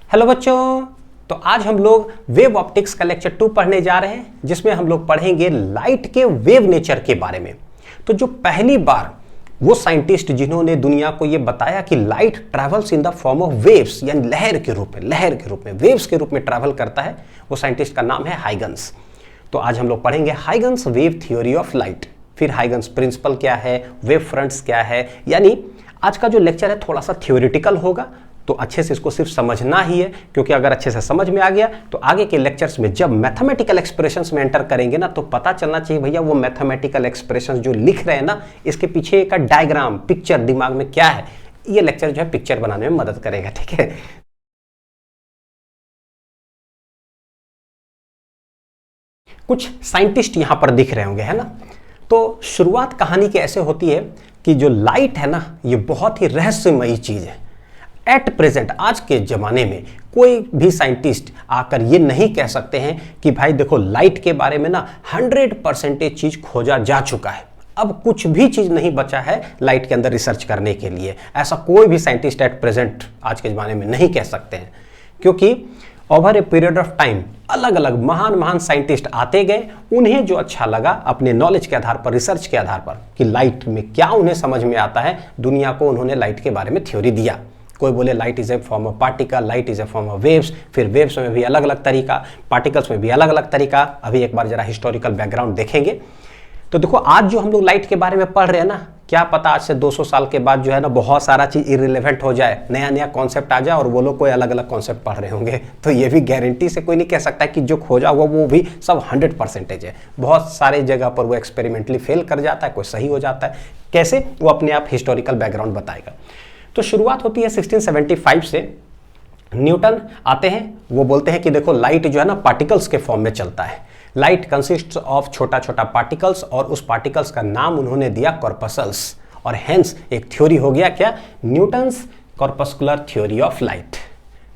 Hello बच्चों। तो आज हम लोग वेव ऑप्टिक्स का लेक्चर 2 पढ़ने जा रहे हैं, जिसमें हम लोग पढ़ेंगे लाइट के वेव नेचर के बारे में। तो जो पहली बार वो साइंटिस्ट जिन्होंने दुनिया को ये बताया कि light travels in the form of waves, यानी लहर के रूप में वेव्स के रूप में ट्रैवल करता है, वो साइंटिस्ट का नाम है हाइगन्स। तो आज हम लोग पढ़ेंगे Huygens wave theory of light, फिर हाइगन्स प्रिंसिपल क्या है, वेव फ्रंट्स क्या है। यानी आज का जो लेक्चर है थोड़ा सा थ्योरेटिकल होगा, तो अच्छे से इसको सिर्फ समझना ही है, क्योंकि अगर अच्छे से समझ में आ गया तो आगे के लेक्चर्स में जब मैथमेटिकल एक्सप्रेशंस में एंटर करेंगे ना, तो पता चलना चाहिए भैया वो मैथमेटिकल एक्सप्रेशंस जो लिख रहे हैं ना, इसके पीछे का डायग्राम पिक्चर दिमाग में क्या है। ये लेक्चर जो है पिक्चर बनाने में मदद करेगा, ठीक है। कुछ साइंटिस्ट यहां पर दिख रहे होंगे, है ना। तो शुरुआत कहानी की ऐसे होती है कि जो लाइट है ना, ये बहुत ही रहस्यमयी चीज है। एट प्रेजेंट, आज के जमाने में कोई भी साइंटिस्ट आकर ये नहीं कह सकते हैं कि भाई देखो लाइट के बारे में ना 100% चीज खोजा जा चुका है, अब कुछ भी चीज नहीं बचा है लाइट के अंदर रिसर्च करने के लिए। ऐसा कोई भी साइंटिस्ट एट प्रेजेंट आज के जमाने में नहीं कह सकते हैं, क्योंकि over a period of time अलग अलग महान साइंटिस्ट आते गए। उन्हें जो अच्छा लगा अपने नॉलेज के आधार पर, रिसर्च के आधार पर कि लाइट में क्या उन्हें समझ में आता है, दुनिया को उन्होंने लाइट के बारे में थ्योरी दिया। कोई बोले light is a form of particle, light is a form of waves, फिर वेव्स में भी अलग अलग तरीका, पार्टिकल्स में भी अलग अलग तरीका। अभी एक बार जरा हिस्टोरिकल बैकग्राउंड देखेंगे। तो देखो आज जो हम लोग लाइट के बारे में पढ़ रहे हैं ना, क्या पता आज से 200 साल के बाद जो है ना बहुत सारा चीज इरिलेवेंट हो जाए, नया नया कॉन्सेप्ट आ जाए और वो लोग कोई अलग अलग कॉन्सेप्ट पढ़ रहे होंगे। तो ये भी गारंटी से कोई नहीं कह सकता कि जो खोजा हुआ वो भी सब 100% है। बहुत सारे जगह पर वो एक्सपेरिमेंटली फेल कर जाता है, कोई सही हो जाता है। कैसे, वो अपने आप हिस्टोरिकल बैकग्राउंड बताएगा। तो शुरुआत होती है 1675 से। न्यूटन आते हैं, वो बोलते हैं कि देखो लाइट जो है ना पार्टिकल्स के फॉर्म में चलता है। लाइट कंसिस्ट्स ऑफ छोटा छोटा पार्टिकल्स, और उस पार्टिकल्स का नाम उन्होंने दिया कॉर्पसल्स, और हेंस एक थ्योरी हो गया क्या, Newton's corpuscular theory of light.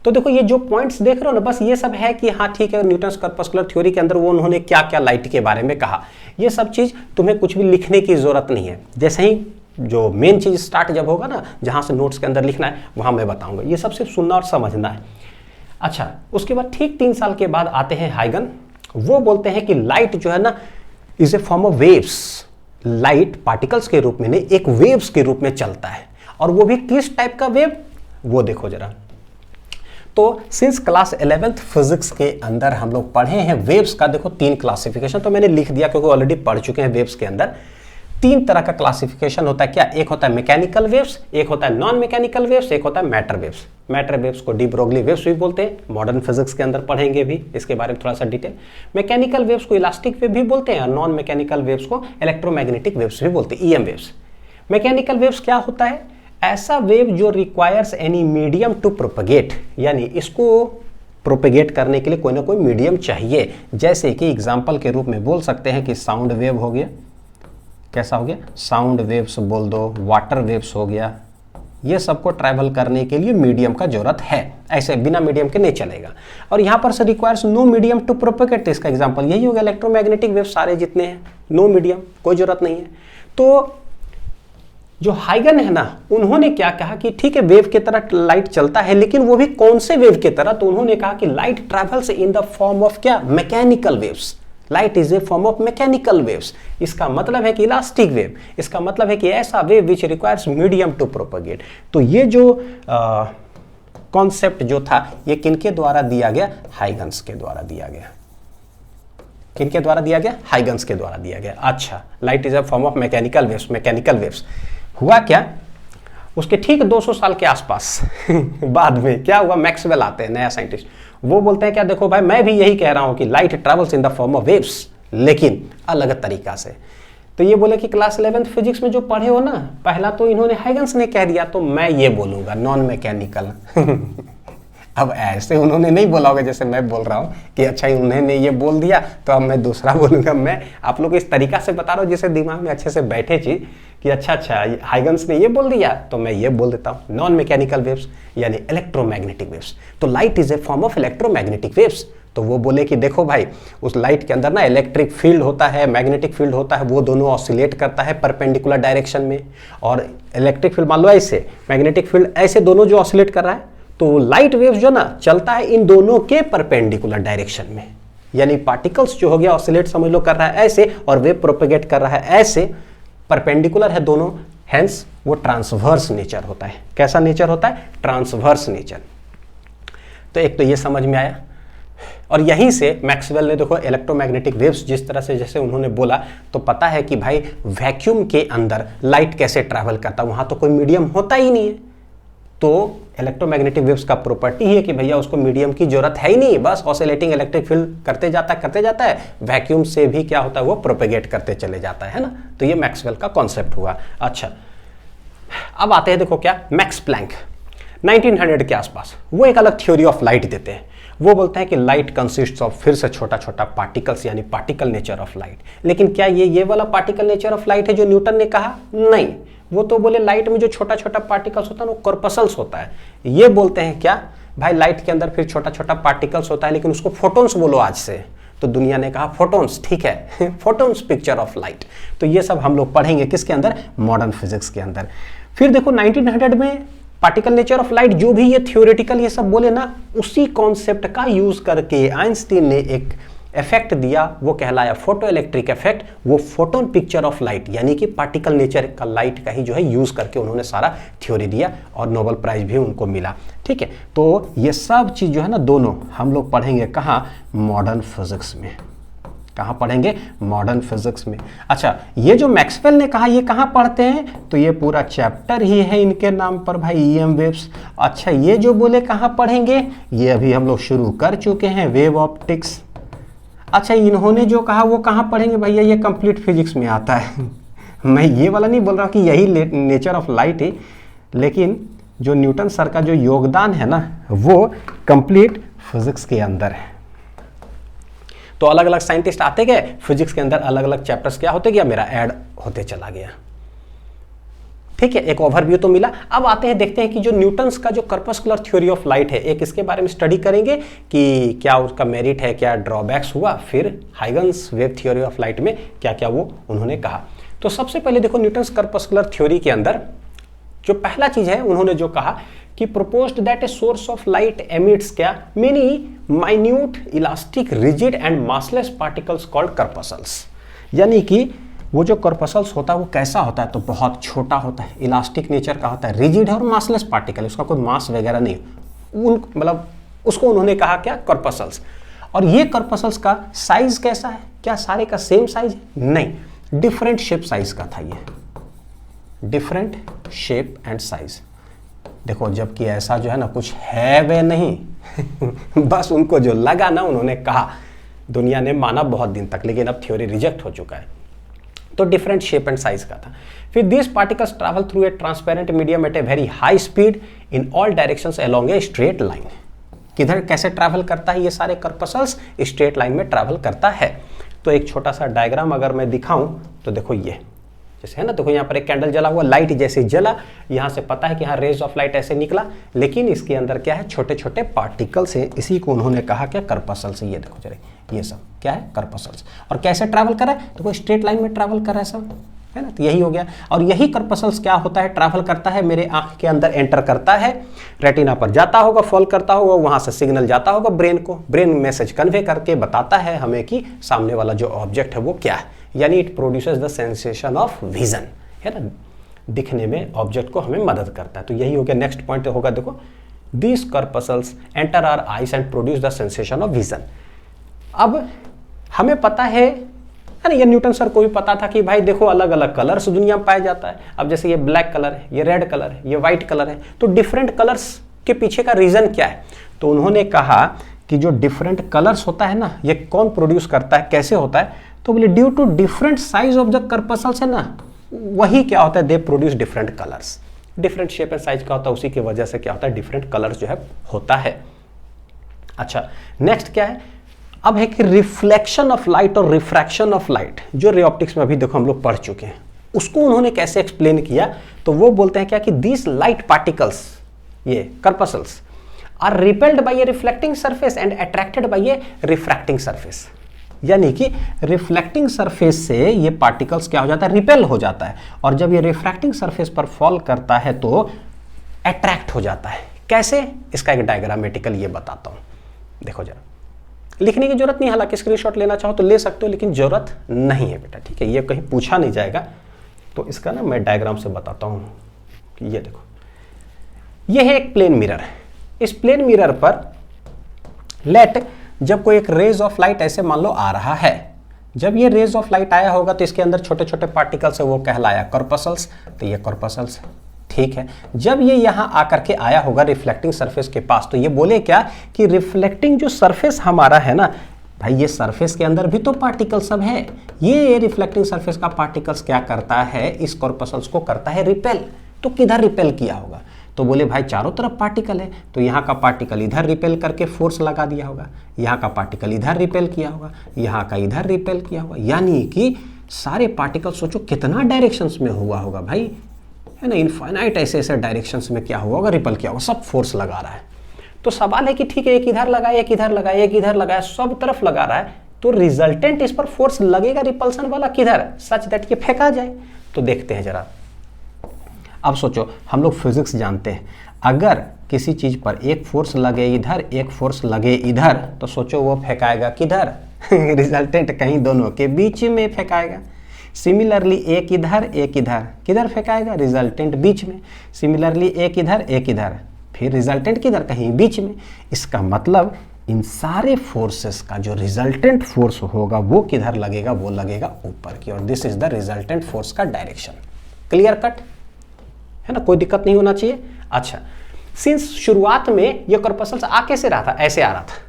तो देखो ये जो पॉइंट्स देख रहे हो ना, बस ये सब है कि हाँ ठीक है, न्यूटन्स कॉर्पस्कुलर थ्योरी के अंदर वो उन्होंने क्या क्या लाइट के बारे में कहा। ये सब चीज तुम्हें कुछ भी लिखने की जरूरत नहीं है। जैसे ही जो मेन चीज स्टार्ट जब होगा ना, जहां से नोट्स के अंदर लिखना है, वहां मैं बताऊंगा। ये सब सिर्फ सुनना और समझना है। अच्छा, उसके बाद ठीक 3 साल के बाद आते हैं हाइगन। वो बोलते हैं कि लाइट जो है ना is a form of waves. Light particles के रूप में नहीं, एक वेव्स के रूप में चलता है। और वो भी किस टाइप का वेव, वो देखो जरा। तो सिंस क्लास 11th फिजिक्स के अंदर हम लोग पढ़े हैं वेव्स का, देखो 3 क्लासिफिकेशन तो मैंने लिख दिया क्योंकि ऑलरेडी पढ़ चुके हैं। वेव्स के अंदर 3 तरह का क्लासिफिकेशन होता है। क्या, एक होता है मैकेनिकल वेव्स, एक होता है नॉन मैकेनिकल वेव्स, एक होता है मैटर वेव्स। मैटर वेव्स को डी ब्रोगली वेव्स भी बोलते हैं, मॉडर्न फिजिक्स के अंदर पढ़ेंगे भी इसके बारे में थोड़ा सा डिटेल। मैकेनिकल वेव्स को इलास्टिक वेव भी बोलते हैं, और नॉन मैकेनिकल वेव्स को इलेक्ट्रोमैग्नेटिक वेव्स भी बोलते हैं, ईएम वेव्स। मैकेनिकल वेव्स क्या होता है, ऐसा वेव जो requires any medium to propagate, यानी इसको प्रोपेगेट करने के लिए कोई ना कोई मीडियम चाहिए। जैसे कि एग्जाम्पल के रूप में बोल सकते हैं कि साउंड वेव हो गया, कैसा हो गया, साउंड वेव्स बोल दो, वाटर वेव्स हो गया। ये सबको ट्रैवल करने के लिए मीडियम का जरूरत है, ऐसे बिना मीडियम के नहीं चलेगा। और यहाँ पर से requires no medium to propagate, इसका एग्जांपल यही हो गया इलेक्ट्रोमैग्नेटिक वेव, सारे जितने हैं नो मीडियम, कोई जरूरत नहीं है। तो जो हाइगन है ना, उन्होंने क्या कहा कि ठीक है वेव की तरह लाइट चलता है, लेकिन वो भी कौन से वेव की तरह, तो उन्होंने कहा कि light travels in the form of क्या, mechanical waves. Light is a form of mechanical waves. इसका मतलब है कि इलास्टिक वेव, इसका मतलब है कि ऐसा wave which requires medium to propagate. तो ये जो कॉन्सेप्ट जो था, ये किनके द्वारा दिया गया, हाइगन्स के द्वारा दिया गया। किनके द्वारा दिया गया, हाइगन्स के द्वारा दिया गया। अच्छा, light is a form of mechanical waves. Mechanical waves हुआ क्या, उसके ठीक 200 साल के आसपास बाद में क्या हुआ, मैक्सवेल आते हैं, नया साइंटिस्ट। वो बोलते हैं क्या, देखो भाई मैं भी यही कह रहा हूं कि light travels in the form of waves, लेकिन अलग तरीका से। तो ये बोले कि क्लास 11th फिजिक्स में जो पढ़े हो ना, पहला तो इन्होंने हाइगन्स ने कह दिया, तो मैं ये बोलूंगा नॉन मैकेनिकल अब ऐसे उन्होंने नहीं बोला होगा जैसे मैं बोल रहा हूँ कि अच्छा उन्होंने ये बोल दिया तो अब मैं दूसरा बोलूंगा। मैं आप लोग को इस तरीका से बता रहा हूँ जिससे दिमाग में अच्छे से बैठे चीज कि अच्छा हाइगन्स ने ये बोल दिया तो मैं ये बोल देता हूँ। नॉन मैकेनिकल वेव्स यानी इलेक्ट्रोमैग्नेटिक वेव्स। तो light is a form of electromagnetic waves. तो वो बोले कि देखो भाई उस लाइट के अंदर ना इलेक्ट्रिक फील्ड होता है, मैग्नेटिक फील्ड होता है, वो दोनों ऑसिलेट करता है परपेंडिकुलर डायरेक्शन में। और इलेक्ट्रिक फील्ड मान लो ऐसे, मैग्नेटिक फील्ड ऐसे, दोनों जो ऑसिलेट कर रहा है तो लाइट वेव्स जो ना चलता है इन दोनों के परपेंडिकुलर डायरेक्शन में, यानी पार्टिकल्स जो हो गया ऑसिलेट समझ लो कर रहा है ऐसे और वेव प्रोपेगेट कर रहा है ऐसे, परपेंडिकुलर है दोनों, हेंस वो ट्रांसवर्स नेचर होता है। कैसा नेचर होता है? Transverse nature. तो एक तो ये समझ में आया, और यहीं से मैक्सवेल ने देखो इलेक्ट्रोमैग्नेटिक वेव्स जिस तरह से जैसे उन्होंने बोला, तो पता है कि भाई वैक्यूम के अंदर लाइट कैसे ट्रैवल करता, वहां तो कोई मीडियम होता ही नहीं है। तो इलेक्ट्रोमैग्नेटिक वेव्स का प्रॉपर्टी ही है कि भैया उसको मीडियम की जरूरत है ही नहीं, बस ऑसिलेटिंग इलेक्ट्रिक फील्ड करते जाता है, वैक्यूम से भी क्या होता है वो प्रोपेगेट करते चले जाता है ना। तो ये मैक्सवेल का कॉन्सेप्ट हुआ। अच्छा, अब आते हैं देखो क्या, मैक्स प्लैंक 1900 के आसपास वो एक अलग थ्योरी ऑफ लाइट देते हैं। वो बोलते हैं कि लाइट कंसिस्ट्स ऑफ फिर से छोटा छोटा पार्टिकल्स, यानी पार्टिकल नेचर ऑफ लाइट। लेकिन क्या ये वाला पार्टिकल नेचर ऑफ लाइट है जो न्यूटन ने कहा? नहीं, वो तो बोले लाइट में जो छोटा छोटा पार्टिकल्स होता है वो कॉर्पसल्स होता है। ये बोलते हैं क्या भाई, लाइट के अंदर फिर छोटा छोटा पार्टिकल्स होता है लेकिन उसको फोटोन्स बोलो आज से। तो दुनिया ने कहा फोटोन्स, ठीक है फोटोन्स पिक्चर ऑफ लाइट। तो ये सब हम लोग पढ़ेंगे किसके अंदर? मॉडर्न फिजिक्स के अंदर। फिर देखो 1900 में पार्टिकल नेचर ऑफ लाइट जो भी ये थ्योरेटिकल ये सब बोले ना, उसी कॉन्सेप्ट का यूज करके आइंस्टीन ने एक इफेक्ट दिया, वो कहलाया फोटो इलेक्ट्रिक इफेक्ट। वो फोटोन पिक्चर ऑफ लाइट यानी कि पार्टिकल नेचर का लाइट का ही जो है यूज करके उन्होंने सारा थ्योरी दिया और नोबेल प्राइज भी उनको मिला। ठीक है, तो ये सब चीज जो है ना दोनों हम लोग पढ़ेंगे कहाँ? मॉडर्न फिजिक्स में। कहाँ पढ़ेंगे? मॉडर्न फिजिक्स में। अच्छा, ये जो मैक्सवेल ने कहा ये कहाँ पढ़ते हैं? तो ये पूरा चैप्टर ही है इनके नाम पर भाई, ईएम वेव्स। अच्छा, ये जो बोले कहाँ पढ़ेंगे? ये अभी हम लोग शुरू कर चुके हैं, वेव ऑप्टिक्स। अच्छा, इन्होंने जो कहा वो कहाँ पढ़ेंगे भैया? ये कंप्लीट फिजिक्स में आता है मैं ये वाला नहीं बोल रहा कि यही नेचर ऑफ लाइट है, लेकिन जो न्यूटन सर का जो योगदान है ना वो कंप्लीट फिजिक्स के अंदर है। तो अलग अलग साइंटिस्ट आते गए, फिजिक्स के अंदर अलग अलग चैप्टर्स क्या होते गया, मेरा ऐड होते चला गया। ठीक है, एक ओवरव्यू तो मिला। अब आते हैं देखते हैं कि जो न्यूटन्स का जो कर्पस्कुलर थ्योरी ऑफ लाइट है, एक इसके बारे में स्टडी करेंगे कि क्या उसका मेरिट है, क्या ड्रॉबैक्स हुआ, फिर Huygens wave theory of light में क्या क्या वो उन्होंने कहा। तो सबसे पहले देखो न्यूटन्स कर्पस्कुलर थ्योरी के अंदर जो पहला चीज है उन्होंने जो कहा कि proposed that a source of light emits क्या many minute elastic rigid and massless particles called corpuscles। यानी कि वो जो corpuscles होता है वो कैसा होता है? तो बहुत छोटा होता है, इलास्टिक नेचर का होता है, रिजिड है और मासलेस पार्टिकल, उसका कोई मास वगैरह नहीं, मतलब उसको उन्होंने कहा क्या? corpuscles। और ये corpuscles का साइज कैसा है? क्या सारे का सेम साइज? नहीं, डिफरेंट शेप साइज का था ये, डिफरेंट शेप एंड साइज। देखो, जबकि ऐसा जो है ना कुछ है वे नहीं बस उनको जो लगा ना उन्होंने कहा, दुनिया ने माना बहुत दिन तक, लेकिन अब थ्योरी रिजेक्ट हो चुका है। तो डिफरेंट शेप एंड साइज का था। फिर this particles travel through a transparent medium at a very high speed in all directions along a straight line. किधर कैसे ट्रैवल करता है ये सारे कर्पसल्स? स्ट्रेट लाइन में ट्रैवल करता है। तो एक छोटा सा डायग्राम अगर मैं दिखाऊं तो देखो ये जैसे है ना, देखो यहाँ पर एक कैंडल जला हुआ, लाइट जैसे जला, यहाँ से पता है कि यहाँ रेज ऑफ लाइट ऐसे निकला, लेकिन इसके अंदर क्या है? छोटे छोटे पार्टिकल्स हैं। इसी को उन्होंने कहा क्या? कर्पसल्स। ये देखो जरा, ये सब क्या है? कर्पसल्स। और कैसे ट्रैवल कर रहा है? तो कोई स्ट्रेट लाइन में ट्रैवल कर रहा है सब, है ना। तो यही हो गया। और यही कर्पसल्स क्या होता है? ट्रैवल करता है, मेरे आंख के अंदर एंटर करता है, रेटिना पर जाता होगा, फॉल करता होगा, वहां से सिग्नल जाता होगा ब्रेन को, ब्रेन मैसेज कन्वे करके बताता है हमें कि सामने वाला जो ऑब्जेक्ट है वो क्या है, यानी it produces the sensation of vision, है ना, दिखने में ऑब्जेक्ट को हमें मदद करता है। तो यही हो गया। नेक्स्ट पॉइंट होगा देखो, these corpuscles enter our eyes and produce the sensation of vision. अब हमें पता है ना, ये न्यूटन सर को भी पता था कि भाई देखो अलग अलग कलर्स दुनिया में पाया जाता है। अब जैसे ये ब्लैक कलर है, ये रेड कलर है, ये व्हाइट कलर है, तो डिफरेंट कलर्स के पीछे का रीजन क्या है? तो उन्होंने कहा कि जो डिफरेंट कलर्स होता है ना, ये कौन प्रोड्यूस करता है, कैसे होता है? तो बोले due to different size of the corpuscles है ना, वही क्या होता है? They produce different colours. Different shape and size का होता है, उसी की वजह से क्या होता है? डिफरेंट कलर्स जो है होता है। अच्छा, नेक्स्ट क्या है? अब है कि रिफ्लेक्शन ऑफ लाइट और रिफ्रैक्शन ऑफ लाइट, जो रे ऑप्टिक्स में अभी देखो हम लोग पढ़ चुके हैं, उसको उन्होंने कैसे एक्सप्लेन किया? तो वो बोलते हैं क्या कि दिस लाइट पार्टिकल्स, ये corpuscles, are repelled by a reflecting surface and attracted by a refracting surface. यानी कि रिफ्लेक्टिंग सरफेस से ये पार्टिकल्स क्या हो जाता है? रिपेल हो जाता है, और जब ये रिफ्रैक्टिंग सरफेस पर फॉल करता है तो अट्रैक्ट हो जाता है। कैसे, इसका एक डायग्रामेटिकल ये बताता हूँ। देखो जरा, लिखने की जरूरत नहीं, हालांकि स्क्रीनशॉट लेना चाहो तो ले सकते हो, लेकिन जरूरत नहीं है बेटा, ठीक है। ये कहीं पूछा नहीं जाएगा, तो इसका ना मैं डायग्राम से बताता हूँ कि ये देखो, ये है एक प्लेन मिरर। इस प्लेन मिरर पर लेट जब कोई एक रेज ऑफ लाइट ऐसे मान लो आ रहा है, जब ये रेज ऑफ लाइट आया होगा तो इसके अंदर छोटे छोटे पार्टिकल्स है, वो कहलाया कॉर्पस्कल्स, तो ये कॉर्पस्कल्स है, ठीक है। जब ये यहां आकर के आया होगा रिफ्लेक्टिंग सरफेस के पास, तो ये बोले क्या कि रिफ्लेक्टिंग जो सरफेस हमारा है ना भाई, ये सरफेस के अंदर भी तो पार्टिकल सब है। ये रिफ्लेक्टिंग सरफेस का पार्टिकल्स क्या करता है, इस कॉर्पस्कल्स को करता है रिपेल। तो किधर रिपेल किया होगा, तो बोले भाई चारों तरफ पार्टिकल है, तो यहाँ का पार्टिकल इधर रिपेल करके फोर्स लगा दिया होगा, यहाँ का पार्टिकल इधर रिपेल किया होगा, यहाँ का इधर रिपेल किया होगा, यानी कि सारे पार्टिकल सोचो कितना डायरेक्शंस में हुआ होगा भाई, है ना, इनफाइनाइट ऐसे ऐसे डायरेक्शंस में क्या हुआ होगा, रिपेल किया होगा, सब फोर्स लगा रहा है। तो सवाल है कि ठीक है, एक इधर लगाया, एक इधर लगाया, एक इधर लगाया, सब तरफ लगा रहा है, तो रिजल्टेंट इस पर फोर्स लगेगा रिपल्सन वाला किधर, सच दैट ये फेंका जाए। तो देखते हैं जरा, अब सोचो हम लोग फिजिक्स जानते हैं, अगर किसी चीज पर एक फोर्स लगे इधर, एक फोर्स लगे इधर, तो सोचो वो फेंकाएगा किधर रिजल्टेंट कहीं दोनों के बीच में फेंकाएगा। सिमिलरली एक इधर एक इधर, किधर फेंकाएगा, रिजल्टेंट बीच में। सिमिलरली एक इधर, फिर रिजल्टेंट किधर, कहीं बीच में। इसका मतलब इन सारे फोर्सेस का जो रिजल्टेंट फोर्स होगा वो किधर लगेगा, वो लगेगा ऊपर की ओर। This is the resultant force का डायरेक्शन। क्लियर कट है ना, कोई दिक्कत नहीं होना चाहिए। अच्छा, सिंस शुरुआत में ये कॉर्पस्कल्स आ कैसे रहा था, ऐसे आ रहा था,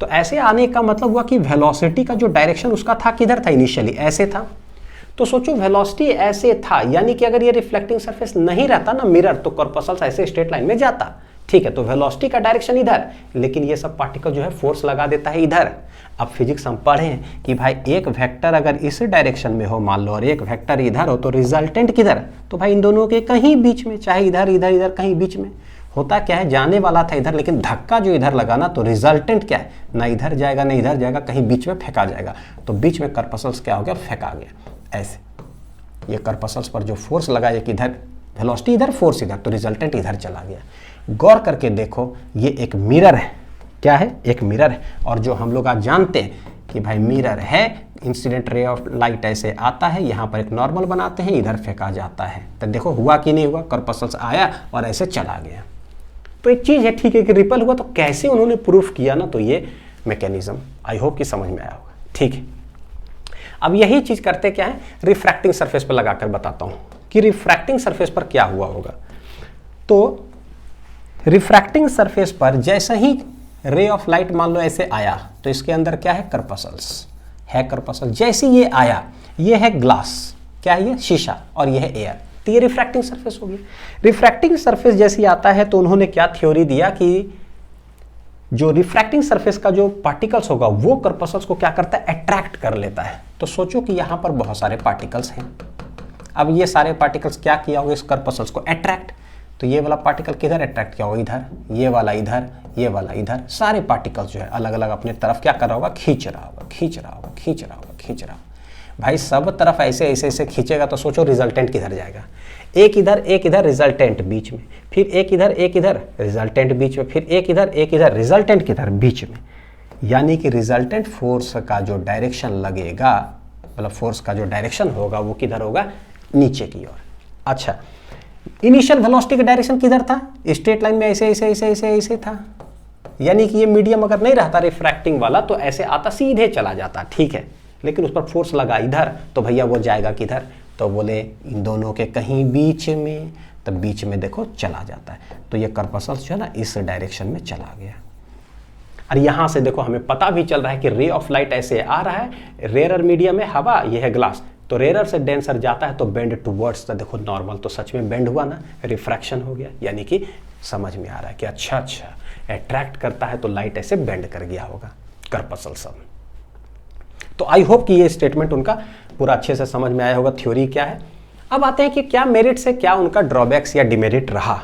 तो ऐसे आने का मतलब हुआ कि वेलोसिटी का जो डायरेक्शन उसका था किधर था, इनिशियली ऐसे था। तो सोचो वेलोसिटी ऐसे था, यानी कि अगर ये रिफ्लेक्टिंग सरफेस नहीं रहता ना मिरर, तो कॉर्पस्कल्स ऐसे स्ट्रेट लाइन में जाता, ठीक है। तो वेलोसिटी का डायरेक्शन इधर, लेकिन ये सब पार्टिकल जो है फोर्स लगा देता है इधर। अब फिजिक्स हम पढ़े हैं कि भाई एक वेक्टर अगर इस डायरेक्शन में हो मान लो, और एक वेक्टर इधर हो, तो रिजल्टेंट किधर, तो भाई इन दोनों के कहीं बीच में, चाहे इधर इधर इधर कहीं बीच में। होता क्या है, जाने वाला था इधर, लेकिन धक्का जो इधर लगा ना, तो रिजल्टेंट क्या है, ना इधर जाएगा ना इधर जाएगा, कहीं बीच में फेंका जाएगा। तो बीच में कॉर्पस्कल्स क्या हो गया, फेंका गया ऐसे। ये कॉर्पस्कल्स पर जो फोर्स लगा, एक इधर वेलोसिटी इधर, फोर्स इधर, तो रिजल्टेंट इधर चला गया। गौर करके देखो, ये एक मिरर है, क्या है, एक मिरर है। और जो हम लोग आज जानते हैं कि भाई मिरर है, इंसिडेंट रे ऑफ लाइट ऐसे आता है, यहाँ पर एक नॉर्मल बनाते हैं, इधर फेंका जाता है। तो देखो हुआ कि नहीं हुआ, कॉर्पस्कल्स आया और ऐसे चला गया। तो एक चीज है, ठीक है कि रिपल हुआ, तो कैसे उन्होंने प्रूफ किया ना, तो ये मैकेनिज्म आई होप कि समझ में आया होगा, ठीक है। अब यही चीज करते क्या है, रिफ्रैक्टिंग सरफेस पर लगाकर बताता हूं कि रिफ्रैक्टिंग सरफेस पर क्या हुआ होगा। तो रिफ्रैक्टिंग सरफेस पर जैसे ही रे ऑफ लाइट मान लो ऐसे आया, तो इसके अंदर क्या है, कॉर्पस्कल्स है। कॉर्पस्कल्स जैसे ये आया, ये है ग्लास, क्या है, ये शीशा, और ये है एयर, तो ये रिफ्रैक्टिंग सरफेस होगी। रिफ्रैक्टिंग सरफेस जैसे आता है, तो उन्होंने क्या थ्योरी दिया कि जो रिफ्रैक्टिंग सरफेस का जो पार्टिकल्स होगा वो कॉर्पस्कल्स को क्या करता है, अट्रैक्ट कर लेता है। तो सोचो कि यहां पर बहुत सारे पार्टिकल्स हैं, अब ये सारे पार्टिकल्स क्या किया होगा, इस कॉर्पस्कल्स को अट्रैक्ट। तो ये वाला पार्टिकल किधर अट्रैक्ट किया होगा, इधर, ये वाला इधर, ये वाला इधर, सारे पार्टिकल्स जो है अलग अलग अपने तरफ क्या कर रहा होगा, खींच रहा होगा, खींच रहा होगा, खींच रहा होगा, खींच रहा होगा। भाई सब तरफ ऐसे ऐसे ऐसे खींचेगा, तो सोचो रिजल्टेंट किधर जाएगा, एक इधर रिजल्टेंट बीच में, फिर एक इधर रिजल्टेंट बीच में, फिर एक इधर रिजल्टेंट किधर, बीच में। यानी कि रिजल्टेंट फोर्स का जो डायरेक्शन लगेगा, मतलब फोर्स का जो डायरेक्शन होगा वो किधर होगा, नीचे की ओर। अच्छा, इनिशियल वेलोसिटी का डायरेक्शन किधर था, स्ट्रेट लाइन में ऐसे ऐसे ऐसे ऐसे ऐसे था, यानी कि ये मीडियम अगर नहीं रहता रिफ्रैक्टिंग वाला, तो ऐसे आता सीधे चला जाता, ठीक है। लेकिन उस पर फोर्स लगा इधर, तो भैया वो जाएगा किधर, तो बोले इन दोनों के कहीं बीच में, तब बीच में देखो चला जाता है। तो ये कॉर्पस्कल्स जो है ना इस डायरेक्शन में चला गया। और यहां से देखो हमें पता भी चल रहा है कि रे ऑफ लाइट ऐसे आ रहा है, रेयर मीडियम है हवा, ये है ग्लास, तो रेयर से डेंसर जाता है तो बेंड टूवर्ड्स, तो देखो नॉर्मल, तो सच में बेंड हुआ ना, रिफ्रैक्शन हो गया। यानी कि समझ में आ रहा है कि अच्छा अट्रैक्ट करता है तो लाइट ऐसे बेंड कर गया होगा कॉर्पस्कल्स सब। तो आई होप कि ये स्टेटमेंट उनका पूरा अच्छे से समझ में आया होगा, थ्योरी क्या है। अब आते हैं कि क्या मेरिट से क्या उनका ड्रॉबैक्स या डिमेरिट रहा।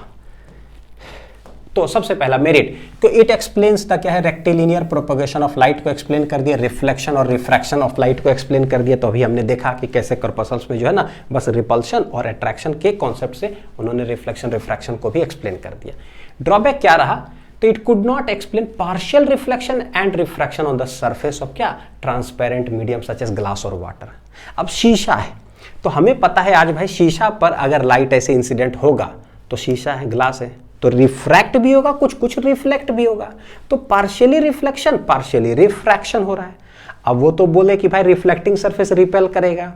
तो सबसे पहला मेरिट, तो इट एक्सप्लेन्स द क्या है, रेक्टिलिनियर प्रोपगेशन ऑफ लाइट को एक्सप्लेन कर दिया, रिफ्लेक्शन और रिफ्रैक्शन ऑफ लाइट को एक्सप्लेन कर दिया। तो अभी हमने देखा कि कैसे कॉर्पस्कल्स में जो है ना बस रिपल्शन और अट्रैक्शन के कॉन्सेप्ट से उन्होंने रिफ्लेक्शन रिफ्रैक्शन को भी एक्सप्लेन कर दिया। ड्रॉबैक क्या रहा, तो it could not explain partial reflection and refraction on the surface of क्या, transparent medium such as glass और वाटर। अब शीशा है तो हमें पता है आज भाई शीशा पर अगर लाइट ऐसे इंसिडेंट होगा तो शीशा है, ग्लास है, तो रिफ्रैक्ट भी होगा, कुछ कुछ रिफ्लेक्ट भी होगा, तो पार्शियली रिफ्लेक्शन पार्शियली रिफ्रैक्शन हो रहा है। अब वो तो बोले कि भाई रिफ्लेक्टिंग सरफेस रिपेल करेगा,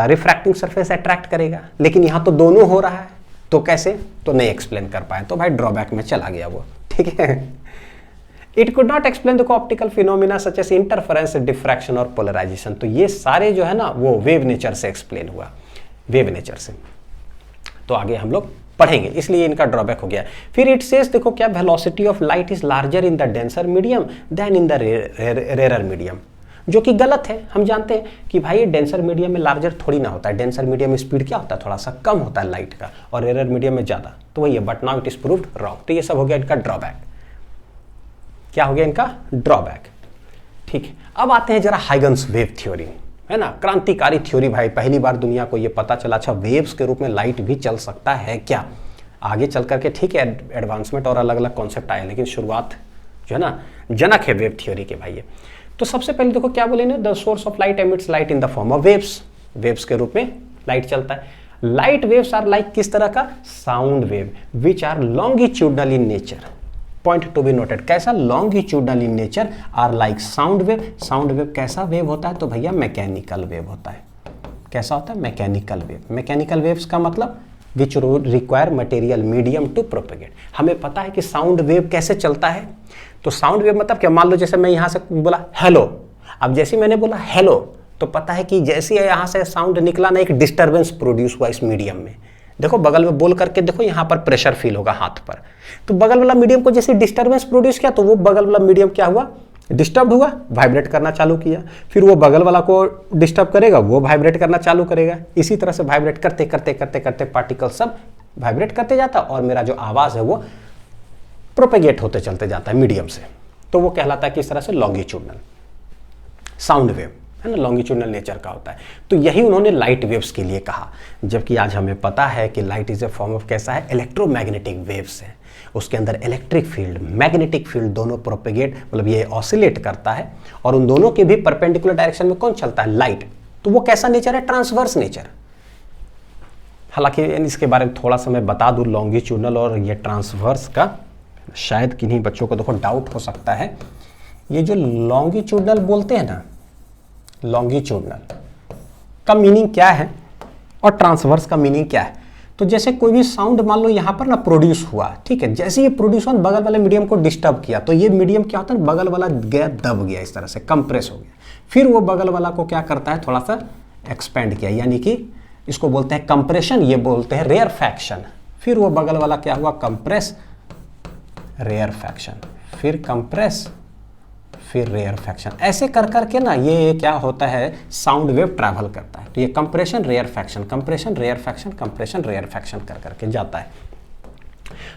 रिफ्रैक्टिंग सरफेस अट्रैक्ट करेगा, लेकिन यहां तो दोनों हो रहा है, तो कैसे, तो नहीं एक्सप्लेन कर पाए, तो भाई ड्रॉबैक में चला गया वो, ठीक है। It could not explain the optical phenomena such as interference, diffraction और पोलराइजेशन, तो ये सारे जो है ना वो वेव नेचर से एक्सप्लेन हुआ, वेव नेचर से, तो आगे हम लोग पढ़ेंगे, इसलिए इनका ड्रॉबैक हो गया। फिर इट सेज देखो क्या, velocity of light is larger in the denser medium than in the rare medium, जो कि गलत है। हम जानते हैं कि भाई डेंसर मीडियम में लार्जर थोड़ी ना होता है, डेंसर मीडियम में स्पीड क्या होता है, थोड़ा सा कम होता है लाइट का, और रेयर मीडियम में ज्यादा, तो वही है, but now it is proved wrong. तो ये सब हो गया इनका ड्रॉबैक, क्या हो गया इनका ड्रॉबैक, ठीक है। अब आते हैं जरा हाइगन्स वेव थ्योरी, है ना, क्रांतिकारी थ्योरी भाई, पहली बार दुनिया को ये पता चला, अच्छा वेव्स के रूप में लाइट भी चल सकता है क्या। आगे चल करके ठीक है एडवांसमेंट और अलग अलग कॉन्सेप्ट आए, लेकिन शुरुआत जो है ना जनक है वेव थ्योरी के भाई। तो सबसे पहले देखो क्या बोले, the source of light emits light in the form of waves, waves के रूप में लाइट चलता है। लाइट वेव्स आर लाइक किस तरह का, sound wave which are longitudinal in nature, point to be noted, कैसा, longitudinal in nature, are like sound wave. Sound wave कैसा वेव होता है, तो भैया मैकेनिकल वेव होता है। कैसा होता है, मैकेनिकल वेव। मैकेनिकल वेव्स का मतलब which require material medium to propagate. हमें पता है कि साउंड वेव कैसे चलता है, तो साउंड वेव मतलब क्या, मान लो जैसे मैं यहां से बोला हेलो, अब जैसे मैंने बोला हेलो तो पता है कि जैसे यहां से साउंड निकला ना, एक डिस्टर्बेंस प्रोड्यूस हुआ इस मीडियम में। देखो बगल में बोल करके देखो, यहां पर प्रेशर फील होगा हाथ पर, तो बगल वाला मीडियम को जैसे डिस्टर्बेंस प्रोड्यूस किया, तो वो बगल वाला मीडियम क्या हुआ, डिस्टर्ब हुआ, वाइब्रेट करना चालू किया। फिर वो बगल वाला को डिस्टर्ब करेगा, वो वाइब्रेट करना चालू करेगा। इसी तरह से वाइब्रेट करते करते करते करते पार्टिकल सब वाइब्रेट करते जाता, और मेरा जो आवाज है वो प्रोपेगेट होते चलते जाता है मीडियम से, तो वो कहलाता है किस तरह से, लॉन्गिट्यूडनल साउंड वेव, है ना, लॉन्गिट्यूडनल नेचर का होता है। तो यही उन्होंने लाइट वेव्स के लिए कहा, जबकि आज हमें पता है कि light is a form of कैसा है, इलेक्ट्रोमैग्नेटिक वेव्स है, उसके अंदर इलेक्ट्रिक फील्ड मैग्नेटिक फील्ड दोनों प्रोपेगेट, मतलब ये ऑसिलेट करता है, और उन दोनों के भी परपेंडिकुलर डायरेक्शन में कौन चलता है, लाइट। तो वो कैसा नेचर है, ट्रांसवर्स नेचर। हालांकि इसके बारे में थोड़ा सा मैं बता दूं, लॉन्गिट्यूडनल और ये ट्रांसवर्स का शायद किन्हीं बच्चों को देखो डाउट हो सकता है। ये जो लॉन्गिट्यूडनल बोलते हैं ना, लॉन्गिट्यूडनल का मीनिंग क्या है और ट्रांसवर्स का मीनिंग क्या है। तो जैसे कोई भी साउंड मान लो यहाँ पर ना प्रोड्यूस हुआ, ठीक है, जैसे ये प्रोड्यूस हुआ बगल वाले मीडियम को डिस्टर्ब किया, तो ये मीडियम क्या होता है, बगल वाला गया, दब गया, इस तरह से कंप्रेस हो गया। फिर वो बगल वाला को क्या करता है, थोड़ा सा एक्सपेंड किया, यानी कि इसको बोलते हैं कंप्रेशन, ये बोलते हैं रेयरफैक्शन। फिर वो बगल वाला क्या हुआ, कंप्रेस, रेयरफैक्शन, फिर कंप्रेस, फिर रेयरफैक्शन। ऐसे कर करके ना ये क्या होता है, साउंड वेव ट्रैवल करता है। तो ये compression rarefaction, compression rarefaction, compression rarefaction कर करके जाता है।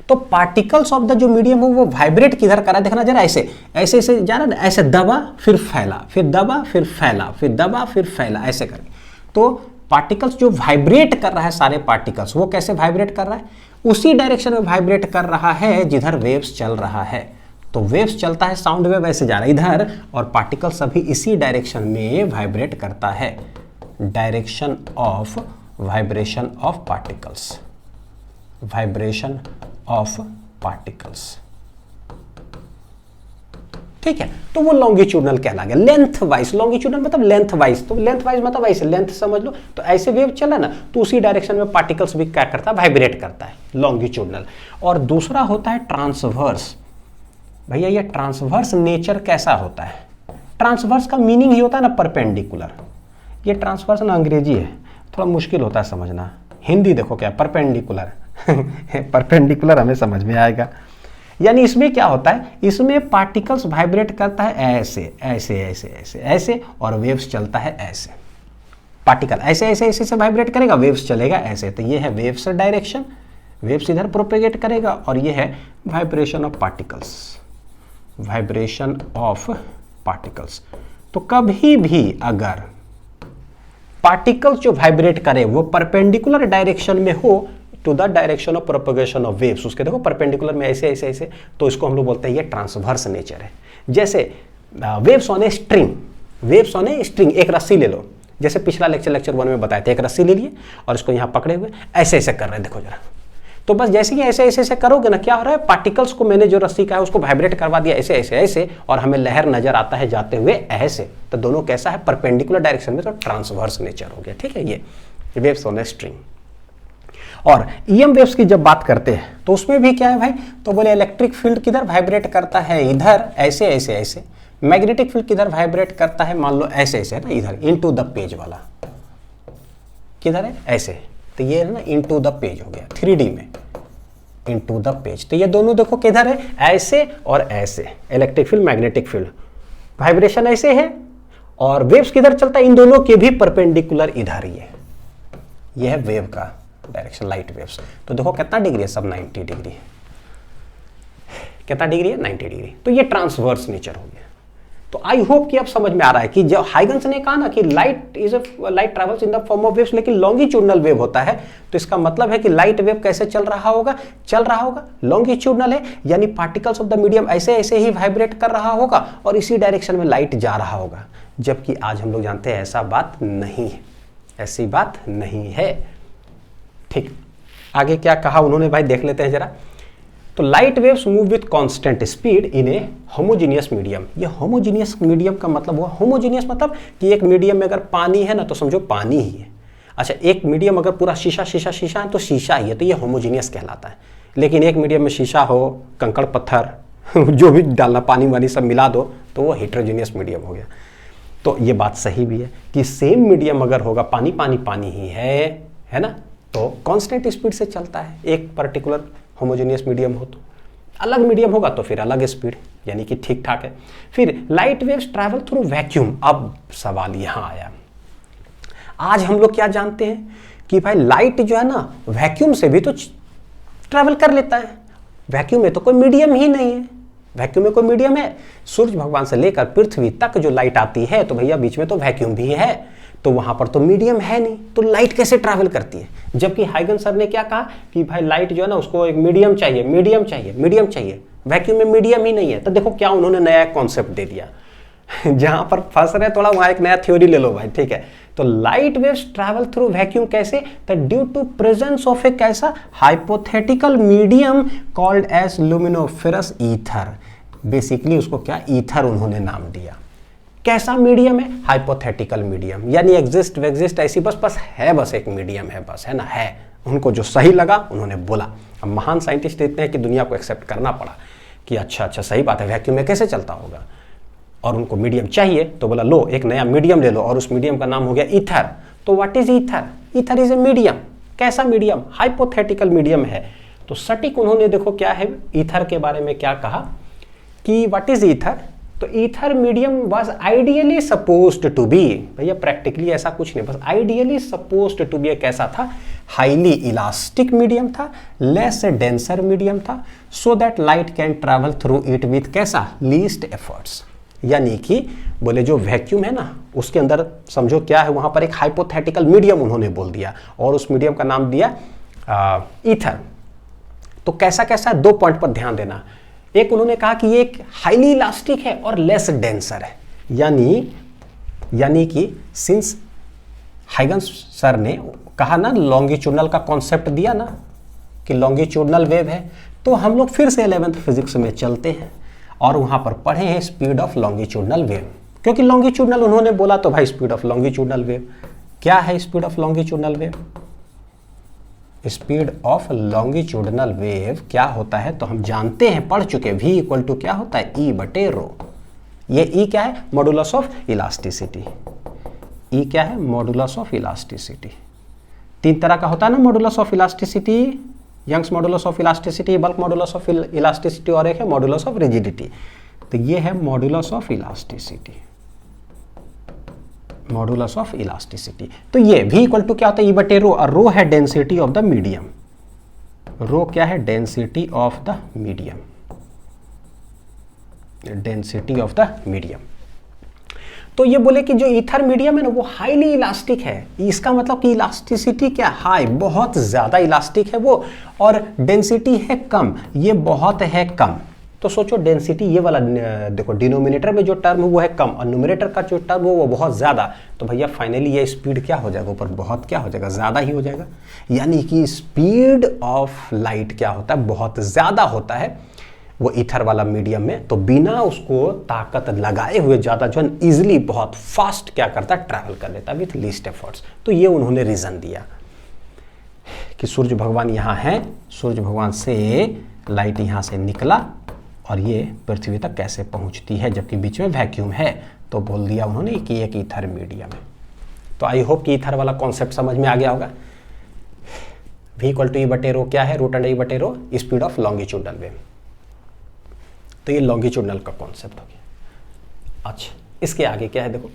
तो पार्टिकल्स ऑफ द जो मीडियम हो वो वाइब्रेट किधर कर रहा है, देखना जरा, ऐसे ऐसे ऐसे जा रहा है, ऐसे दबा फिर फैला, फिर दबा फिर फैला, फिर दबा फिर फैला, ऐसे करके। तो पार्टिकल्स जो वाइब्रेट कर रहा है, सारे पार्टिकल्स वो कैसे वाइब्रेट कर रहा है, उसी डायरेक्शन में वाइब्रेट कर रहा है जिधर वेव्स चल रहा है। तो वेव्स चलता है, साउंड वेव ऐसे जा रहा है इधर, और पार्टिकल सभी इसी डायरेक्शन में वाइब्रेट करता है। Direction of vibration of particles, vibration of particles, ठीक है। तो वो लॉन्गिट्यूडनल कहला गया। लेंथ वाइज, लॉन्गिट्यूडनल मतलब लेंथ वाइज, तो लेंथ वाइज मतलब ऐसे लेंथ समझ लो, तो ऐसे वेव चला ना, तो उसी डायरेक्शन में पार्टिकल्स भी क्या करता है, वाइब्रेट करता है, लॉन्गिट्यूडनल। और दूसरा होता है ट्रांसवर्स। भैया ये ट्रांसवर्स नेचर कैसा होता है, ट्रांसवर्स का मीनिंग ही होता है ना परपेंडिकुलर। ये ट्रांसवर्स ना अंग्रेजी है, थोड़ा मुश्किल होता है समझना, हिंदी देखो क्या, परपेंडिकुलर परपेंडिकुलर हमें समझ में आएगा। यानी इसमें क्या होता है, इसमें पार्टिकल्स वाइब्रेट करता है ऐसे ऐसे ऐसे ऐसे ऐसे, और वेव्स चलता है ऐसे। पार्टिकल ऐसे ऐसे ऐसे से वाइब्रेट करेगा, वेव्स चलेगा ऐसे। तो ये है वेव्स डायरेक्शन, वेव्स इधर प्रोपेगेट करेगा, और ये है vibration of particles, vibration of particles. तो कभी भी अगर पार्टिकल्स जो वाइब्रेट करे वो परपेंडिकुलर डायरेक्शन में हो, to the direction of propagation of waves, उसके देखो परपेंडिकुलर में ऐसे ऐसे ऐसे, तो इसको हम लोग बोलते हैं ये ट्रांसवर्स नेचर है। जैसे waves on a string, waves on a string, एक रस्सी ले लो, जैसे पिछला लेक्चर 1 में बताया था, एक रस्सी ले लिए और इसको यहाँ पकड़े हुए ऐसे ऐसे कर रहे हैं, देखो जरा, तो बस जैसे कि ऐसे ऐसे ऐसे करोगे ना, क्या हो रहा है, पार्टिकल्स को मैंने जो रस्सी का है उसको वाइब्रेट करवा दिया ऐसे ऐसे ऐसे, और हमें लहर नजर आता है जाते हुए ऐसे, तो दोनों कैसा है, परपेंडिकुलर डायरेक्शन में, तो ट्रांसवर्स नेचर हो गया। ठीक है, ये वेव्स ऑन ए स्ट्रिंग। और ईएम वेव्स की जब बात करते हैं तो उसमें भी क्या है भाई, तो बोले इलेक्ट्रिक फील्ड किधर वाइब्रेट करता है, इधर ऐसे ऐसे ऐसे, मैग्नेटिक फील्ड किधर वाइब्रेट करता है, मान लो ऐसे ऐसे है ना, इधर इनटू द पेज वाला किधर है, ऐसे, तो ये है ना इनटू द पेज हो गया, 3D में इनटू द पेज, तो ये दोनों देखो किधर है, ऐसे और ऐसे, electric field magnetic field, vibration ऐसे है, और वेव्स किधर चलता है, इन दोनों के भी परपेंडिकुलर इधर ही है, ये है वेव का डायरेक्शन, लाइट वेव्स। तो देखो कितना डिग्री है, सब 90 डिग्री है, कितना डिग्री है, 90 डिग्री, तो ये ट्रांसवर्स नेचर हो गया। तो आई होप कि अब समझ में आ रहा है कि जो हाइगन्स ने कहा ना कि light travels in the form of waves, लेकिन लॉन्गिट्यूडनल वेव होता है, तो इसका मतलब है कि लाइट वेव कैसे चल रहा होगा, लॉन्गिट्यूडनल है, यानी पार्टिकल्स ऑफ द मीडियम ऐसे ऐसे ही वाइब्रेट कर रहा होगा और इसी डायरेक्शन में लाइट जा रहा होगा। जबकि आज हम लोग जानते हैं ऐसा बात नहीं है, ऐसी बात नहीं है। ठीक, आगे क्या कहा उन्होंने भाई, देख लेते हैं जरा। तो light waves move with constant speed in A homogeneous medium. ये होमोजीनियस मीडियम का मतलब हुआ, होमोजीनियस मतलब कि एक मीडियम में अगर पानी है ना तो समझो पानी ही है। अच्छा, एक मीडियम अगर पूरा शीशा शीशा शीशा है तो शीशा ही है, तो ये होमोजीनियस कहलाता है। लेकिन एक मीडियम में शीशा हो, कंकड़ पत्थर जो भी डालना, पानी वानी सब मिला दो, तो वो हेटेरोजीनियस मीडियम हो गया। तो ये बात सही भी है कि सेम मीडियम अगर होगा, पानी पानी पानी ही है ना, तो कांस्टेंट स्पीड से चलता है। एक पर्टिकुलर होमोजेनियस मीडियम हो तो, अलग मीडियम होगा तो फिर अलग स्पीड, यानी कि ठीक ठाक है। फिर light waves travel through vacuum. अब सवाल यहां आया, आज हम लोग क्या जानते हैं कि भाई लाइट जो है ना वैक्यूम से भी तो ट्रैवल कर लेता है। वैक्यूम में तो कोई मीडियम ही नहीं है, वैक्यूम में कोई मीडियम है, सूर्य भगवान से लेकर पृथ्वी तक जो लाइट आती है तो भैया बीच में तो वैक्यूम भी है, तो वहां पर तो मीडियम है नहीं, तो लाइट कैसे ट्रैवल करती है। जबकि हाइगन्स सर ने क्या कहा कि भाई लाइट जो है ना उसको एक मीडियम चाहिए, मीडियम चाहिए, मीडियम चाहिए, वैक्यूम में मीडियम ही नहीं है। तो देखो क्या उन्होंने नया कॉन्सेप्ट दे दिया जहां पर फंस रहे थोड़ा वहां एक नया थ्योरी ले लो भाई, ठीक है। तो light waves travel through vacuum कैसे, तो due to presence of a कैसा hypothetical medium called as luminiferous ether. Basically उसको क्या ईथर उन्होंने नाम दिया। कैसा मीडियम है, हाइपोथेटिकल मीडियम, यानी एग्जिस्ट वेग्जिस्ट ऐसी बस है, बस एक मीडियम है, बस है ना, है। उनको जो सही लगा उन्होंने बोला। अब महान साइंटिस्ट इतने हैं कि दुनिया को एक्सेप्ट करना पड़ा कि अच्छा सही बात है, वैक्यूम में कैसे चलता होगा, और उनको मीडियम चाहिए तो बोला लो एक नया मीडियम ले लो, और उस मीडियम का नाम हो गया ईथर। तो what is ether, ether is a medium. कैसा मीडियम, हाइपोथेटिकल मीडियम है। तो सटीक उन्होंने देखो क्या है ईथर के बारे में क्या कहा कि व्हाट इज ईथर, तो ether medium was ideally supposed to be, भैया प्रैक्टिकली ऐसा कुछ नहीं, बस आइडियली सपोज्ड टू बी एक ऐसा था, हाईली इलास्टिक मीडियम था, लेस डेंसर मीडियम था, so that light can travel through it with कैसा, लीस्ट एफर्ट्स। यानी कि बोले जो वैक्यूम है ना उसके अंदर समझो क्या है, वहां पर एक हाइपोथेटिकल मीडियम उन्होंने बोल दिया, और उस मीडियम का नाम दिया ईथर। तो कैसा कैसा, 2 पॉइंट पर ध्यान देना। एक उन्होंने कहा कि ये एक हाईली इलास्टिक है और लेस डेंसर है, यानी कि सिंस हाइगन्स सर ने कहा ना लॉन्गिट्यूडनल का कॉन्सेप्ट दिया ना कि लॉन्गिट्यूडनल वेव है, तो हम लोग फिर से 11th फिजिक्स में चलते हैं और वहां पर पढ़े हैं स्पीड ऑफ लॉन्गिट्यूडनल वेव। क्योंकि लॉन्गिट्यूडनल उन्होंने बोला तो भाई स्पीड ऑफ लॉन्गिट्यूडनल वेव क्या है, speed of longitudinal wave, speed of longitudinal wave क्या होता है तो हम जानते हैं, पढ़ चुके, v इक्वल टू क्या होता है, E बटे रो। ये E क्या है, मॉडुलस ऑफ इलास्टिसिटी। E क्या है, मॉडुलस ऑफ इलास्टिसिटी। 3 तरह का होता है ना modulus of elasticity, Young's modulus of elasticity, bulk modulus of elasticity, और एक है मॉडुलस ऑफ रिजिडिटी। तो ये है modulus of elasticity, modulus of elasticity. तो ये v इक्वल टू क्या होता है, E बटे रो, और रो है डेंसिटी ऑफ द मीडियम। रो क्या है, density of the medium, density of the medium. तो ये बोले कि जो ईथर मीडियम है ना वो हाईली इलास्टिक है। इसका मतलब कि इलास्टिसिटी क्या हाई, बहुत ज़्यादा इलास्टिक है वो, और डेंसिटी है कम, ये बहुत है कम। तो सोचो डेंसिटी ये वाला देखो, डिनोमिनेटर में जो टर्म है वो है कम और न्यूमरेटर का जो टर्म है वो बहुत ज़्यादा। तो भैया फाइनली ये स्पीड क्या हो जाएगा, ऊपर बहुत क्या हो जाएगा, ज़्यादा ही हो जाएगा। यानी कि स्पीड ऑफ लाइट क्या होता है, बहुत ज़्यादा होता है वो ईथर वाला मीडियम में। तो बिना उसको ताकत लगाए हुए ज़्यादा जो है ईजिली बहुत फास्ट क्या करता है, ट्रैवल कर लेता है विथ लीस्ट एफर्ट्स। तो ये उन्होंने रीज़न दिया कि सूर्य भगवान यहाँ है, सूर्य भगवान से लाइट यहाँ से निकला और ये पृथ्वी तक कैसे पहुँचती है जबकि बीच में वैक्यूम है। तो बोल दिया उन्होंने कि एक ईथर मीडियम है। तो आई होप कि ईथर वाला कॉन्सेप्ट समझ में आ गया होगा। V = E बटे रो क्या है, √E बटे रो स्पीड ऑफ लॉन्गिट्यूडनल वेव। तो ये लॉन्गिट्यूडनल का कॉन्सेप्ट हो गया। अच्छा, इसके आगे क्या है देखो,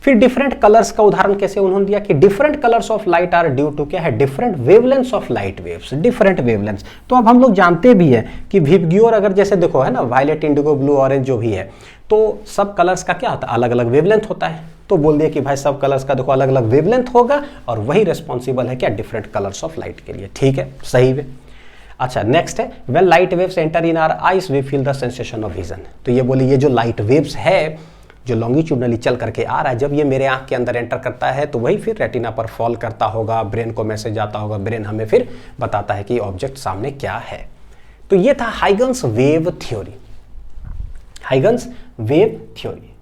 फिर डिफरेंट कलर्स का उदाहरण कैसे उन्होंने दिया कि different colours of light are due to क्या है, different wavelengths of light waves, different wavelengths. तो अब हम लोग जानते भी हैं कि विबग्योर अगर जैसे देखो है ना, वायलेट, इंडिगो, ब्लू, ऑरेंज जो भी है, तो सब कलर्स का क्या होता है, अलग अलग वेवलेंथ होता है। तो बोल दिया कि भाई सब कलर्स का देखो अलग अलग वेवलेंथ होगा और वही रिस्पॉन्सिबल है क्या, डिफरेंट कलर्स ऑफ लाइट के लिए। ठीक है, सही है। अच्छा, नेक्स्ट है when light waves enter in our eyes we feel the sensation of vision. तो ये बोले ये जो लाइट वेव्स है जो लॉन्गिट्यूडनली चल करके आ रहा है, जब ये मेरे आंख के अंदर एंटर करता है तो वही फिर रेटिना पर फॉल करता होगा, ब्रेन को मैसेज आता होगा, ब्रेन हमें फिर बताता है कि ऑब्जेक्ट सामने क्या है। तो ये था Huygens wave theory, Huygens wave theory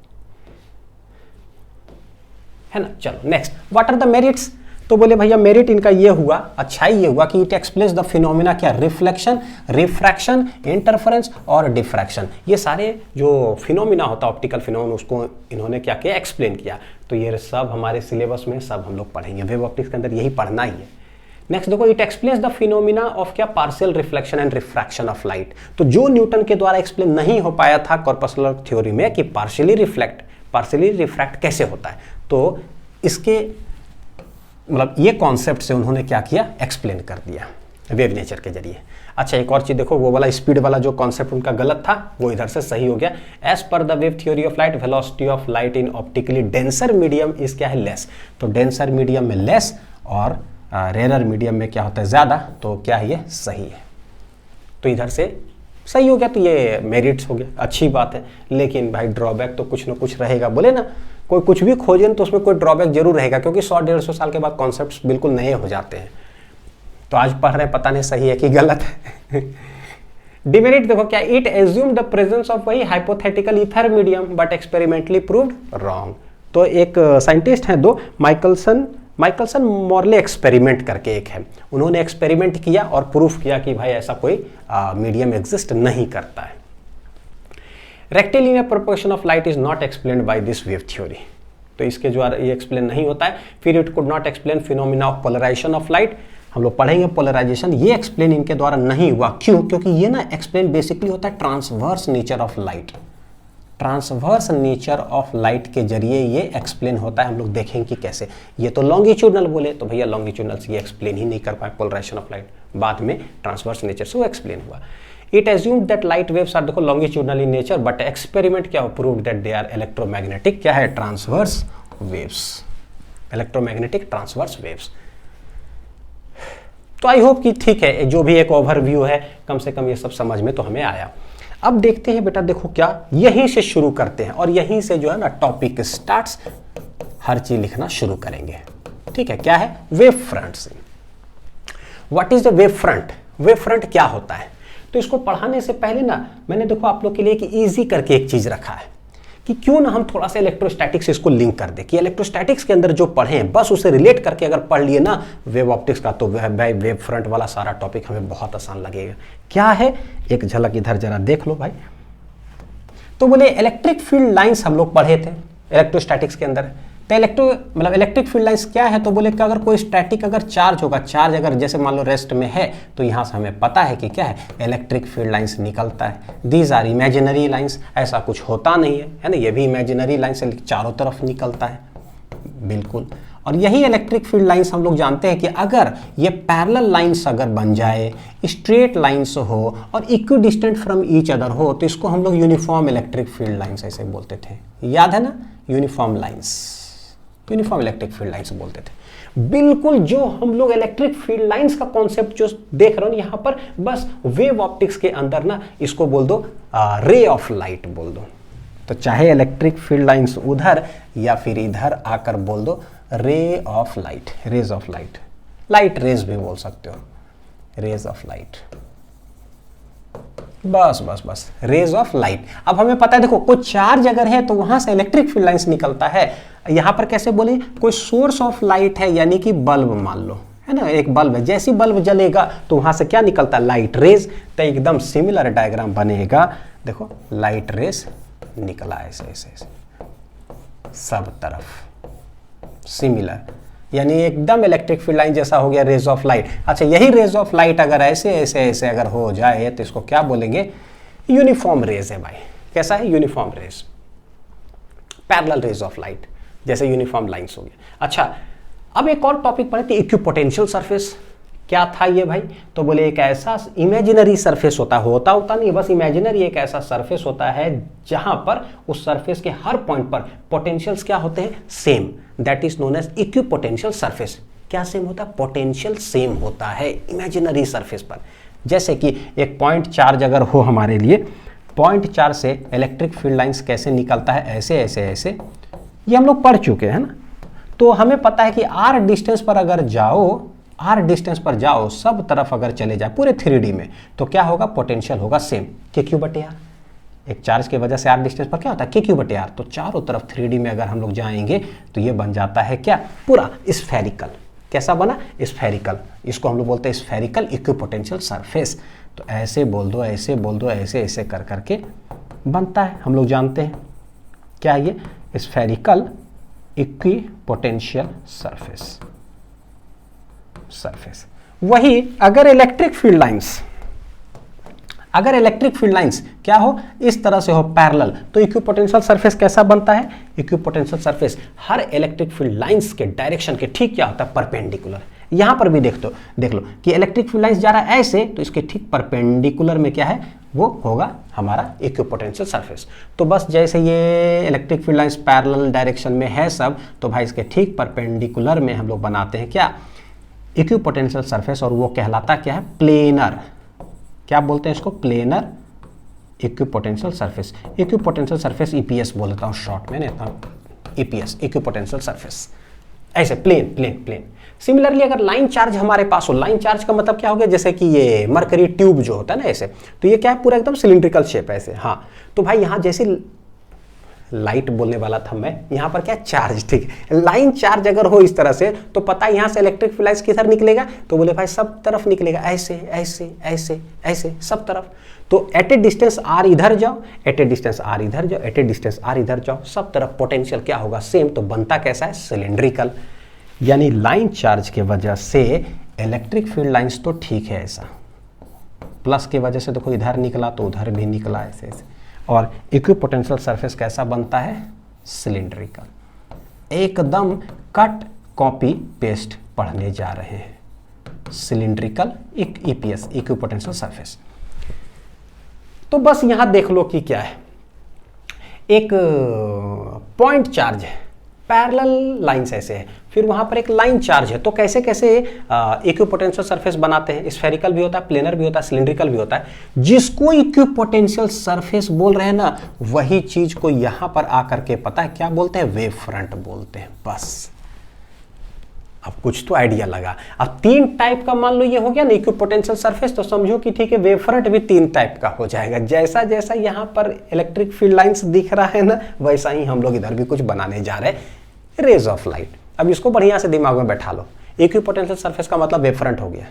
है ना। चलो next, what are the merits. तो बोले भैया मेरिट इनका ये हुआ, अच्छाई ये हुआ कि इट एक्सप्लेन्स द फिनोमिना क्या, रिफ्लेक्शन, रिफ्रैक्शन, इंटरफेरेंस और डिफ्रैक्शन। ये सारे जो फिनोमिना होता है ऑप्टिकल फिनोमिना, उसको इन्होंने क्या किया, एक्सप्लेन किया। तो ये सब हमारे सिलेबस में सब हम लोग पढ़ेंगे, वेव ऑप्टिक्स के अंदर यही पढ़ना ही है। नेक्स्ट देखो, it explains the phenomena of क्या, partial reflection and refraction of light. तो जो न्यूटन के द्वारा एक्सप्लेन नहीं हो पाया था कॉर्पस्कुलर थ्योरी में कि पार्शियली रिफ्लेक्ट, पार्शियली रिफ्रैक्ट कैसे होता है, तो इसके मतलब ये कॉन्सेप्ट से उन्होंने क्या किया, एक्सप्लेन कर दिया वेव नेचर के जरिए। अच्छा, एक और चीज देखो, वो वाला स्पीड वाला जो कॉन्सेप्ट उनका गलत था वो इधर से सही हो गया। As per the wave theory of light velocity of light in optically denser medium is क्या है, लेस। तो डेंसर मीडियम में लेस और रेयर मीडियम में क्या होता है, ज्यादा। तो क्या है, ये सही है। तो इधर से सही हो गया, तो ये मेरिट्स हो गया, अच्छी बात है। लेकिन भाई ड्रॉबैक तो कुछ ना कुछ रहेगा। बोले ना कोई कुछ भी खोजे तो उसमें कोई ड्रॉबैक जरूर रहेगा, क्योंकि 100-150 साल के बाद कॉन्सेप्ट्स बिल्कुल नए हो जाते हैं। तो आज पढ़ रहे हैं, पता नहीं सही है कि गलत है। डिमेरिट देखो क्या, it assume the presence of वही hypothetical ether medium but experimentally proved wrong. तो एक साइंटिस्ट हैं दो, माइकलसन मॉर्ले एक्सपेरिमेंट करके एक है, उन्होंने एक्सपेरिमेंट किया और प्रूफ किया कि भाई ऐसा कोई मीडियम एग्जिस्ट नहीं करता है। Rectilinear proportion of light is not explained by this wave theory. तो इसके द्वारा ये एक्सप्लेन नहीं होता है। फिर it could not explain phenomena of polarisation of light, हम लोग पढ़ेंगे पोलराइजेशन, ये एक्सप्लेन इनके द्वारा नहीं हुआ। क्यों? क्योंकि ये ना एक्सप्लेन बेसिकली होता है transverse nature of light, transverse nature of light के जरिए ये एक्सप्लेन होता है। हम लोग देखेंगे कि कैसे। ये तो लॉन्गिट्यूडनल बोले, तो भैया लॉन्गिट्यूडनल से ये एक्सप्लेन ही नहीं कर पाए पोलराइजेशन ऑफ लाइट, बाद में ट्रांसवर्स नेचर से वो एक्सप्लेन हुआ। It assumed that light waves are देखो longitudinal in nature but experiment क्या proved that they are electromagnetic क्या है, transverse waves, electromagnetic transverse waves. तो आई होप कि ठीक है, जो भी एक ओवरव्यू है कम से कम ये सब समझ में तो हमें आया। अब देखते हैं बेटा, देखो क्या, यहीं से शुरू करते हैं और यहीं से जो है ना टॉपिक स्टार्ट्स, हर चीज लिखना शुरू करेंगे। ठीक है, क्या है, वेव फ्रंट से। What is the wave front, wave front क्या होता है। तो इसको पढ़ाने से पहले ना मैंने देखो आप लोग के लिए एक इजी करके एक चीज रखा है कि क्यों ना हम थोड़ा सा इलेक्ट्रोस्टैटिक्स से इसको लिंक कर दे, कि इलेक्ट्रोस्टैटिक्स के अंदर जो पढ़े हैं बस उसे रिलेट करके अगर पढ़ लिए ना वेव ऑप्टिक्स का, तो वेव फ्रंट वाला सारा टॉपिक हमें बहुत आसान लगेगा। क्या है, एक झलक इधर जरा देख लो भाई। तो बोले इलेक्ट्रिक फील्ड लाइंस हम लोग पढ़े थे इलेक्ट्रोस्टैटिक्स के अंदर। तो इलेक्ट्रिक फील्ड लाइंस क्या है, तो बोले कि अगर कोई स्टैटिक अगर चार्ज होगा, चार्ज अगर जैसे मान लो रेस्ट में है, तो यहाँ से हमें पता है कि क्या है, इलेक्ट्रिक फील्ड लाइंस निकलता है। दीज आर इमेजिनरी लाइंस, ऐसा कुछ होता नहीं है, है ना, ये भी इमेजिनरी लाइन से चारों तरफ निकलता है, बिल्कुल। और यही इलेक्ट्रिक फील्ड लाइंस हम लोग जानते हैं कि अगर ये पैरेलल लाइंस अगर बन जाए, स्ट्रेट लाइंस हो और equi distant from each other हो, तो इसको हम लोग यूनिफॉर्म इलेक्ट्रिक फील्ड लाइंस ऐसे बोलते थे। याद है ना, uniform lines, uniform electric field lines बोलते थे। बिल्कुल जो हम लोग इलेक्ट्रिक फील्ड लाइंस का कॉन्सेप्ट जो देख रहे हो यहां पर, बस वेव ऑप्टिक्स के अंदर ना इसको बोल दो रे ऑफ लाइट बोल दो। तो चाहे इलेक्ट्रिक फील्ड लाइंस उधर या फिर इधर आकर बोल दो ray of light, rays of light, light rays भी बोल सकते हो, रेज ऑफ लाइट, बस बस बस रेज ऑफ लाइट। अब हमें पता है देखो कोई चार्ज अगर है तो वहां से इलेक्ट्रिक फील्ड लाइंस निकलता है। यहां पर कैसे बोले, कोई सोर्स ऑफ लाइट है यानी कि बल्ब मान लो, है ना, एक बल्ब है, जैसी बल्ब जलेगा तो वहां से क्या निकलता है, लाइट रेज। तो एकदम सिमिलर डायग्राम बनेगा, देखो लाइट रेज निकला ऐसे ऐसे ऐसे सब तरफ सिमिलर, यानी एकदम इलेक्ट्रिक फील्ड लाइन जैसा हो गया रेज ऑफ लाइट। अच्छा यही रेज ऑफ लाइट अगर ऐसे ऐसे ऐसे अगर हो जाए तो इसको क्या बोलेंगे, यूनिफॉर्म रेज है भाई। कैसा है, uniform rays, parallel rays of light, जैसे यूनिफॉर्म लाइंस हो गया। अच्छा अब एक और टॉपिक पढ़े थे, इक्विपोटेंशियल सरफेस। क्या था ये भाई, तो बोले एक ऐसा इमेजिनरी सरफेस होता नहीं, बस इमेजिनरी एक ऐसा सरफेस होता है जहां पर उस सरफेस के हर पॉइंट पर पोटेंशियल्स क्या होते हैं, same, that is known as equipotential surface. क्या सेम होता है, पोटेंशियल सेम होता है इमेजिनरी सरफेस पर। जैसे कि एक पॉइंट चार्ज अगर हो हमारे लिए, पॉइंट चार्ज से इलेक्ट्रिक फील्ड लाइंस कैसे निकलता है, ऐसे ऐसे ऐसे, ये हम लोग पढ़ चुके हैं ना। तो हमें पता है कि आर डिस्टेंस पर अगर जाओ, आर डिस्टेंस पर जाओ, सब तरफ अगर चले जाए पूरे 3D में, तो क्या होगा, पोटेंशियल होगा सेम, के क्यू बटे आर। एक चार्ज की वजह से आर डिस्टेंस पर क्या होता है, के क्यू बटे आर। तो चारों तरफ 3D में अगर हम लोग जाएंगे तो ये बन जाता है क्या, पूरा स्फेरिकल। कैसा बना, स्फेरिकल। इसको हम लोग बोलते हैं स्फेरिकल इक्विपोटेंशियल सरफेस। तो ऐसे बोल दो, ऐसे बोल दो, ऐसे ऐसे कर करके बनता है, हम लोग जानते हैं क्या ये, स्फेरिकल इक्विपोटेंशियल सरफेस। सरफेस वही अगर इलेक्ट्रिक फील्ड लाइंस, अगर इलेक्ट्रिक फील्ड लाइंस क्या हो, इस तरह से हो पैरेलल, तो इक्विपोटेंशियल सरफेस कैसा बनता है, इक्विपोटेंशियल सरफेस हर इलेक्ट्रिक फील्ड लाइंस के डायरेक्शन के ठीक क्या होता है, परपेंडिकुलर। यहां पर भी देख लो कि इलेक्ट्रिक फील्ड लाइंस जा रहा है ऐसे, तो इसके ठीक परपेंडिकुलर में क्या है, वो होगा हमारा इक्विपोटेंशियल सरफेस। तो बस जैसे ये electric field lines parallel direction में है सब, तो भाई इसके ठीक परपेंडिकुलर में हम लोग बनाते हैं क्या, इक्विपोटेंशियल सरफेस, और वो कहलाता क्या है, प्लेनर। क्या बोलते हैं इसको, planar equipotential surface. Equipotential surface EPS बोल देता हूं शॉर्ट में, ईपीएस, इक्विपोटेंशियल सरफेस, ऐसे प्लेन प्लेन प्लेन। सिमिलरली अगर लाइन चार्ज हमारे पास हो, लाइन चार्ज का मतलब क्या हो गया, जैसे कि ये मरकरी ट्यूब जो होता है ना ऐसे, तो ये क्या है, पूरा एकदम सिलिंड्रिकल शेप ऐसे। हाँ तो भाई यहां जैसे लाइट बोलने वाला था मैं, यहां पर क्या चार्ज, ठीक है, लाइन चार्ज अगर हो इस तरह से, तो पता है यहां से इलेक्ट्रिक फील्ड लाइंस किधर निकलेगा, तो बोले भाई सब तरफ निकलेगा, ऐसे ऐसे ऐसे ऐसे सब तरफ। तो एट ए डिस्टेंस आर इधर जाओ, एट ए डिस्टेंस आर इधर जाओ, एट ए डिस्टेंस आर इधर जाओ, सब तरफ पोटेंशियल क्या होगा, सेम। तो बनता कैसा है, सिलिंड्रिकल। यानी लाइन चार्ज की वजह से इलेक्ट्रिक फील्ड लाइंस तो ठीक है ऐसा, प्लस की वजह से देखो इधर निकला तो उधर भी निकला ऐसे ऐसे। और इक्विपोटेंशियल सरफेस कैसा बनता है, सिलिंड्रिकल। एकदम कट कॉपी पेस्ट पढ़ने जा रहे हैं, सिलिंड्रिकल ईपीएस, इक्विपोटेंशियल सरफेस। तो बस यहां देख लो कि क्या है, एक पॉइंट चार्ज है, पैरेलल लाइंस ऐसे है, फिर वहां पर एक लाइन चार्ज है। तो कैसे कैसे इक्विपोटेंशियल सरफेस बनाते हैं, स्फेरिकल भी होता है, प्लेनर भी होता है, सिलिंड्रिकल भी होता है। जिसको इक्विपोटेंशियल सरफेस बोल रहे हैं ना, वही चीज को यहां पर आकर के पता है क्या बोलते हैं, वेव फ्रंट बोलते हैं। बस अब कुछ तो आइडिया लगा। अब 3 टाइप का मान लो ये हो गया ना इक्विपोटेंशियल सरफेस, तो समझो कि ठीक है वेव फ्रंट भी 3 टाइप का हो जाएगा। जैसा जैसा यहाँ पर इलेक्ट्रिक फील्ड लाइंस दिख रहा है ना, वैसा ही हम लोग इधर भी कुछ बनाने जा रहे हैं, रेज ऑफ लाइट। अब इसको बढ़िया से दिमाग में बैठा लो, इक्विपोटेंशियल सरफेस का मतलब वेव फ्रंट हो गया।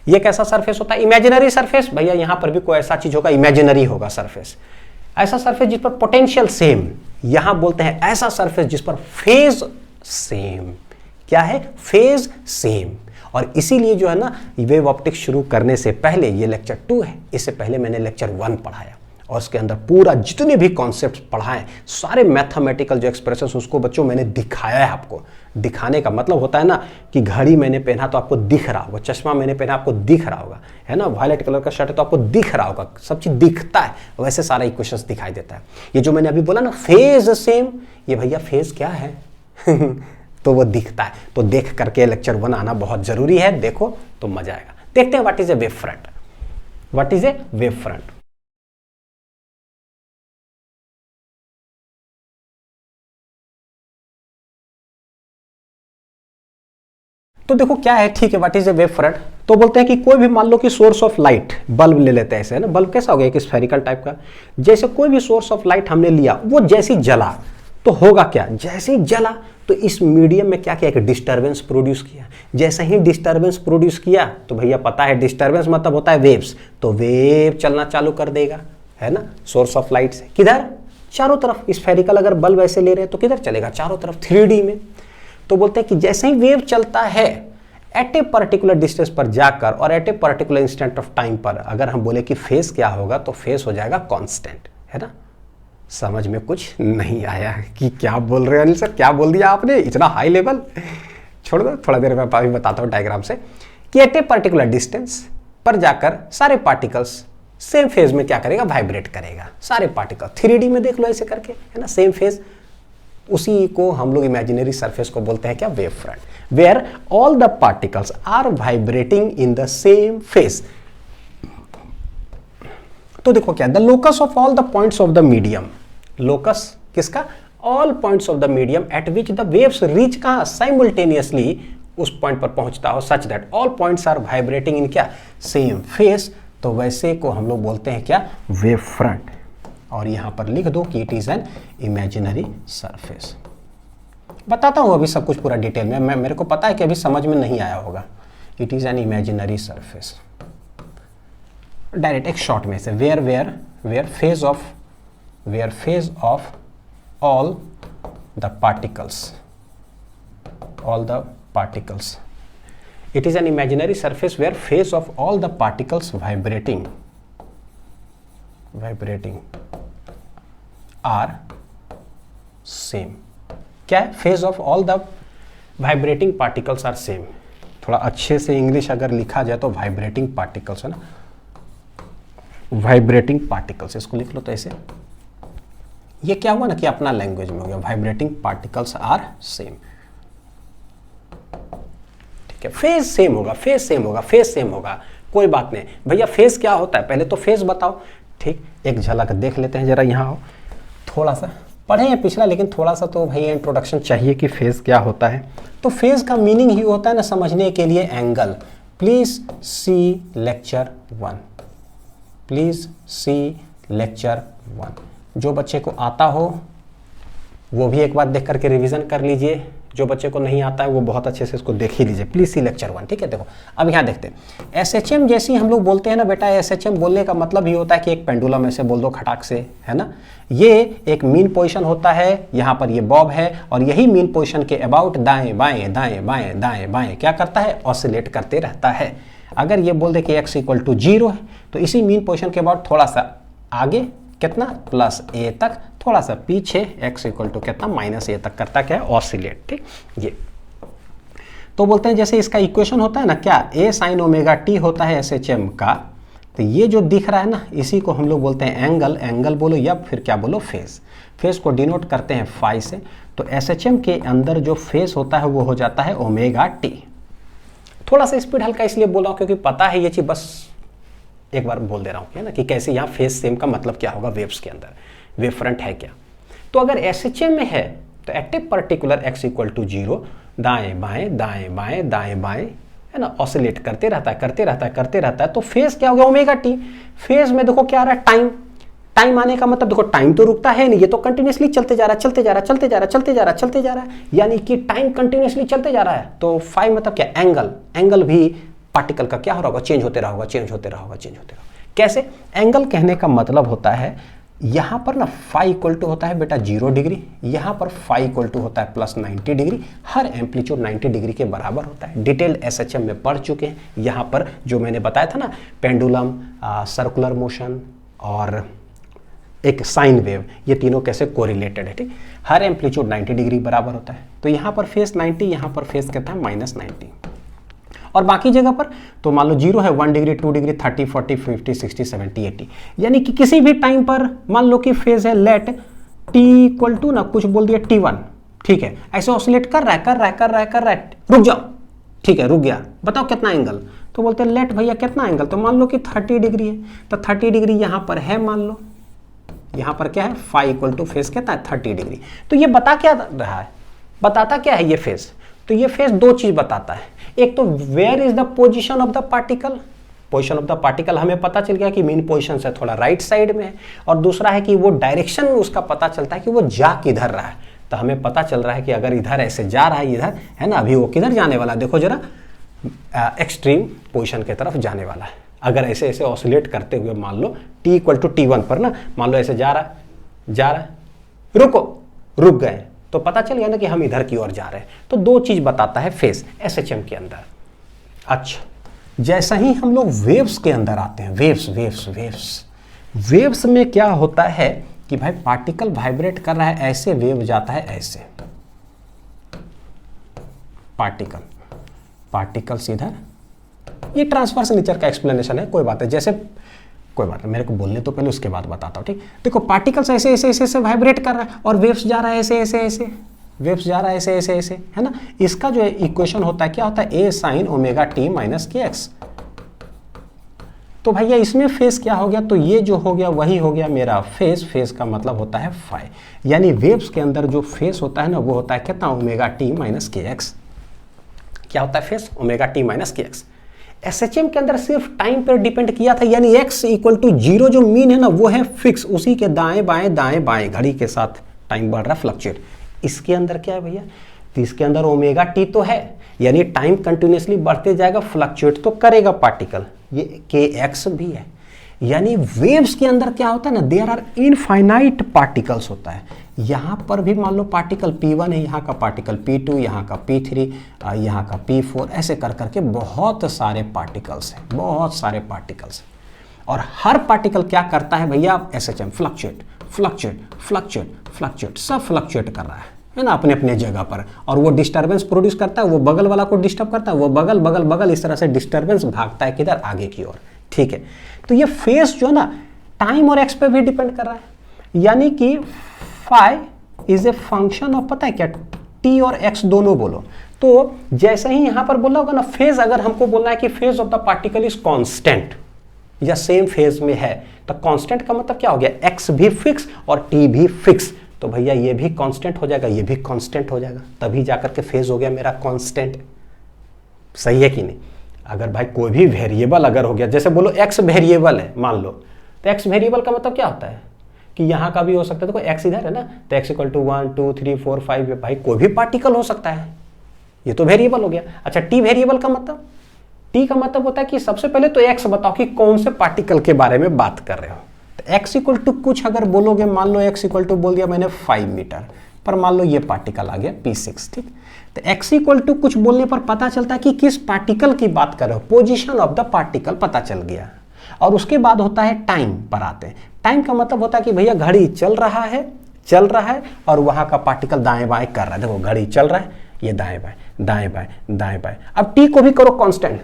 ये कैसा सरफेस होता है, इमेजिनरी सरफेस। भैया यहाँ पर भी कोई ऐसा चीज होगा, इमेजिनरी होगा सरफेस, ऐसा सरफेस जिस पर पोटेंशियल सेम। यहां बोलते हैं ऐसा सरफेस जिस पर फेज सेम। क्या है, फेज सेम। और इसीलिए जो है ना, वेव ऑप्टिक्स शुरू करने से पहले, ये लेक्चर 2 है, इससे पहले मैंने लेक्चर 1 पढ़ाया और उसके अंदर पूरा जितने भी कॉन्सेप्ट्स पढ़ाए, सारे मैथमेटिकल जो एक्सप्रेशंस, उसको बच्चों मैंने दिखाया है आपको। दिखाने का मतलब होता है ना कि घड़ी मैंने पहना तो आपको दिख रहा होगा, चश्मा मैंने पहना आपको दिख रहा होगा, है ना, वायलेट कलर का शर्ट है तो आपको दिख रहा होगा, सब चीज दिखता है, वैसे सारा इक्वेशंस दिखाई देता है। ये जो मैंने अभी बोला ना फेज सेम, ये भैया फेज क्या है तो वो दिखता है। तो देख करके लेक्चर 1 आना बहुत जरूरी है, देखो तो मजा आएगा। देखते हैं what is a wave front. What is a wave front? तो देखो क्या है, ठीक है, what is a wave front? तो बोलते हैं कि कोई भी मान लो कि सोर्स ऑफ लाइट, बल्ब ले लेते हैं ऐसे, है ना, बल्ब कैसा हो गया, एक स्फेरिकल टाइप का। जैसे कोई भी सोर्स ऑफ लाइट हमने लिया, वो जैसे ही जला तो होगा क्या, जैसे ही जला तो इस मीडियम में क्या किया, एक डिस्टर्बेंस प्रोड्यूस किया। जैसे ही डिस्टर्बेंस प्रोड्यूस किया तो भैया पता है डिस्टर्बेंस मतलब होता है वेव्स, तो वेव चलना चालू कर देगा, है ना, सोर्स ऑफ लाइट से किधर, चारों तरफ। स्फेरिकल अगर बल्ब ऐसे ले रहे हैं तो किधर चलेगा, चारों तरफ, 3D में। तो बोलते हैं कि जैसे ही वेव चलता है एट ए पर्टिकुलर डिस्टेंस पर जाकर और at a particular instant of time पर, अगर हम बोले कि फेस क्या होगा तो फेस हो जाएगा कांस्टेंट, है ना। समझ में कुछ नहीं आया कि क्या बोल रहे हो अनिल सर, क्या बोल दिया आपने, इतना हाई लेवल? छोड़ दो, थोड़ा देर में अभी बताता हूँ डायग्राम से कि एट ए पर्टिकुलर डिस्टेंस पर जाकर सारे पार्टिकल्स सेम फेज में क्या करेगा, वाइब्रेट करेगा, सारे पार्टिकल। 3D में देख लो ऐसे करके, है ना, सेम फेज। उसी को हम लोग इमेजिनरी सरफेस को बोलते हैं क्या, wave front, where all the particles are vibrating in the same phase. तो देखो क्या, the locus of all the points of the medium, locus किसका, all points of the medium at which the waves reach कहां, simultaneously उस point पर पहुंचता हो, such that all points are vibrating in क्या, सेम फेज। तो वैसे को हम लोग बोलते हैं क्या, वेव फ्रंट। और यहां पर लिख दो कि it is an imaginary surface. बताता हूं अभी सब कुछ पूरा डिटेल में, मेरे को पता है कि अभी समझ में नहीं आया होगा। It is an imaginary surface, direct एक शॉर्ट में से, where phase of all the particles, it is an imaginary surface where phase of all the particles vibrating are same. क्या है, phase of all the vibrating particles are same. थोड़ा अच्छे से English अगर लिखा जाए तो वाइब्रेटिंग पार्टिकल्स, है ना, वाइब्रेटिंग पार्टिकल्स, इसको लिख लो तो ऐसे। ये क्या हुआ ना कि अपना लैंग्वेज में हो गया, वाइब्रेटिंग पार्टिकल्स आर सेम, ठीक है। फेज सेम होगा, कोई बात नहीं भैया। फेज क्या होता है, पहले तो फेज बताओ, ठीक, एक झलक देख लेते हैं जरा। यहाँ हो, थोड़ा सा पढ़े हैं पिछला, लेकिन थोड़ा सा तो भैया इंट्रोडक्शन चाहिए कि फेज क्या होता है। तो फेज का मीनिंग ही होता है ना समझने के लिए, एंगल। Please see lecture 1। जो बच्चे को आता हो वो भी एक बार देख करके रिवीजन कर लीजिए, जो बच्चे को नहीं आता है वो बहुत अच्छे से इसको देख ही लीजिए। प्लीज सी लेक्चर 1, ठीक है। देखो अब यहाँ देखते हैं, एसएचएम जैसी हम लोग बोलते हैं ना बेटा, एसएचएम बोलने का मतलब ही होता है कि एक पेंडुलम ऐसे बोल दो खटाक से, है ना। ये एक मीन पोजीशन होता है, यहाँ पर ये बॉब है, और यही मीन पोजीशन के अबाउट दाएं बाएं दाएं बाएं दाएं बाएं क्या करता है, ऑसिलेट करते रहता है। अगर ये बोल दे कि x = 0 है तो इसी मीन पोजीशन के अबाउट थोड़ा सा आगे, कितना, +a तक, थोड़ा सा पीछे, x = कितना, -a तक करता क्या है, ऑसिलेट, ठीक। ये तो बोलते हैं जैसे इसका इक्वेशन होता है ना क्या, a sin ωt होता है एसएचएम का। तो ये जो दिख रहा है ना, इसी को हम लोग बोलते हैं एंगल बोलो या फिर क्या बोलो, फेज को डिनोट करते हैं फाई से। तो एसएचएम के अंदर जो फेज होता है वो हो जाता है ωt। थोड़ा सा स्पीड हल्का इसलिए बोल रहा हूँ क्योंकि पता है ये चीज, बस एक बार बोल दे रहा हूँ, है ना, कि कैसे यहाँ फेज सेम का मतलब क्या होगा वेव्स के अंदर, वेव फ्रंट है क्या। तो अगर एसएचएम में है तो एट ए पर्टिकुलर x = 0 दाएं बाएं दाएं बाएं दाएं बाएं, है ना, ऑसिलेट करते रहता है। तो फेज क्या हो गया, ωt। फेज में देखो क्या आ रहा है, टाइम आने का मतलब देखो टाइम तो रुकता है नहीं, ये तो कंटिन्यूसली चलते जा रहा है, यानी कि टाइम कंटिन्यूसली चलते जा रहा है। तो फाई मतलब क्या, एंगल भी पार्टिकल का क्या हो रहा होगा, चेंज होते रहा। कैसे, एंगल कहने का मतलब होता है यहां पर ना फाई = होता है बेटा 0 डिग्री, यहां पर फाई = होता है +90 डिग्री। हर एम्पलीट्यूड 90 डिग्री के बराबर होता है। डिटेल्ड एसएचएम में पढ़ चुके हैं। यहां पर जो मैंने बताया था ना, पेंडुलम, सर्कुलर मोशन और एक साइन वेव, ये तीनों कैसे कोरिलेटेड है, ठीक। हर एम्पलीट्यूड 90 डिग्री बराबर होता है, तो यहाँ पर फेस 90, यहाँ पर फेस कहता है -90, और बाकी जगह पर तो मान लो 0 है, 1 डिग्री, 2 डिग्री, 30, 40, 50, 60, 70, 80, यानी कि किसी भी टाइम पर मान लो कि फेज है लेट t इक्वल टू ना कुछ बोल दिया t1, ठीक है, ऐसे ऑसिलेट कर रहा है, रुक जाओ, ठीक है, रुक गया, बताओ कितना एंगल, तो बोलते हैं लेट भैया कितना एंगल, तो मान लो कि 30 डिग्री है, तो 30 डिग्री यहाँ पर है, मान लो यहाँ पर क्या है, फाई इक्वल टू फेस कहता है 30 डिग्री। तो ये बता क्या रहा है, बताता क्या है ये फेस, तो ये फेस दो चीज बताता है, एक तो where is the position of the particle, position of the particle हमें पता चल गया कि मेन पोजीशन से थोड़ा राइट साइड में है, और दूसरा है कि वो डायरेक्शन उसका पता चलता है कि वो जा किधर रहा है, तो हमें पता चल रहा है कि अगर इधर ऐसे जा रहा है, इधर है ना, अभी वो किधर जाने वाला, देखो जरा एक्सट्रीम पोजीशन की तरफ जाने वाला है। अगर ऐसे ऐसे ऑसिलेट करते हुए मान लो t इक्वल टू t1 पर ना, मान लो ऐसे जा रहा है, रुक गए, तो पता चल गया ना कि हम इधर की ओर जा रहे हैं। तो दो चीज बताता है फेस एसएचएम के अंदर। अच्छा, जैसा ही हम लोग वेव्स के अंदर आते हैं, वेव्स में क्या होता है कि भाई पार्टिकल वाइब्रेट कर रहा है, ऐसे वेव जाता है, ऐसे पार्टिकल्स इधर, ये ट्रांसवर्स नेचर का एक्सप्लेनेशन है, कोई बात है, जैसे कोई बात नहीं, मेरे को बोलने तो पहले, उसके बाद बताता हूँ, ठीक। देखो पार्टिकल्स ऐसे ऐसे ऐसे ऐसे वाइब्रेट कर रहा है, और वेव्स जा रहा है ऐसे ऐसे ऐसे, वेव्स जा रहा है ऐसे ऐसे ऐसे, है ना। इसका जो इक्वेशन होता है क्या होता है, a sin omega t minus kx। तो भैया इसमें फेस क्या हो गया, तो ये जो हो गया वही हो गया मेरा फेस का मतलब होता है फाई, यानी वेव्स के अंदर जो फेस होता है ना, वो होता है कितना, ओमेगा t माइनस kx। क्या होता है face, omega t minus kx। SHM के अंदर सिर्फ टाइम पर डिपेंड किया था, यानी x इक्वल टू 0 जो मीन है ना, वो है फिक्स, उसी के दाएं बाएं घड़ी के साथ टाइम बढ़ रहा है, फ्लक्चुएट। इसके अंदर क्या है भैया, तो इसके अंदर ओमेगा टी तो है, यानी टाइम कंटिन्यूसली बढ़ते जाएगा, फ्लक्चुएट तो करेगा पार्टिकल, ये kx भी है। यानी वेव्स के अंदर क्या होता है ना, देयर आर इनफाइनाइट पार्टिकल्स होता है। यहाँ पर भी मान लो पार्टिकल P1 है, यहाँ का पार्टिकल P2, यहाँ का P3, यहाँ का P4, ऐसे कर करके बहुत सारे पार्टिकल्स हैं, बहुत सारे पार्टिकल्स। और हर पार्टिकल क्या करता है भैया, एसएचएम फ्लक्चुएट, सब फ्लक्चुएट कर रहा है ना, अपने अपने जगह पर, और वो डिस्टर्बेंस प्रोड्यूस करता है, वो बगल वाला को डिस्टर्ब करता है, वो बगल इस तरह से डिस्टर्बेंस भागता है किधर, आगे की ओर, ठीक है। तो ये फेस जो है ना, टाइम और एक्स पे भी डिपेंड कर रहा है, यानी कि phi is a function of, पता है क्या, टी और एक्स दोनों बोलो। तो जैसे ही यहां पर बोला होगा ना, फेज अगर हमको बोलना है कि phase of the particle is constant या सेम फेज में है, तो कांस्टेंट का मतलब क्या हो गया, एक्स भी फिक्स और टी भी फिक्स, तो भैया ये भी कांस्टेंट हो जाएगा, ये भी कांस्टेंट हो जाएगा, तभी जाकर के फेज हो गया मेरा कांस्टेंट। सही है कि नहीं। अगर भाई कोई भी वेरिएबल अगर हो गया, जैसे बोलो एक्स वेरिएबल है मान लो, तो एक्स वेरिएबल का मतलब क्या होता है कि यहाँ का भी हो सकता है, तो एक्स इधर है ना, तो एक्स इक्वल टू 1 2 3 4 5, भाई कोई भी पार्टिकल हो सकता है, ये तो वेरिएबल हो गया। अच्छा, टी वेरिएबल का मतलब, टी का मतलब होता है कि सबसे पहले तो एक्स बताओ कि कौन से पार्टिकल के बारे में बात कर रहे हो। तो एक्स इक्वल टू कुछ अगर बोलोगे, मान लो एक्स इक्वल टू बोल दिया मैंने 5 मीटर, पर मान लो ये पार्टिकल आ गया P6, ठीक। तो एक्स इक्वल टू कुछ बोलने पर पता चलता है कि किस पार्टिकल की बात कर रहे हो, पोजीशन ऑफ द पार्टिकल पता चल गया। और उसके बाद होता है टाइम पर आते हैं। टाइम का मतलब होता है कि भैया घड़ी चल रहा है और वहां का पार्टिकल दाएं बाएं कर रहा है। देखो घड़ी चल रहा है, ये दाएं बाएं। अब टी को भी करो कांस्टेंट,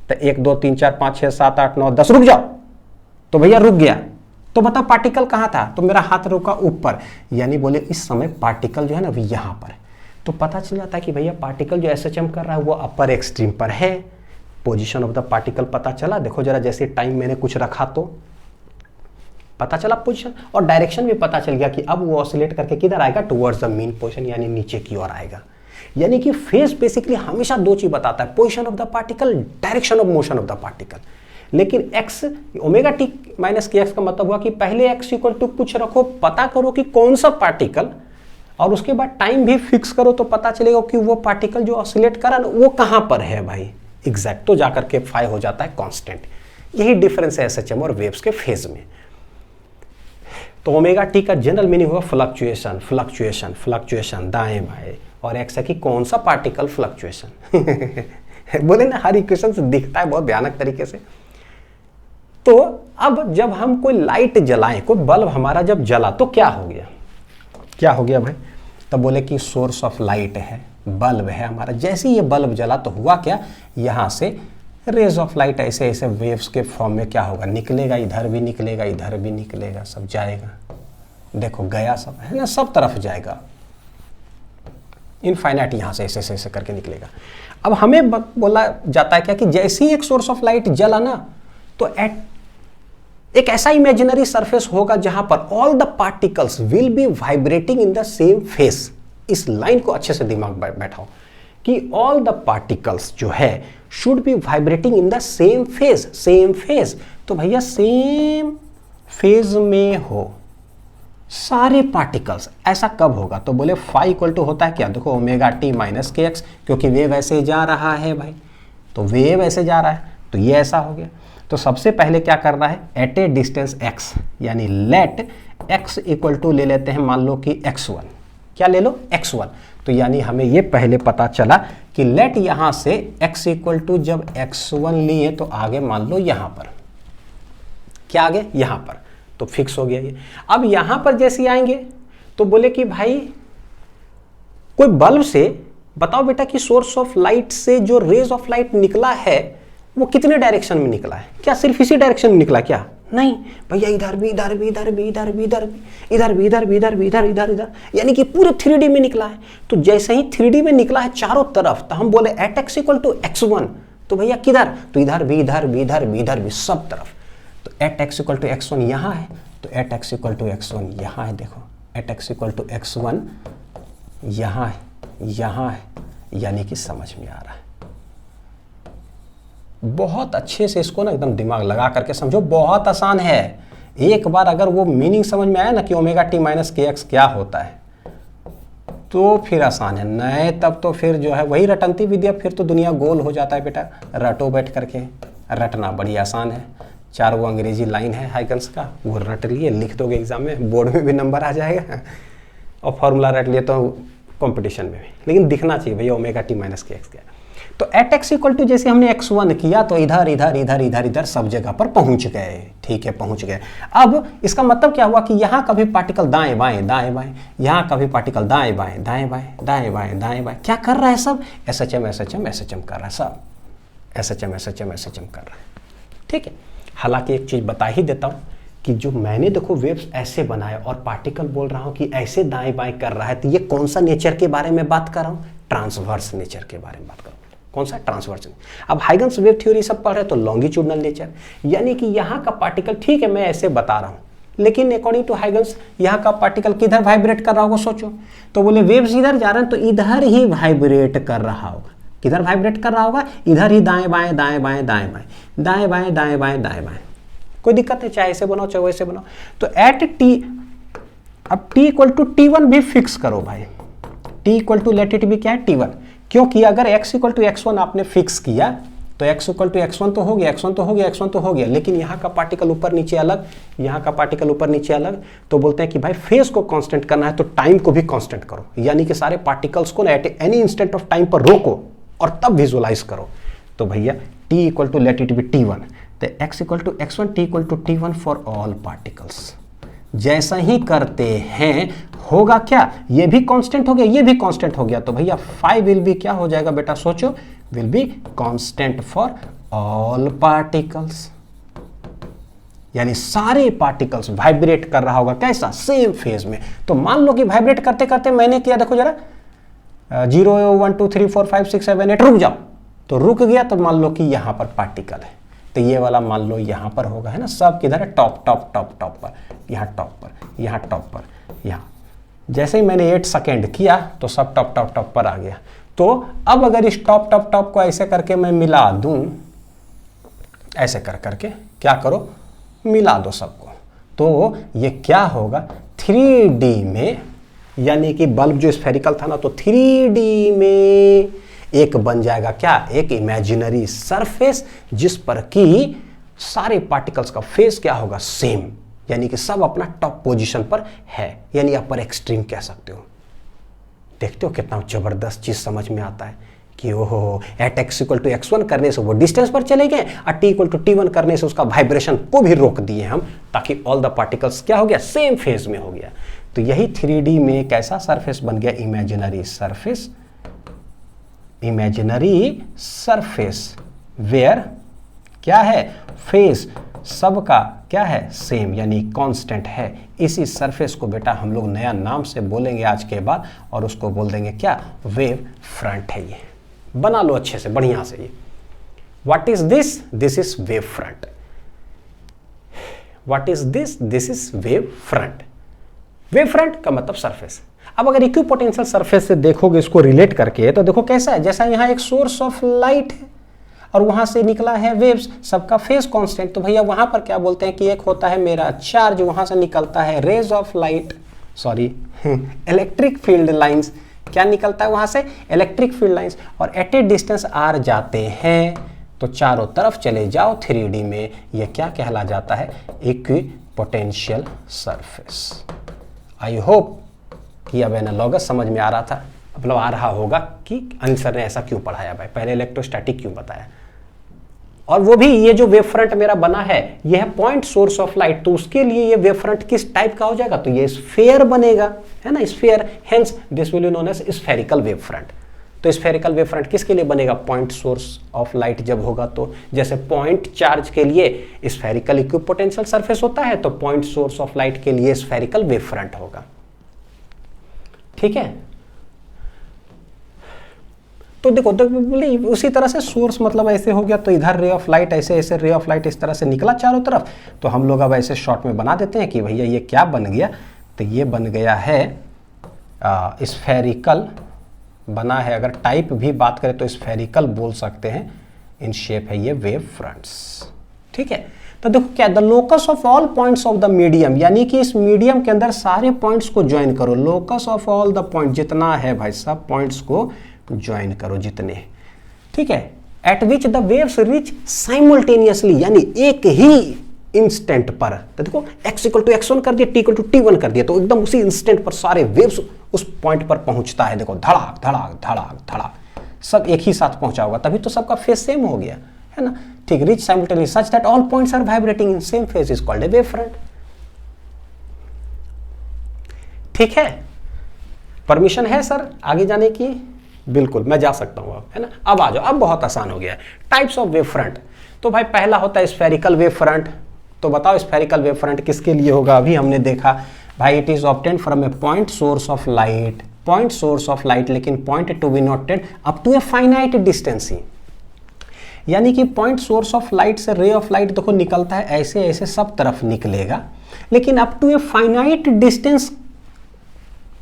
तो 1 2 3 4 5 6 7 8 9 10, रुक जाओ, तो भैया रुक गया। तो बताओ पार्टिकल कहां था, तो मेरा हाथ रुका ऊपर, यानी बोले इस समय पार्टिकल जो है ना अभी यहां पर है। तो पता चल जाता है कि भैया पार्टिकल जो एसएचएम कर रहा है वो अपर एक्सट्रीम पर है। पोजीशन ऑफ द पार्टिकल पता चला, देखो जरा, जैसे टाइम मैंने कुछ रखा तो पता चला पोजीशन, और डायरेक्शन भी पता चल गया कि अब वो ऑसिलेट करके किधर आएगा, टुवर्ड्स द मीन पोजीशन, यानी नीचे की ओर आएगा। यानी कि फेज बेसिकली हमेशा दो चीज बताता है, position of the particle, direction of motion of the particle. लेकिन x ओमेगा टी माइनस के एक्स का मतलब हुआ कि पहले x इक्वल टू कुछ रखो, पता करो कि कौन सा पार्टिकल, और उसके बाद टाइम भी फिक्स करो, तो पता चलेगा कि वो पार्टिकल जो ऑसिलेट कर रहा है वो कहां पर है भाई, एग्जैक्ट, तो जाकर के फाई हो जाता है कांस्टेंट। यही डिफरेंस है एसएचएम और वेव्स के फेज में। तो ओमेगा टी का जनरल मीनिंग हुआ फ्लक्चुएशन दाएं बाएं, और एक्स है कि कौन सा पार्टिकल फ्लक्चुएशन। बोले ना, हर इक्वेशन से दिखता है बहुत भयानक तरीके से। तो अब जब हम कोई लाइट जलाएं, कोई बल्ब हमारा जब जला तो क्या हो गया, क्या हो गया भाई? तब बोले कि सोर्स ऑफ लाइट है, बल्ब है हमारा। जैसे ये बल्ब जला तो हुआ क्या, यहां से रेज ऑफ लाइट ऐसे ऐसे वेव्स के फॉर्म में क्या होगा, निकलेगा, इधर भी निकलेगा, इधर भी निकलेगा, सब जाएगा। देखो गया सब, है ना, सब तरफ जाएगा, इनफाइनाइट यहां से ऐसे ऐसे करके निकलेगा। अब हमें बोला जाता है क्या कि जैसे ही एक सोर्स ऑफ लाइट जला ना, तो एक ऐसा इमेजिनरी सरफेस होगा जहां पर all the particles will be vibrating in the same face. इस लाइन को अच्छे से दिमाग बैठाओ कि ऑल द पार्टिकल्स जो है should be vibrating in the same phase, same phase. तो भैया सेम फेज में हो सारे पार्टिकल्स, ऐसा कब होगा? तो बोले फाई इक्वल टू होता है क्या, देखो ओमेगा टी माइनस के एक्स, क्योंकि वेव ऐसे जा रहा है भाई, तो वेव ऐसे जा रहा है, तो ये ऐसा हो गया। तो सबसे पहले क्या करना है, एट ए डिस्टेंस x, यानी लेट x इक्वल टू ले लेते हैं, मान लो कि x1, क्या ले लो, x1। तो यानी हमें ये पहले पता चला कि लेट यहां से x इक्वल टू जब x1 लिए तो आगे मान लो यहां पर, क्या आगे यहां पर, तो फिक्स हो गया ये। अब यहां पर जैसे आएंगे तो बोले कि भाई कोई बल्ब से बताओ बेटा कि सोर्स ऑफ लाइट से जो रेज ऑफ लाइट निकला है वो कितने डायरेक्शन में निकला है, क्या सिर्फ इसी डायरेक्शन में निकला क्या? नहीं भैया, इधर भी, इधर भी, इधर भी, इधर भी, इधर भी, इधर भी, इधर भी, इधर भी, इधर इधर इधर, यानी कि पूरे 3D में निकला है। तो जैसे ही 3D में निकला है चारों तरफ, तो हम बोले eight x equal to x1, तो भैया किधर, तो इधर भी, इधर भी, इधर भी, इधर भी, सब तरफ। तो eight x equal to x1 यहाँ है, तो eight x equal to x1 यहाँ है, देखो eight x equal to x1 यहाँ है, यहाँ है, यानी कि समझ में आ रहा है। बहुत अच्छे से इसको ना एकदम दिमाग लगा करके समझो, बहुत आसान है। एक बार अगर वो मीनिंग समझ में आया ना कि ओमेगा टी माइनस के एक्स क्या होता है, तो फिर आसान है। नहीं तब तो फिर जो है वही रटंती विद्या, फिर तो दुनिया गोल हो जाता है बेटा। रटो बैठ करके, रटना बड़ी आसान है। 4 वो अंग्रेजी लाइन है हाइगन्स का, वो रट लिए, लिख दोगे एग्जाम में, बोर्ड में भी नंबर आ जाएगा, और फॉर्मूला रट लिए तो कंपटीशन में भी। लेकिन दिखना चाहिए भैया ओमेगा टी माइनस के एक्स क्या है। तो एट x इक्वल टू जैसे हमने x1 किया तो इधर इधर इधर इधर इधर सब जगह पर पहुंच गए, ठीक है, पहुंच गए। अब इसका मतलब क्या हुआ कि यहाँ कभी पार्टिकल दाएं बाएं दाएं बाएं, यहाँ कभी पार्टिकल दाएं बाएं दाएं बाएं दाएं बाएं दाएं बाएं, क्या कर रहा है सब, SHM SHM SHM कर रहा है, सब SHM SHM SHM कर रहा है, ठीक है। हालांकि एक चीज बता ही देता हूँ कि जो मैंने देखो वेव्स ऐसे बनाए और पार्टिकल बोल रहा हूँ कि ऐसे दाएं बाएं कर रहा है, तो ये कौन सा नेचर के बारे में बात कर रहा हूँ, ट्रांसवर्स नेचर के बारे में बात कर रहा हूँ। कौन सा, ट्रांसवर्स। अब हाइगन्स वेव थ्योरी सब पढ़ रहे तो लॉन्गिट्यूडनल नेचर, यानी कि यहाँ का पार्टिकल, ठीक है मैं ऐसे बता रहा हूँ, लेकिन अकॉर्डिंग टू हाइगन्स यहाँ का पार्टिकल किधर वाइब्रेट कर रहा होगा सोचो। तो बोले वेव्स इधर जा रहे हैं तो इधर ही वाइब्रेट कर रहा होगा, किधर वाइब्रेट कर रहा होगा, इधर ही दाएं बाएं दाएं बाएं दाएं बाएं दाएं बाएं दाएं बाएं दाएं बाएं। कोई दिक्कत नहीं, चाहे ऐसे बनाओ चाहे वैसे बनाओ। तो एट टी, अब टी इक्वल टू T1 भी फिक्स करो भाई, T equal to let it भी क्या है T1, क्योंकि अगर x इक्वल टू x1 आपने फिक्स किया तो x इक्वल टू x1 तो हो गया, x1 तो हो गया, x1 तो हो गया, लेकिन यहाँ का पार्टिकल ऊपर नीचे अलग, यहाँ का पार्टिकल ऊपर नीचे अलग। तो बोलते हैं कि भाई फेज को कांस्टेंट करना है तो टाइम को भी कांस्टेंट करो, यानी कि सारे पार्टिकल्स को ना at any instant of time पर रोको और तब विजुअलाइज करो। तो भैया t equal to let it be T1, तो x equal to x1, t equal to T1 for all particles. जैसा ही करते हैं होगा क्या, ये भी कांस्टेंट हो गया, ये भी कांस्टेंट हो गया, तो भैया फाई विल बी क्या हो जाएगा बेटा, सोचो, will be constant for all particles, यानी सारे पार्टिकल्स वाइब्रेट कर रहा होगा, कैसा, सेम फेज में। तो मान लो कि वाइब्रेट करते करते मैंने किया, देखो जरा 0 1 2 3 4 5 6 7 8 रुक जाओ, तो रुक गया, तो मान लो कि यहां पर पार्टिकल है, तो ये वाला मान लो यहां पर होगा, है ना, सब किधर है, टॉप टॉप टॉप टॉप पर, यहाँ टॉप पर, यहाँ टॉप पर, यहाँ। जैसे ही मैंने 8 सेकेंड किया तो सब टॉप टॉप टॉप पर आ गया। तो अब अगर इस टॉप टॉप टॉप को ऐसे करके मैं मिला दूं, ऐसे कर करके क्या करो, मिला दो सबको, तो ये क्या होगा 3D में, यानी कि बल्ब जो स्फेरिकल था ना, तो 3D में एक बन जाएगा क्या, एक इमेजिनरी सरफेस जिस पर कि सारे पार्टिकल्स का फेस क्या होगा, सेम, यानी कि सब अपना टॉप पोजीशन पर है, यानी अपर एक्सट्रीम कह सकते हो। देखते हो कितना जबरदस्त चीज समझ में आता है कि ओहो eight x equal to x1 करने से वो डिस्टेंस पर चले गए और t इक्वल टू t1 करने से उसका वाइब्रेशन को भी रोक दिए हम, ताकि ऑल द पार्टिकल्स क्या हो गया, सेम फेज में हो गया। तो यही 3D में एक ऐसा सरफेस बन गया, imaginary surface, imaginary surface where क्या है, फेस सबका क्या है, सेम यानी कांस्टेंट है। इसी सरफेस को बेटा हम लोग नया नाम से बोलेंगे आज के बाद, और उसको बोल देंगे क्या, वेव फ्रंट है। ये बना लो अच्छे से बढ़िया से। ये what is this, this is wave front. What is this, this is wave front. Wave front का मतलब सरफेस। अब अगर इक्विपोटेंशियल सरफेस से देखोगे इसको रिलेट करके, तो देखो कैसा है, जैसा यहां एक सोर्स ऑफ लाइट है और वहां से निकला है वेव्स, सबका फेस कांस्टेंट, तो भैया वहां पर क्या बोलते हैं कि एक होता है मेरा चार्ज, वहां से निकलता है rays of light, sorry electric field lines, क्या निकलता है वहां से, इलेक्ट्रिक फील्ड लाइंस, और एट ए डिस्टेंस आर जाते हैं, तो चारों तरफ चले जाओ 3D में, यह क्या कहला जाता है, इक्विपोटेंशियल सरफेस। आई होप कि अब एनालॉगस समझ में आ रहा था, मतलब आ रहा होगा कि आंसर ने ऐसा क्यों पढ़ाया भाई, पहले इलेक्ट्रोस्टैटिक क्यों बताया। और वो भी ये जो वेव फ्रंट मेरा बना है ये है पॉइंट सोर्स ऑफ लाइट, तो उसके लिए ये वेव फ्रंट किस टाइप का हो जाएगा, तो ये स्फीयर बनेगा, है ना, sphere, hence this will be known as spherical wave front. तो स्फेरिकल वेव फ्रंट किसके लिए बनेगा, पॉइंट सोर्स ऑफ लाइट जब होगा, तो जैसे पॉइंट चार्ज के लिए स्फेरिकल इक्विपोटेंशियल सरफेस होता है, तो पॉइंट सोर्स ऑफ लाइट के लिए स्फेरिकल वेव फ्रंट होगा। ठीक है, तो देखो उसी तरह से सोर्स मतलब ऐसे हो गया, तो इधर रे ऑफ लाइट ऐसे ऐसे रे ऑफ लाइट इस तरह से निकला चारों तरफ, तो हम लोग अब ऐसे शॉर्ट में बना देते हैं कि भैया ये क्या बन गया, तो ये बन गया है स्फेरिकल बना है। अगर टाइप भी बात करें तो स्फेरिकल बोल सकते हैं, इन शेप है ये वेव फ्रंट्स। ठीक है, तो देखो क्या, the locus of all points of the medium, यानी कि इस मीडियम के अंदर सारे पॉइंट्स को ज्वाइन करो, locus of all the point, जितना है भाई सब पॉइंट्स को ज्वाइन करो जितने, ठीक है, eight which the waves reach simultaneously, यानी एक ही इंस्टेंट पर, तो देखो x इक्वल टू x1 कर दिया, t इक्वल टू t1 कर दिया, तो एकदम उसी इंस्टेंट पर सारे वेव्स उस पॉइंट पर पहुंचता है, देखो धड़ाक धड़ाक धड़ाक धड़ाक, सब एक ही साथ पहुंचा होगा, तभी तो सबका फेज सेम हो गया, है ना। ठीक, reach simultaneously such that all points are vibrating in same phase is called a wave front. ठीक है, परमिशन है सर आगे जाने की, बिल्कुल मैं जा सकता हूं अब, है ना। अब आ जाओ, अब बहुत आसान हो गया है। टाइप्स ऑफ वेव फ्रंट, तो भाई पहला होता है स्फेरिकल वेव फ्रंट, तो बताओ स्फेरिकल वेव फ्रंट किसके लिए होगा, अभी हमने देखा भाई it is obtained from a point source of light, point source of light, लेकिन point to be noted up to a finite distance ही, यानी कि पॉइंट सोर्स ऑफ लाइट से रे ऑफ लाइट देखो निकलता है ऐसे ऐसे सब तरफ निकलेगा, लेकिन up to a finite distance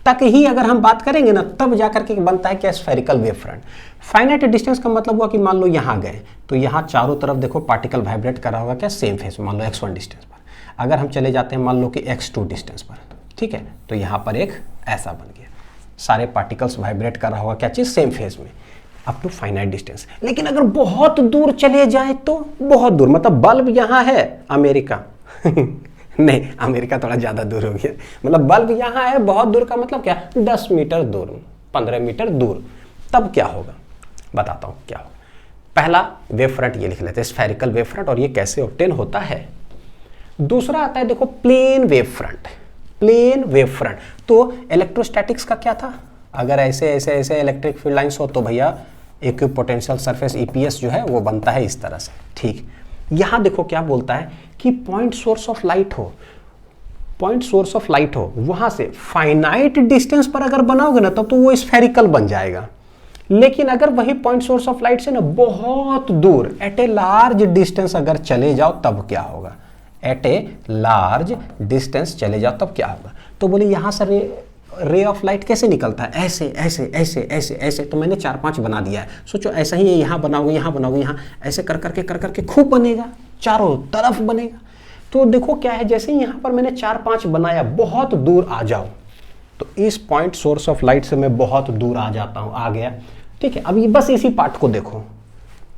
तक ही अगर हम बात करेंगे ना, तब जाकर के बनता है क्या, spherical wave front. Finite distance का मतलब हुआ कि मान लो यहाँ गए, तो यहाँ चारों तरफ देखो पार्टिकल वाइब्रेट कर रहा होगा क्या, सेम फेज में, मान लो x1 डिस्टेंस पर। अगर हम चले जाते हैं मान लो कि x2 डिस्टेंस पर, ठीक है, तो यहाँ पर एक ऐसा बन गया, सारे पार्टिकल्स वाइब्रेट कर रहा होगा क्या चीज़, सेम फेज में, अप टू फाइनाइट डिस्टेंस। लेकिन अगर बहुत दूर चले जाए तो, बहुत दूर मतलब बल्ब यहाँ है अमेरिका नहीं, अमेरिका थोड़ा ज़्यादा दूर हो गया, मतलब बल्ब यहाँ है बहुत दूर का मतलब क्या, 10 मीटर दूर, 15 मीटर दूर, तब क्या होगा, बताता हूँ क्या होगा। पहला वेव फ्रंट ये लिख लेते हैं, स्फेरिकल वेव फ्रंट, और ये कैसे ऑब्टेन होता है। दूसरा आता है देखो plane wave front, plane wave front, तो इलेक्ट्रोस्टैटिक्स का क्या था, अगर ऐसे ऐसे ऐसे इलेक्ट्रिक फील्ड लाइंस हो तो भैया इक्विपोटेंशियल सरफेस ईपीएस जो है वो बनता है इस तरह से। ठीक, यहां देखो क्या बोलता है कि पॉइंट सोर्स ऑफ लाइट हो, पॉइंट सोर्स ऑफ लाइट हो, वहां से फाइनाइट डिस्टेंस पर अगर बनाओगे ना तब तो वो स्फेरिकल बन जाएगा, लेकिन अगर वही पॉइंट सोर्स ऑफ लाइट से ना बहुत दूर एट ए लार्ज डिस्टेंस अगर चले जाओ तब क्या होगा, एट ए लार्ज डिस्टेंस चले जाओ तब क्या होगा। तो बोले यहां से रे ऑफ लाइट कैसे निकलता है, ऐसे ऐसे ऐसे ऐसे ऐसे, तो मैंने 4-5 बना दिया है, सोचो ऐसा ही है, यहाँ बनाओगे यहाँ बनाओगे यहाँ, ऐसे कर करके खूब बनेगा, चारों तरफ बनेगा। तो देखो क्या है, जैसे ही यहाँ पर मैंने 4-5 बनाया, बहुत दूर आ जाओ, तो इस पॉइंट सोर्स ऑफ लाइट से मैं बहुत दूर आ जाता हूँ, आ गया, ठीक है। अब ये बस इसी पार्ट को देखो,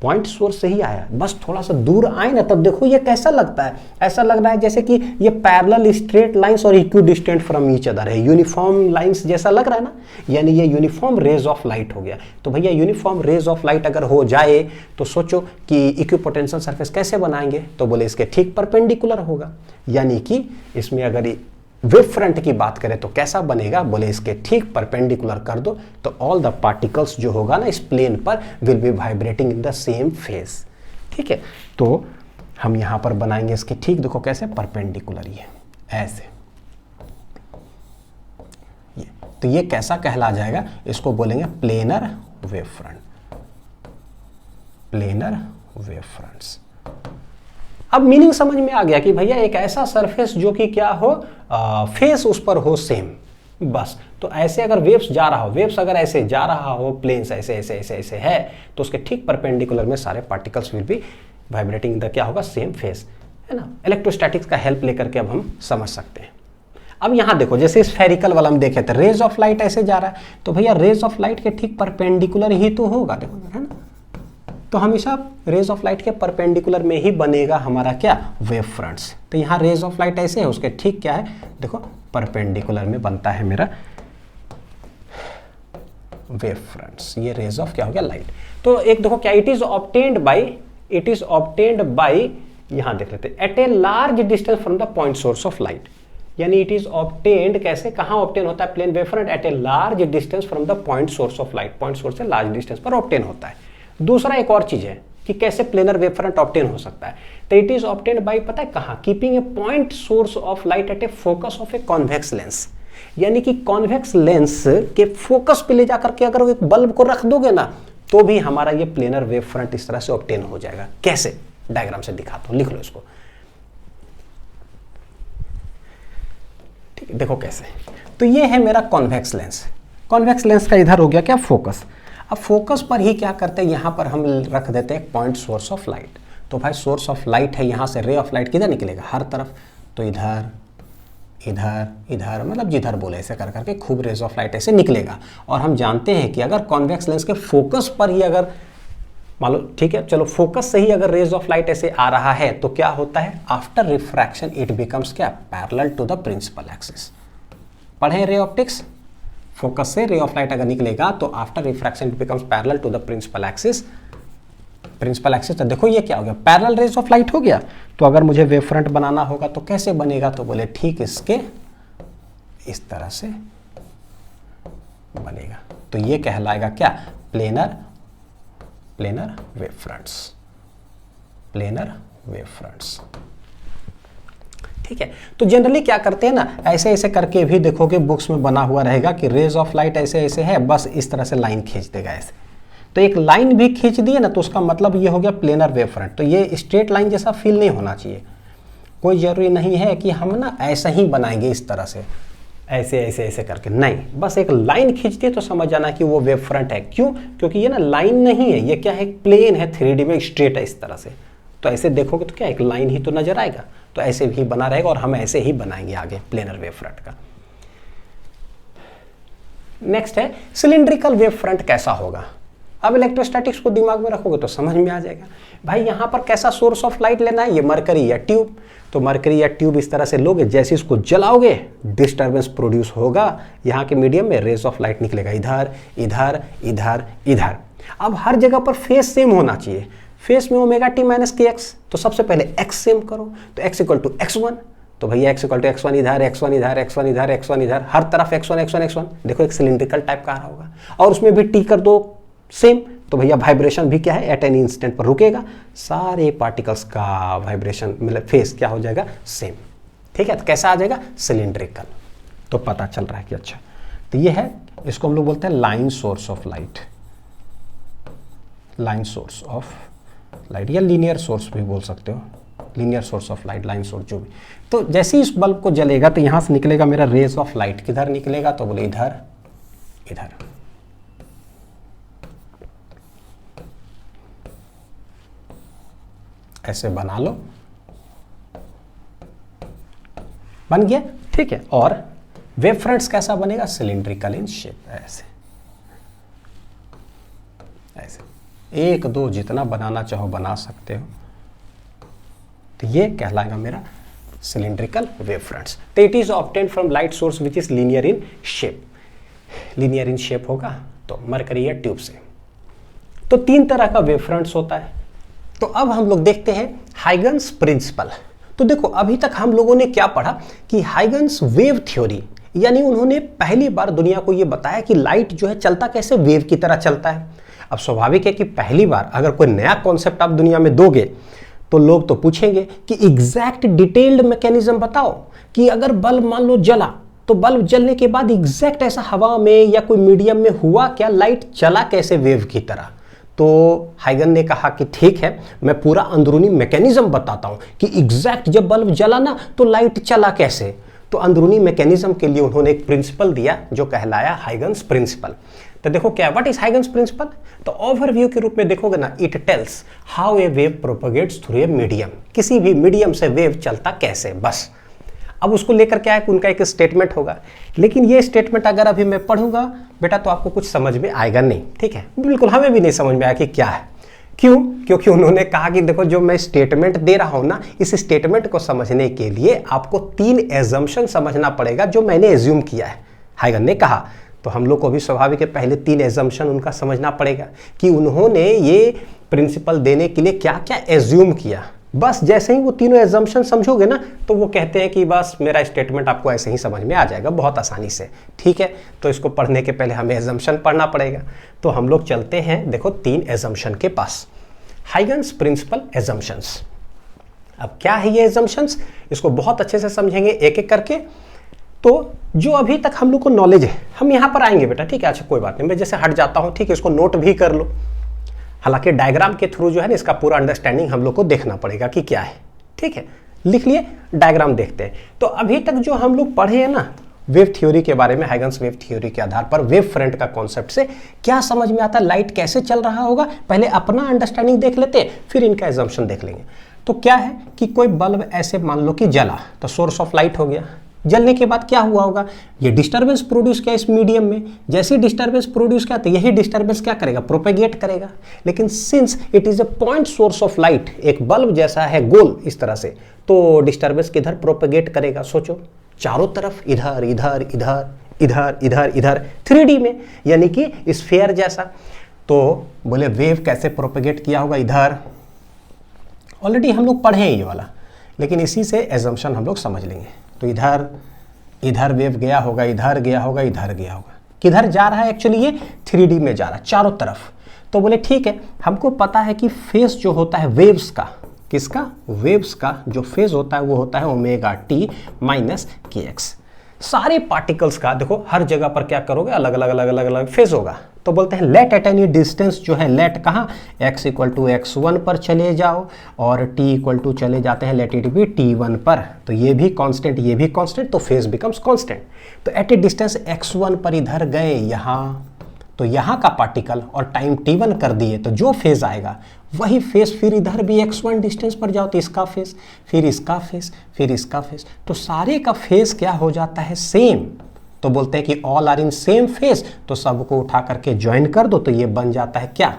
पॉइंट सोर्स से ही आया, बस थोड़ा सा दूर आए ना तब देखो ये कैसा लगता है, ऐसा लग रहा है जैसे कि ये पैरेलल स्ट्रेट लाइंस और इक्विडिस्टेंट फ्रॉम ईच अदर है, यूनिफॉर्म लाइंस जैसा लग रहा है ना, यानी ये यूनिफॉर्म रेज ऑफ लाइट हो गया। तो भैया यूनिफॉर्म रेज ऑफ लाइट अगर हो जाए तो सोचो कि इक्विपोटेंशियल सरफेस कैसे बनाएंगे, तो बोले इसके ठीक परपेंडिकुलर होगा, यानी कि इसमें अगर वेव फ्रंट की बात करें तो कैसा बनेगा, बोले इसके ठीक परपेंडिकुलर कर दो तो ऑल द पार्टिकल्स जो होगा ना इस प्लेन पर will be vibrating in the same phase. ठीक है, तो हम यहां पर बनाएंगे इसके ठीक, देखो कैसे परपेंडिकुलर, ये ऐसे, तो ये कैसा कहला जाएगा, इसको बोलेंगे planar wave front, planar wave fronts. अब मीनिंग समझ में आ गया कि भैया एक ऐसा सरफेस जो कि क्या हो, फेस उस पर हो सेम, बस। तो ऐसे अगर वेव्स जा रहा हो, वेव्स अगर ऐसे जा रहा हो, प्लेन्स ऐसे ऐसे ऐसे ऐसे है, तो उसके ठीक परपेंडिकुलर में सारे particles will be vibrating in the क्या होगा, सेम फेस, है ना। इलेक्ट्रोस्टैटिक्स का हेल्प लेकर के अब हम समझ सकते हैं। अब यहां देखो जैसे स्फेरिकल वाला हम देखे थे, रेज ऑफ लाइट ऐसे जा रहा है, तो भैया रेज ऑफ लाइट के ठीक परपेंडिकुलर ही तो होगा, देखो, है ना। तो हमेशा रेज ऑफ लाइट के परपेंडिकुलर में ही बनेगा हमारा क्या, वेव फ्रंट्स। तो यहाँ रेज ऑफ लाइट ऐसे है, उसके ठीक क्या है, देखो परपेंडिकुलर में बनता है मेरा वेव फ्रंट्स। ये रेज ऑफ क्या हो गया, लाइट। तो एक देखो क्या, इट इज ऑब्टेन्ड बाय, यहां देख लेते, at a large distance from the point source of light, यानी इट इज ऑब्टेन्ड कैसे, कहां ऑब्टेन होता है plane wave front, at a large distance from the point source of light, point source से large distance पर obtain होता है। दूसरा एक और चीज है कि कैसे प्लेनर वेव फ्रंट ऑब्टेन हो सकता है, तो इट इज ऑब्टेन्ड बाय, पता है कहां, keeping A point source of light at A focus of a convex lens, यानी कि कॉन्वेक्स लेंस के फोकस पे ले जाकर के अगर एक बल्ब को रख दोगे ना, तो भी हमारा ये प्लेनर वेव फ्रंट इस तरह से ऑब्टेन हो जाएगा। कैसे, डायग्राम से दिखाता हूं, लिख लो इसको। ठीक है, देखो कैसे, तो ये है मेरा कॉन्वेक्स लेंस, कॉन्वेक्स लेंस का इधर हो गया क्या, फोकस। अब फोकस पर ही क्या करते हैं, यहां पर हम रख देते हैं पॉइंट सोर्स ऑफ लाइट। तो भाई सोर्स ऑफ लाइट है, यहां से रे ऑफ लाइट किधर निकलेगा, हर तरफ, तो इधर इधर इधर, मतलब जिधर बोले ऐसे कर करके खूब रेज ऑफ लाइट ऐसे निकलेगा। और हम जानते हैं कि अगर कॉन्वेक्स लेंस के फोकस पर ही अगर मान लो, ठीक है चलो, फोकस से ही अगर रेज ऑफ लाइट ऐसे आ रहा है तो क्या होता है, आफ्टर रिफ्रैक्शन इट बिकम्स क्या, parallel to the principal axis. पढ़े रे ऑप्टिक्स, फोकस से रे ऑफ लाइट अगर निकलेगा तो after refraction it becomes parallel to the principal axis, principal axis. तो देखो ये क्या हो गया, पैरेलल रेज ऑफ लाइट हो गया। तो अगर मुझे वेव फ्रंट बनाना होगा तो कैसे बनेगा, तो बोले ठीक इसके इस तरह से बनेगा। तो ये कहलाएगा क्या, planar wave fronts, planar wave fronts. ठीक है, तो जनरली क्या करते हैं ना, ऐसे ऐसे करके भी देखोगे बुक्स में बना हुआ रहेगा कि रेज ऑफ लाइट ऐसे ऐसे है, बस इस तरह से लाइन खींच देगा ऐसे। तो एक लाइन भी खींच दिए ना तो उसका मतलब ये हो गया प्लेनर वेव फ्रंट। तो ये स्ट्रेट लाइन जैसा फील नहीं होना चाहिए, कोई जरूरी नहीं है कि हम ना ऐसा ही बनाएंगे इस तरह से, ऐसे ऐसे ऐसे करके, नहीं, बस एक लाइन खींच दिए तो समझ जाना कि वो वेव फ्रंट है। क्यों, क्योंकि ये ना लाइन नहीं है, ये क्या है, प्लेन है, 3D में स्ट्रेट है इस तरह से। तो ऐसे देखोगे तो क्या एक लाइन ही तो नजर आएगा, तो ऐसे भी बना रहेगा और हम ऐसे ही बनाएंगे आगे प्लेनर वेव फ्रंट का। नेक्स्ट है सिलिंड्रिकल वेव फ्रंट कैसा होगा। अब इलेक्ट्रोस्टैटिक्स को दिमाग में रखोगे तो समझ में आ जाएगा। भाई यहां पर कैसा सोर्स ऑफ लाइट लेना है, ये मरकरी या ट्यूब। तो मरकरी या ट्यूब इस तरह से लोगे, जैसे इसको जलाओगे डिस्टर्बेंस प्रोड्यूस होगा, यहाँ के मीडियम में रेज ऑफ लाइट निकलेगा इधर इधर इधर इधर। अब हर जगह पर फेस सेम होना चाहिए, फेस में ओमेगा टी माइनस के एक्स। तो सबसे पहले एक्स सेम करो, तो एक्स इक्वल टू x1, तो भैया एक्स इक्वल टू x1 इधर, x1 इधर, x1 इधर, x1 इधर, हर तरफ x1 x1 x1। देखो एक सिलिंड्रिकल टाइप का आ रहा होगा, और उसमें भी टी कर दो सेम, तो भैया वाइब्रेशन भी क्या है, एट एन इंस्टेंट पर रुकेगा, सारे पार्टिकल्स का वाइब्रेशन मतलब फेस क्या हो जाएगा, सेम। ठीक है, तो कैसा आ जाएगा, सिलिंड्रिकल। तो पता चल रहा है कि अच्छा, तो ये है, इसको हम लोग बोलते हैं line source of light, line source of light, या लीनियर सोर्स भी बोल सकते हो, linear source of light, line source जो भी। तो जैसे ही इस बल्ब को जलेगा तो यहां से निकलेगा मेरा रेज ऑफ लाइट, किधर निकलेगा, तो बोले इधर इधर। ऐसे बना लो, बन गया। ठीक है, और वेव फ्रंट्स कैसा बनेगा, सिलिंड्रिकल इन शेप, ऐसे ऐसे। एक दो जितना बनाना चाहो बना सकते हो। तो ये कहलाएगा मेरा सिलिंड्रिकल वेव फ्रंट्स। तो it is obtained from light source which is linear in shape. Linear in shape होगा तो मरकरी या ट्यूब से। तो 3 तरह का वेव फ्रंट्स होता है। तो अब हम लोग देखते हैं हाइगन्स प्रिंसिपल। तो देखो अभी तक हम लोगों ने क्या पढ़ा कि हाइगन्स वेव थ्योरी, यानी उन्होंने पहली बार दुनिया को यह बताया कि लाइट जो है चलता कैसे, वेव की तरह चलता है। अब स्वाभाविक है कि पहली बार अगर कोई नया कॉन्सेप्ट आप दुनिया में दोगे तो लोग तो पूछेंगे कि एग्जैक्ट डिटेल्ड मैकेनिज्म बताओ कि अगर बल्ब मान लो जला तो बल्ब जलने के बाद एग्जैक्ट ऐसा हवा में या कोई मीडियम में हुआ क्या, लाइट चला कैसे वेव की तरह। तो हाइगन ने कहा कि ठीक है, मैं पूरा अंदरूनी मैकेनिज्म बताता हूं कि एग्जैक्ट जब बल्ब जला ना तो लाइट चला कैसे। तो अंदरूनी मैकेनिज्म के लिए उन्होंने एक प्रिंसिपल दिया जो कहलाया हाइगन्स प्रिंसिपल। तो देखो क्या, व्हाट इज हाइगन्स प्रिंसिपल। तो ओवरव्यू के रूप में देखोगे ना, it tells how a wave propagates through a medium. किसी भी मीडियम से वेव चलता कैसे, बस। अब उसको लेकर क्या है कि उनका एक स्टेटमेंट होगा, लेकिन ये स्टेटमेंट अगर अभी मैं पढ़ूंगा बेटा तो आपको कुछ समझ में आएगा नहीं, ठीक है। बिल्कुल हमें भी नहीं समझ में आया कि क्या है। क्यों? क्योंकि उन्होंने कहा कि देखो जो मैं स्टेटमेंट दे रहा हूं ना, इस स्टेटमेंट को समझने के लिए आपको 3 एजम्पशन समझना पड़ेगा जो मैंने एज्यूम किया है, हाइगन ने कहा। तो हम लोग को भी स्वाभाविक है पहले 3 एजम्पशन उनका समझना पड़ेगा कि उन्होंने ये प्रिंसिपल देने के लिए क्या क्या एज्यूम किया। बस जैसे ही वो तीनों एजम्पशन समझोगे ना तो वो कहते हैं कि बस मेरा स्टेटमेंट आपको ऐसे ही समझ में आ जाएगा बहुत आसानी से, ठीक है। तो इसको पढ़ने के पहले हमें एजम्पशन पढ़ना पड़ेगा। तो हम लोग चलते हैं देखो 3 एजम्पशन के पास, हाइगन्स प्रिंसिपल एजम्पशंस। अब क्या है ये एजम्पशंस, इसको बहुत अच्छे से समझेंगे एक एक करके। तो जो अभी तक हम लोग को नॉलेज है हम यहाँ पर आएंगे बेटा, ठीक है। अच्छा कोई बात नहीं, मैं जैसे हट जाता हूँ, ठीक है, इसको नोट भी कर लो। हालांकि डायग्राम के थ्रू जो है ना इसका पूरा अंडरस्टैंडिंग हम लोग को देखना पड़ेगा कि क्या है, ठीक है। लिख लिए, डायग्राम देखते हैं। तो अभी तक जो हम लोग पढ़े हैं ना वेव थ्योरी के बारे में, हाइगन्स वेव थ्योरी के आधार पर वेव फ्रंट का कॉन्सेप्ट से क्या समझ में आता है, लाइट कैसे चल रहा होगा, पहले अपना अंडरस्टैंडिंग देख लेते हैं, फिर इनका एजम्पशन देख लेंगे। तो क्या है कि कोई बल्ब ऐसे मान लो कि जला, तो सोर्स ऑफ लाइट हो गया। जलने के बाद क्या हुआ होगा, ये डिस्टर्बेंस प्रोड्यूस किया इस मीडियम में। जैसे डिस्टर्बेंस प्रोड्यूस किया तो यही डिस्टर्बेंस क्या करेगा, प्रोपेगेट करेगा। लेकिन since it is a point source of light, एक बल्ब जैसा है गोल इस तरह से, तो डिस्टर्बेंस किधर प्रोपेगेट करेगा, सोचो चारों तरफ, इधर इधर इधर इधर इधर इधर 3D में, यानी कि स्फीयर जैसा। तो बोले वेव कैसे प्रोपेगेट किया होगा, इधर ऑलरेडी हम लोग पढ़े हैं ये वाला, लेकिन इसी से एजम्पशन हम लोग समझ लेंगे। तो इधर इधर वेव गया होगा, इधर गया होगा, इधर गया होगा। किधर जा रहा है एक्चुअली, ये 3D में जा रहा है चारों तरफ। तो बोले ठीक है, हमको पता है कि फेज जो होता है वेव्स का, किसका, वेव्स का जो फेज होता है वो होता है ओमेगा टी माइनस के एक्स। सारे पार्टिकल्स का देखो हर जगह पर क्या करोगे, अलग अलग अलग अलग अलग फेज होगा। तो बोलते हैं लेट एट एनी डिस्टेंस जो है, लेट कहाँ, x इक्वल टू x1 पर चले जाओ और t इक्वल टू चले जाते हैं लेट इट बी t1 पर। तो ये भी कांस्टेंट, ये भी कांस्टेंट, तो फेज बिकम्स कांस्टेंट। तो एट ए डिस्टेंस x1 पर इधर गए यहाँ, तो यहाँ का पार्टिकल और टाइम t1 कर दिए, तो जो फेज आएगा वही फेज फिर इधर भी x1 डिस्टेंस पर जाओ तो इसका फेज, फिर इसका फेज, फिर इसका फेज, तो सारे का फेज क्या हो जाता है, सेम। तो बोलते हैं कि all are in same phase, तो सबको उठा करके ज्वाइन कर दो, तो ये बन जाता है क्या,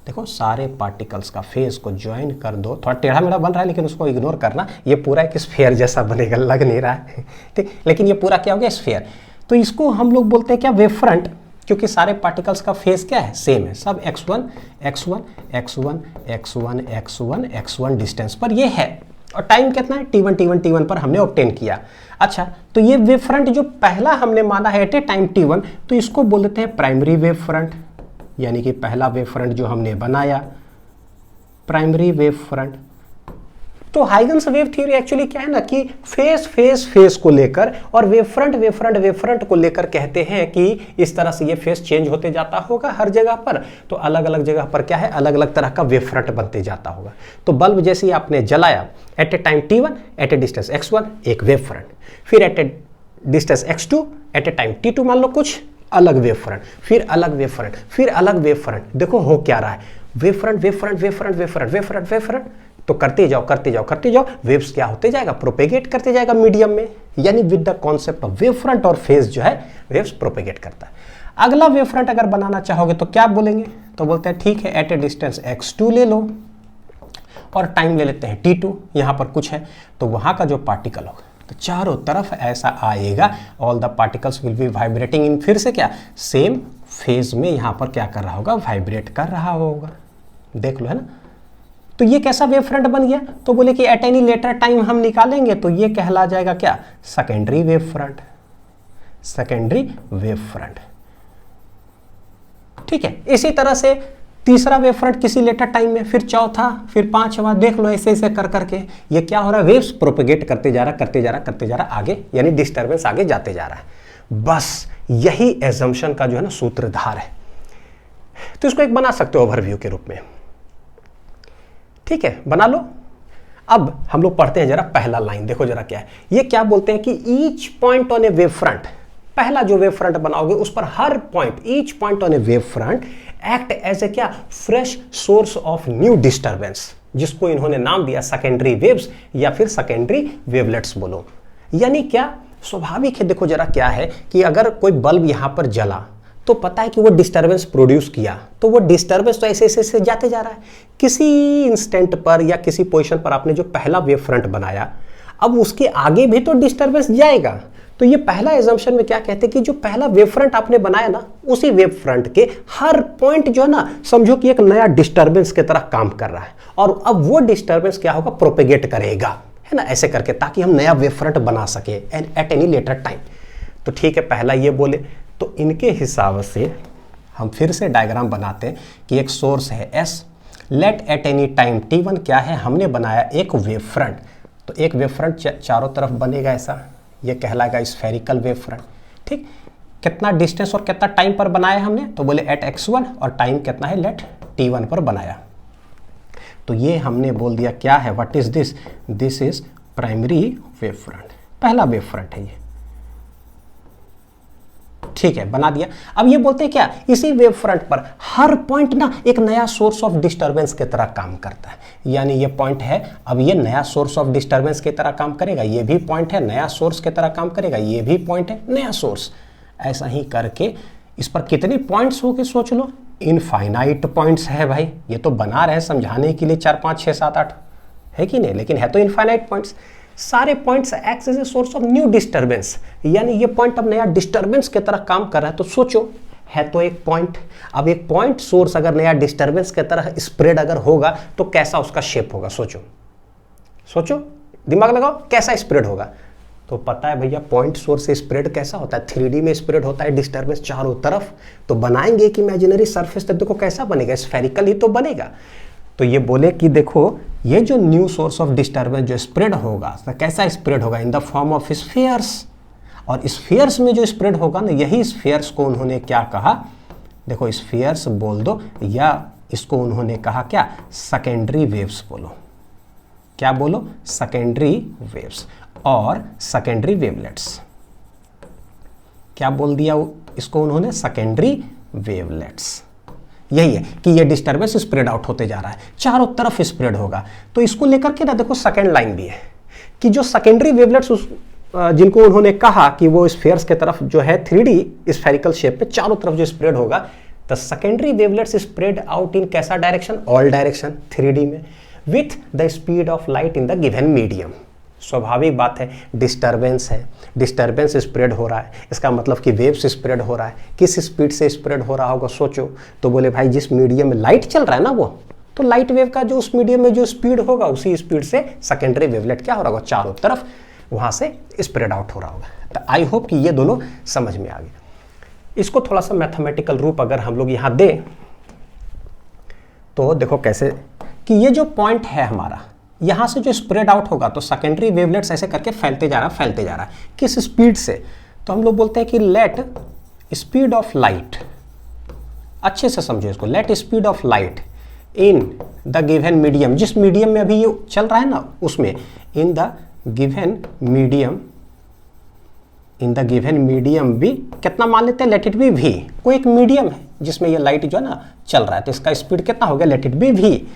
देखो सारे पार्टिकल्स का फेज को ज्वाइन कर दो। थोड़ा टेढ़ा मेढ़ा बन रहा है लेकिन उसको इग्नोर करना, ये पूरा एक स्फीयर जैसा बनेगा, लग नहीं रहा है, ठीक, लेकिन ये पूरा क्या हो गया, स्फीयर। तो इसको हम लोग बोलते हैं क्या, वेव फ्रंट, क्योंकि सारे पार्टिकल्स का फेज क्या है, सेम है, सब x1 x1 x1 x1 x1 x1 distance पर ये है, और टाइम कितना है, t1 t1 t1 पर हमने ऑब्टेन किया। अच्छा, तो ये वेव फ्रंट जो पहला हमने माना है एट ए टाइम t1, तो इसको बोलते हैं प्राइमरी वेव फ्रंट, यानी कि पहला वेव फ्रंट जो हमने बनाया, प्राइमरी वेव फ्रंट। तो हाइगन्स वेव थ्योरी एक्चुअली क्या है ना कि फेज को लेकर और वेव फ्रंट को लेकर कहते हैं कि इस तरह से ये फेज चेंज होते जाता होगा हर जगह पर। तो अलग अलग जगह पर क्या है, अलग अलग तरह का वेव फ्रंट बनते जाता होगा। तो बल्ब जैसे ही आपने जलाया at a time t1 at a distance x1 एक वेव फ्रंट, फिर at a distance x2 at a time t2 मान लो कुछ अलग वेव फ्रंट, फिर अलग वेव फ्रंट, फिर अलग वेव फ्रंट। देखो हो क्या रहा है, wave front wave front wave front wave front wave front wave front, तो करते जाओ करते जाओ करते जाओ, वेव्स क्या होते जाएगा, प्रोपेगेट करते जाएगा मीडियम में, यानी with the concept of wave front और फेज जो है वेव्स प्रोपेगेट करता है। अगला वेव फ्रंट अगर बनाना चाहोगे तो क्या बोलेंगे, तो बोलते हैं ठीक है, एट ए डिस्टेंस x2 ले लो और टाइम ले लेते हैं t2, यहाँ पर कुछ है तो वहाँ का जो पार्टिकल होगा तो चारों तरफ ऐसा आएगा, all the particles will be vibrating इन, फिर से क्या सेम फेज में यहाँ पर क्या कर रहा होगा, वाइब्रेट कर रहा होगा। देख लो, है ना। तो ये कैसा वेव फ्रंट बन गया, तो बोले कि एट एनी लेटर टाइम हम निकालेंगे तो ये कहला जाएगा क्या, secondary wave front, secondary wave front. ठीक है, इसी तरह से तीसरा वेव फ्रंट किसी लेटर टाइम में, फिर चौथा, फिर पांचवा, देख लो ऐसे ऐसे कर करके ये क्या हो रहा है, वेव्स प्रोपेगेट करते जा रहा आगे, यानी डिस्टर्बेंस आगे जाते जा रहा है। बस यही एजम्पशन का जो है ना सूत्रधार है। तो इसको एक बना सकते हो ओवरव्यू के रूप में। ठीक है, बना लो। अब हम लोग पढ़ते हैं जरा पहला लाइन, देखो जरा क्या है। ये क्या बोलते हैं कि each point on a wave front, पहला जो वेव फ्रंट बनाओगे उस पर हर point, each point on a wave front act as a क्या, fresh source of new disturbance, जिसको इन्होंने नाम दिया सेकेंडरी वेव्स या फिर सेकेंडरी वेवलेट्स बोलो। यानी क्या, स्वाभाविक है, देखो जरा क्या है कि अगर कोई बल्ब यहां पर जला तो पता है कि वो डिस्टर्बेंस प्रोड्यूस किया, तो वो डिस्टर्बेंस तो ऐसे ऐसे जाते जा रहा है। किसी इंस्टेंट पर या किसी पोजीशन पर आपने जो पहला वेव फ्रंट बनाया, अब उसके आगे भी तो डिस्टर्बेंस जाएगा। तो ये पहला एजम्पशन में क्या कहते हैं कि जो पहला वेव फ्रंट आपने बनाया ना, उसी वेव फ्रंट के हर पॉइंट जो है ना, समझो कि एक नया डिस्टर्बेंस की तरह काम कर रहा है, और अब वो डिस्टर्बेंस क्या होगा, प्रोपेगेट करेगा, है ना, ऐसे करके, ताकि हम नया वेव फ्रंट बना सके एट एनी लेटर टाइम। तो ठीक है, पहला ये बोले, तो इनके हिसाब से हम फिर से डायग्राम बनाते हैं कि एक सोर्स है S, let at any time t1 क्या है, हमने बनाया एक वेव फ्रंट। तो एक वेव फ्रंट चारों तरफ बनेगा ऐसा, ये कहलाएगा स्फेरिकल वेव फ्रंट। ठीक, कितना डिस्टेंस और कितना टाइम पर बनाया हमने, तो बोले एट x1, और टाइम कितना है, लेट t1 पर बनाया। तो ये हमने बोल दिया क्या है, what is this, this is primary wave front, पहला वेव फ्रंट है ये। ठीक है, बना दिया। अब ये बोलते हैं क्या, इसी वेव फ्रंट पर हर पॉइंट ना एक नया सोर्स ऑफ डिस्टरबेंस की तरह काम करता है। यानी ये पॉइंट है, अब ये नया सोर्स ऑफ डिस्टरबेंस की तरह काम करेगा, ये भी पॉइंट है नया सोर्स की तरह काम करेगा, ये भी पॉइंट है नया सोर्स। ऐसा ही करके इस पर कितने पॉइंट्स हो के सोच लो, इनफाइनाइट पॉइंट्स है भाई। ये तो बना रहे समझाने के लिए 4 5 6 7 8, है कि नहीं, लेकिन है तो इनफाइनाइट पॉइंट्स। सारे points act as a source of new disturbance, यानी ये पॉइंट अब नया डिस्टर्बेंस की तरह काम कर रहा है। तो सोचो, है तो एक पॉइंट, अब एक पॉइंट सोर्स अगर नया डिस्टर्बेंस की तरह स्प्रेड अगर होगा तो कैसा उसका शेप होगा, सोचो सोचो, दिमाग लगाओ, कैसा स्प्रेड होगा। तो पता है भैया, पॉइंट सोर्स से स्प्रेड कैसा होता है, 3D में स्प्रेड होता है डिस्टर्बेंस चारों तरफ। तो बनाएंगे एक इमेजिनरी सरफेस, तो देखो कैसा बनेगा, स्फेरिकल ही तो बनेगा। तो ये बोले कि देखो, ये जो न्यू सोर्स ऑफ डिस्टर्बेंस जो स्प्रेड होगा, तो कैसा स्प्रेड होगा, इन द फॉर्म ऑफ स्फीयर्स। और स्फीयर्स में जो स्प्रेड होगा ना, यही स्फीयर्स को उन्होंने क्या कहा, देखो स्फीयर्स बोल दो, या इसको उन्होंने कहा क्या, सेकेंडरी वेव्स बोलो। क्या बोलो, सेकेंडरी वेव्स और सेकेंडरी वेवलेट्स। क्या बोल दिया इसको उन्होंने, सेकेंडरी वेवलेट्स। यही है कि ये डिस्टर्बेंस स्प्रेड आउट होते जा रहा है, चारों तरफ स्प्रेड होगा। तो इसको लेकर के ना देखो सेकेंड लाइन भी है कि जो सेकेंडरी वेवलेट्स जिनको उन्होंने कहा कि वो स्फीयर्स के तरफ जो है 3D स्फेरिकल शेप पे चारों तरफ जो स्प्रेड होगा, the secondary wavelets spread out in कैसा डायरेक्शन, ऑल डायरेक्शन 3D में, with the speed of light in the given medium. स्वाभाविक बात है, डिस्टर्बेंस है, डिस्टर्बेंस स्प्रेड हो रहा है, इसका मतलब कि वेव्स स्प्रेड हो रहा है। किस स्पीड से स्प्रेड हो रहा होगा सोचो, तो बोले भाई जिस मीडियम में लाइट चल रहा है ना, वो तो लाइट वेव का जो उस मीडियम में जो स्पीड होगा, उसी स्पीड से सेकेंडरी वेवलेट क्या हो रहा होगा, चारों तरफ वहां से स्प्रेड आउट हो रहा होगा। तो आई होप कि ये दोनों समझ में आ गए। इसको थोड़ा सा मैथमेटिकल रूप अगर हम लोग यहां दें तो देखो कैसे, कि ये जो पॉइंट है हमारा, यहां से जो स्प्रेड आउट होगा तो सेकेंडरी वेवलेट्स ऐसे करके फैलते जा रहा है, किस स्पीड से, तो हम लोग बोलते हैं कि लेट स्पीड ऑफ लाइट, अच्छे से समझो इसको, let speed of light in the given medium, जिस मीडियम में अभी ये चल रहा है ना उसमें, इन द गिवन मीडियम भी कितना मान लेते हैं, लेट इट बी वी। कोई एक मीडियम है जिसमें ये लाइट जो है ना चल रहा है, तो इसका स्पीड कितना हो गया, लेट इट बी वी।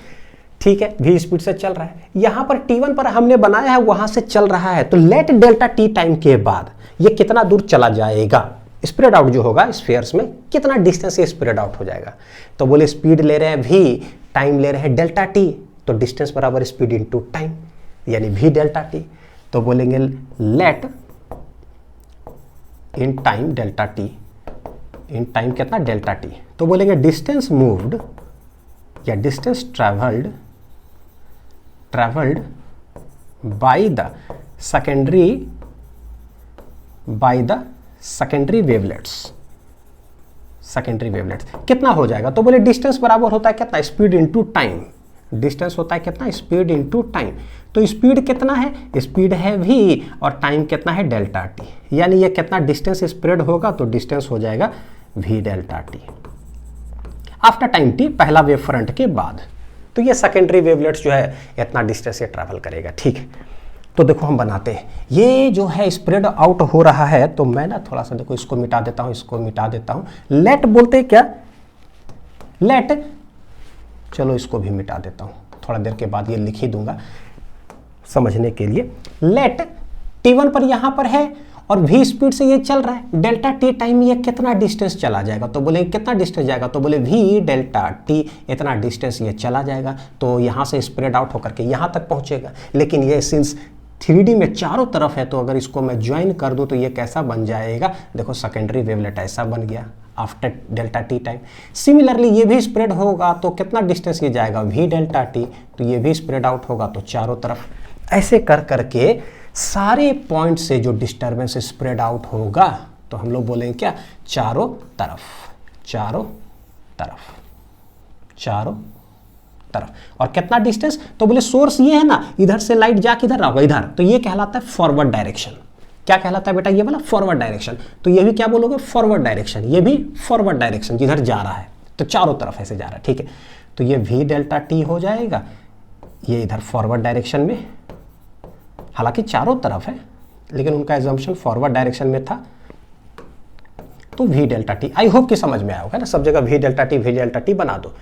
ठीक है, वी स्पीड से चल रहा है, यहां पर t1 पर हमने बनाया है, वहां से चल रहा है, तो लेट डेल्टा t टाइम के बाद ये कितना दूर चला जाएगा, स्प्रेड आउट जो होगा स्फीयर्स में, कितना डिस्टेंस ये स्प्रेड आउट हो जाएगा। तो बोले स्पीड ले रहे हैं v, टाइम ले रहे हैं डेल्टा t, तो डिस्टेंस बराबर स्पीड इनटू टाइम यानी v डेल्टा t। तो बोलेंगे let in time delta t, in time कितना डेल्टा t। तो बोलेंगे डिस्टेंस मूव्ड या distance travelled by the secondary wavelets, secondary wavelets कितना हो जाएगा। तो बोले डिस्टेंस बराबर होता है कितना, स्पीड इनटू टाइम। डिस्टेंस होता है कितना, स्पीड इनटू टाइम। तो स्पीड कितना है, स्पीड है v और टाइम कितना है डेल्टा t, यानी ये कितना डिस्टेंस स्प्रेड होगा, तो डिस्टेंस हो जाएगा v delta t after time t, पहला वेव फ्रंट के बाद। तो ये सेकेंडरी वेवलेट्स जो है इतना डिस्टेंस ये ट्रैवल करेगा। ठीक है, तो देखो हम बनाते हैं, ये जो है स्प्रेड आउट हो रहा है। तो मैं ना थोड़ा सा देखो इसको मिटा देता हूं, इसको मिटा देता हूं। लेट बोलते हैं क्या, लेट, चलो इसको भी मिटा देता हूं, थोड़ा देर के बाद ये लिख ही दूंगा समझने के लिए। लेट t1 पर यहां पर है और v स्पीड से ये चल रहा है, डेल्टा t टाइम ये कितना डिस्टेंस चला जाएगा। तो बोले कितना डिस्टेंस जाएगा, तो बोले v डेल्टा t इतना डिस्टेंस ये चला जाएगा। तो यहाँ से स्प्रेड आउट होकर के यहाँ तक पहुँचेगा। लेकिन ये सिंस 3D में चारों तरफ है, तो अगर इसको मैं ज्वाइन कर दूं तो ये कैसा बन जाएगा, देखो सेकेंडरी वेवलेट ऐसा बन गया after delta t time. Similarly ये भी स्प्रेड होगा, तो कितना डिस्टेंस ये जाएगा v डेल्टा t, तो ये भी स्प्रेड आउट होगा तो चारों तरफ। ऐसे कर करके सारे पॉइंट से जो डिस्टर्बेंस स्प्रेड आउट होगा, तो हम लोग बोलेंगे क्या, चारों तरफ, चारों तरफ, चारों तरफ। और कितना डिस्टेंस, तो बोले सोर्स ये है ना, इधर से लाइट जाके इधर होगा इधर, तो ये कहलाता है फॉरवर्ड डायरेक्शन। क्या कहलाता है बेटा, ये वाला फॉरवर्ड डायरेक्शन। तो ये भी क्या बोलोगे, फॉरवर्ड डायरेक्शन, ये भी फॉरवर्ड डायरेक्शन, जिधर जा रहा है तो चारों तरफ ऐसे जा रहा है। ठीक है, तो ये v डेल्टा t हो जाएगा, ये इधर फॉरवर्ड डायरेक्शन में, हालांकि चारों तरफ है लेकिन उनका एजम्पशन फॉरवर्ड डायरेक्शन में था, तो v delta t। I hope कि समझ में आया होगा ना, सब जगह v डेल्टा t बना दो।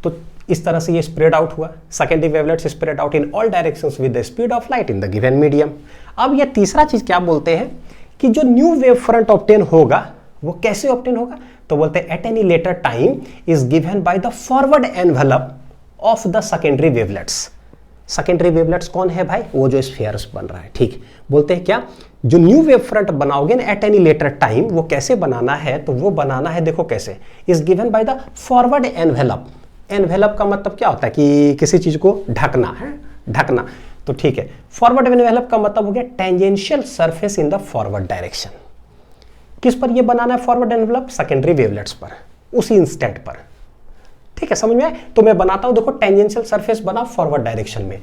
तो इस तरह से ये स्प्रेड आउट हुआ, secondary wavelets spread out in all directions with the speed of light in the given medium. अब ये तीसरा चीज क्या बोलते हैं कि जो न्यू वेव फ्रंट ऑब्टेन होगा वो कैसे ऑब्टेन होगा, तो बोलते हैं eight any later time is given by the forward envelope of the secondary wavelets. Secondary wavelets कौन है भाई, वो जो स्फीयर्स बन रहा है। ठीक, बोलते हैं क्या, जो न्यू वेव फ्रंट बनाओगे ना एट एनी लेटर टाइम, वो कैसे बनाना है, तो वो बनाना है देखो कैसे, is given by the forward envelope. Envelope का मतलब क्या होता है कि किसी चीज को ढकना है, ढकना। तो ठीक है, फॉरवर्ड एनवेलप का मतलब हो गया tangential surface in the forward direction. किस पर ये बनाना है फॉरवर्ड एनवेलप, सेकेंडरी वेवलेट्स पर, उसी इंस्टेंट पर। ठीक है, समझ में आए। तो मैं बनाता हूं, देखो टेंजेंशियल सरफेस बना फॉरवर्ड डायरेक्शन में।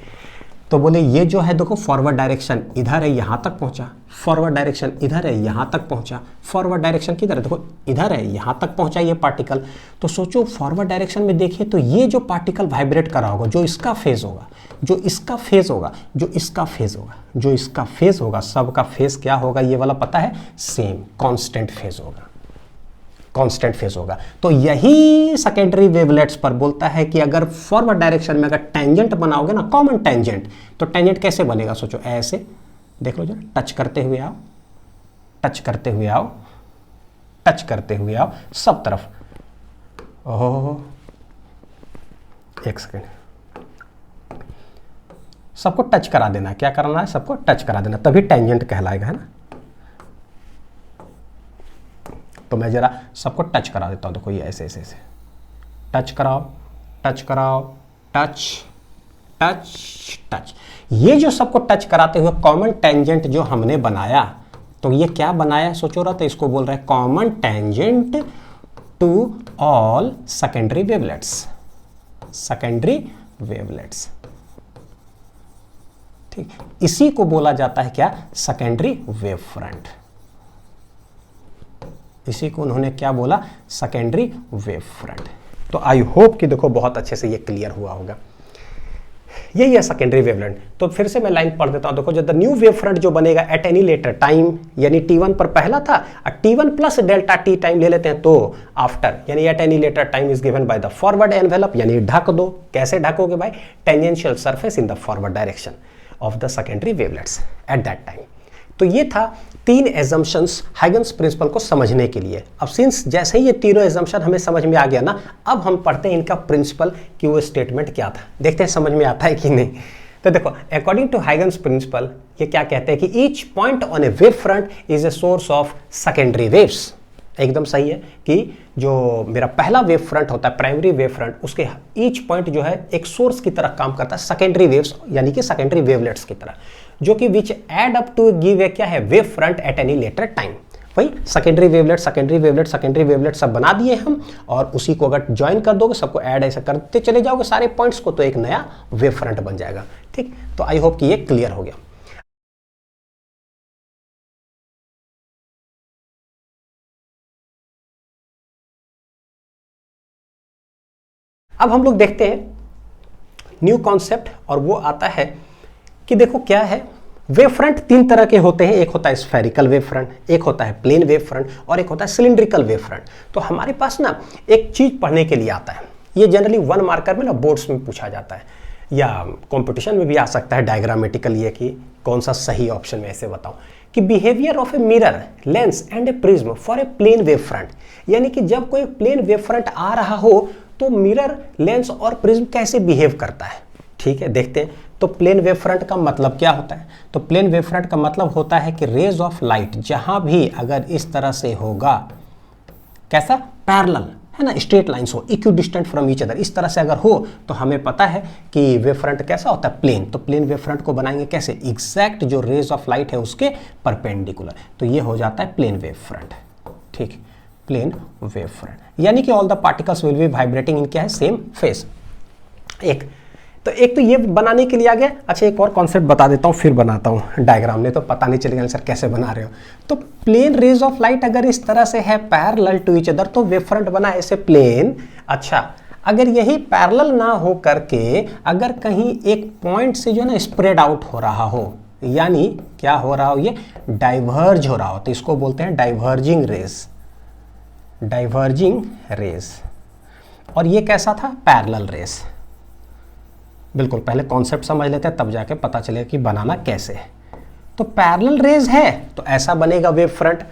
तो बोले ये जो है देखो फॉरवर्ड डायरेक्शन इधर है, यहां तक पहुंचा, फॉरवर्ड डायरेक्शन इधर है, यहां तक पहुंचा, फॉरवर्ड डायरेक्शन किधर है, देखो इधर है, यहां तक पहुंचा ये पार्टिकल। तो सोचो फॉरवर्ड डायरेक्शन में देखिए तो ये जो पार्टिकल वाइब्रेट कर रहा होगा, जो इसका फेज होगा, जो इसका फेज होगा, जो इसका फेज होगा, जो इसका फेज होगा, सबका फेज क्या होगा, ये वाला पता है, सेम कांस्टेंट फेज होगा, कांस्टेंट फेज होगा। तो यही सेकेंडरी वेवलेट्स पर बोलता है कि अगर फॉरवर्ड डायरेक्शन में अगर टेंजेंट बनाओगे ना, कॉमन टेंजेंट, तो टेंजेंट कैसे बनेगा, सोचो ऐसे, देख लो जरा, टच करते हुए आओ, टच करते हुए आओ, टच करते हुए आओ सब तरफ। ओह एक सेकेंड, सबको टच करा देना, क्या करना है, सबको टच करा देना, तभी टेंजेंट कहलाएगा, है ना। तो मैं जरा सबको टच करा देता हूं, देखो ये ऐसे ऐसे ऐसे टच कराओ, टच कराओ, टच टच टच। ये जो सबको टच कराते हुए कॉमन टेंजेंट जो हमने बनाया, तो ये क्या बनाया सोचो रहा था, इसको बोल रहे हैं common tangent to all secondary wavelets, secondary wavelets. ठीक, इसी को बोला जाता है क्या, सेकेंडरी वेव फ्रंट। इसी को उन्होंने क्या बोला, सेकेंडरी वेव फ्रंट। तो आई होप कि देखो बहुत अच्छे से ये क्लियर हुआ होगा। यही है सेकेंडरी वेवलेट। तो फिर से मैं लाइन पढ़ देता हूं, देखो जब द न्यू वेव फ्रंट जो बनेगा एट एनी लेटर टाइम, यानी t1 पर पहला था, t1 plus delta t time ले लेते हैं, तो आफ्टर यानी eight any later time is given by the forward envelope, यानी ढक दो। कैसे ढकोगे भाई, tangential surface in the forward direction of the secondary wavelets at that time. तो ये था 3 एजम्पशंस हाइगन्स प्रिंसिपल को समझने के लिए। अब सिंस जैसे ही ये तीनों एजम्पशन हमें समझ में आ गया ना, अब हम पढ़ते हैं इनका प्रिंसिपल कि वो स्टेटमेंट क्या था। देखते हैं समझ में आता है कि नहीं। तो देखो, अकॉर्डिंग टू हाइगन्स प्रिंसिपल ये क्या कहते हैं कि each point on a wave front is a source of secondary waves. एकदम सही है कि जो मेरा पहला वेव फ्रंट होता है, प्राइमरी वेव फ्रंट, उसके ईच पॉइंट जो है एक सोर्स की तरह काम करता है, सेकेंडरी वेव्स यानी कि सेकेंडरी वेवलेट्स की तरह, जो कि which add up to give a क्या है wave front at any later time. वही secondary wavelet secondary wavelet secondary wavelet सब बना दिए हम, और उसी को अगर ज्वाइन कर दोगे, सबको ऐड ऐसा करते चले जाओगे सारे पॉइंट्स को, तो एक नया वेव फ्रंट बन जाएगा। ठीक, तो आई होप कि ये क्लियर हो गया। अब हम लोग देखते हैं न्यू कॉन्सेप्ट, और वो आता है कि देखो क्या है, वेव फ्रंट 3 तरह के होते हैं। एक होता है स्फेरिकल वेव फ्रंट, एक होता है प्लेन वेव फ्रंट, और एक होता है सिलिंड्रिकल वेव फ्रंट। तो हमारे पास ना एक चीज पढ़ने के लिए आता है, ये जनरली 1 मार्कर में ना बोर्ड्स में पूछा जाता है, या कंपटीशन में भी आ सकता है डायग्रामेटिकल, ये कि कौन सा सही ऑप्शन में ऐसे बताऊं कि behaviour of a mirror lens and a prism for a plane wave front. यानी कि जब कोई प्लेन वेव फ्रंट आ रहा हो तो मिरर, लेंस और प्रिज्म कैसे बिहेव करता है। ठीक है, देखते हैं। तो प्लेन वेव फ्रंट का मतलब क्या होता है? तो प्लेन वेव फ्रंट का मतलब होता है कि रेज ऑफ लाइट जहां भी अगर इस तरह से होगा, कैसा, पैरेलल है ना, स्ट्रेट लाइंस हो, इक्विडिस्टेंट फ्रॉम ईच अदर, इस तरह से अगर हो तो हमें पता है कि वेव फ्रंट कैसा होता है, प्लेन। तो प्लेन वेव फ्रंट को बनाएंगे कैसे, एग्जैक्ट जो रेज ऑफ लाइट है उसके परपेंडिकुलर, तो ये हो जाता है प्लेन वेव फ्रंट। ठीक, प्लेन वेव फ्रंट यानी कि all the particles will be vibrating in क्या है, सेम फेज। एक तो ये बनाने के लिए आ गया। अच्छा, एक और कॉन्सेप्ट बता देता हूँ, फिर बनाता हूँ डायग्राम, नहीं तो पता नहीं चलेगा सर कैसे बना रहे हो। तो प्लेन रेज ऑफ लाइट अगर इस तरह से है पैरेलल टू ईच अदर, तो वेव फ्रंट बना ऐसे प्लेन। अच्छा, अगर यही पैरेलल ना हो करके अगर कहीं एक पॉइंट से जो है ना स्प्रेड आउट हो रहा हो, यानी क्या हो रहा हो, ये डाइवर्ज हो रहा हो, तो इसको बोलते हैं डाइवर्जिंग रेज, डाइवर्जिंग रेज। और ये कैसा था, पैरेलल रेज। बिल्कुल, पहले कॉन्सेप्ट समझ लेते हैं तब जाके पता चलेगा कि बनाना कैसे है। तो पैरेलल रेज है तो ऐसा बनेगा वेव फ्रंट,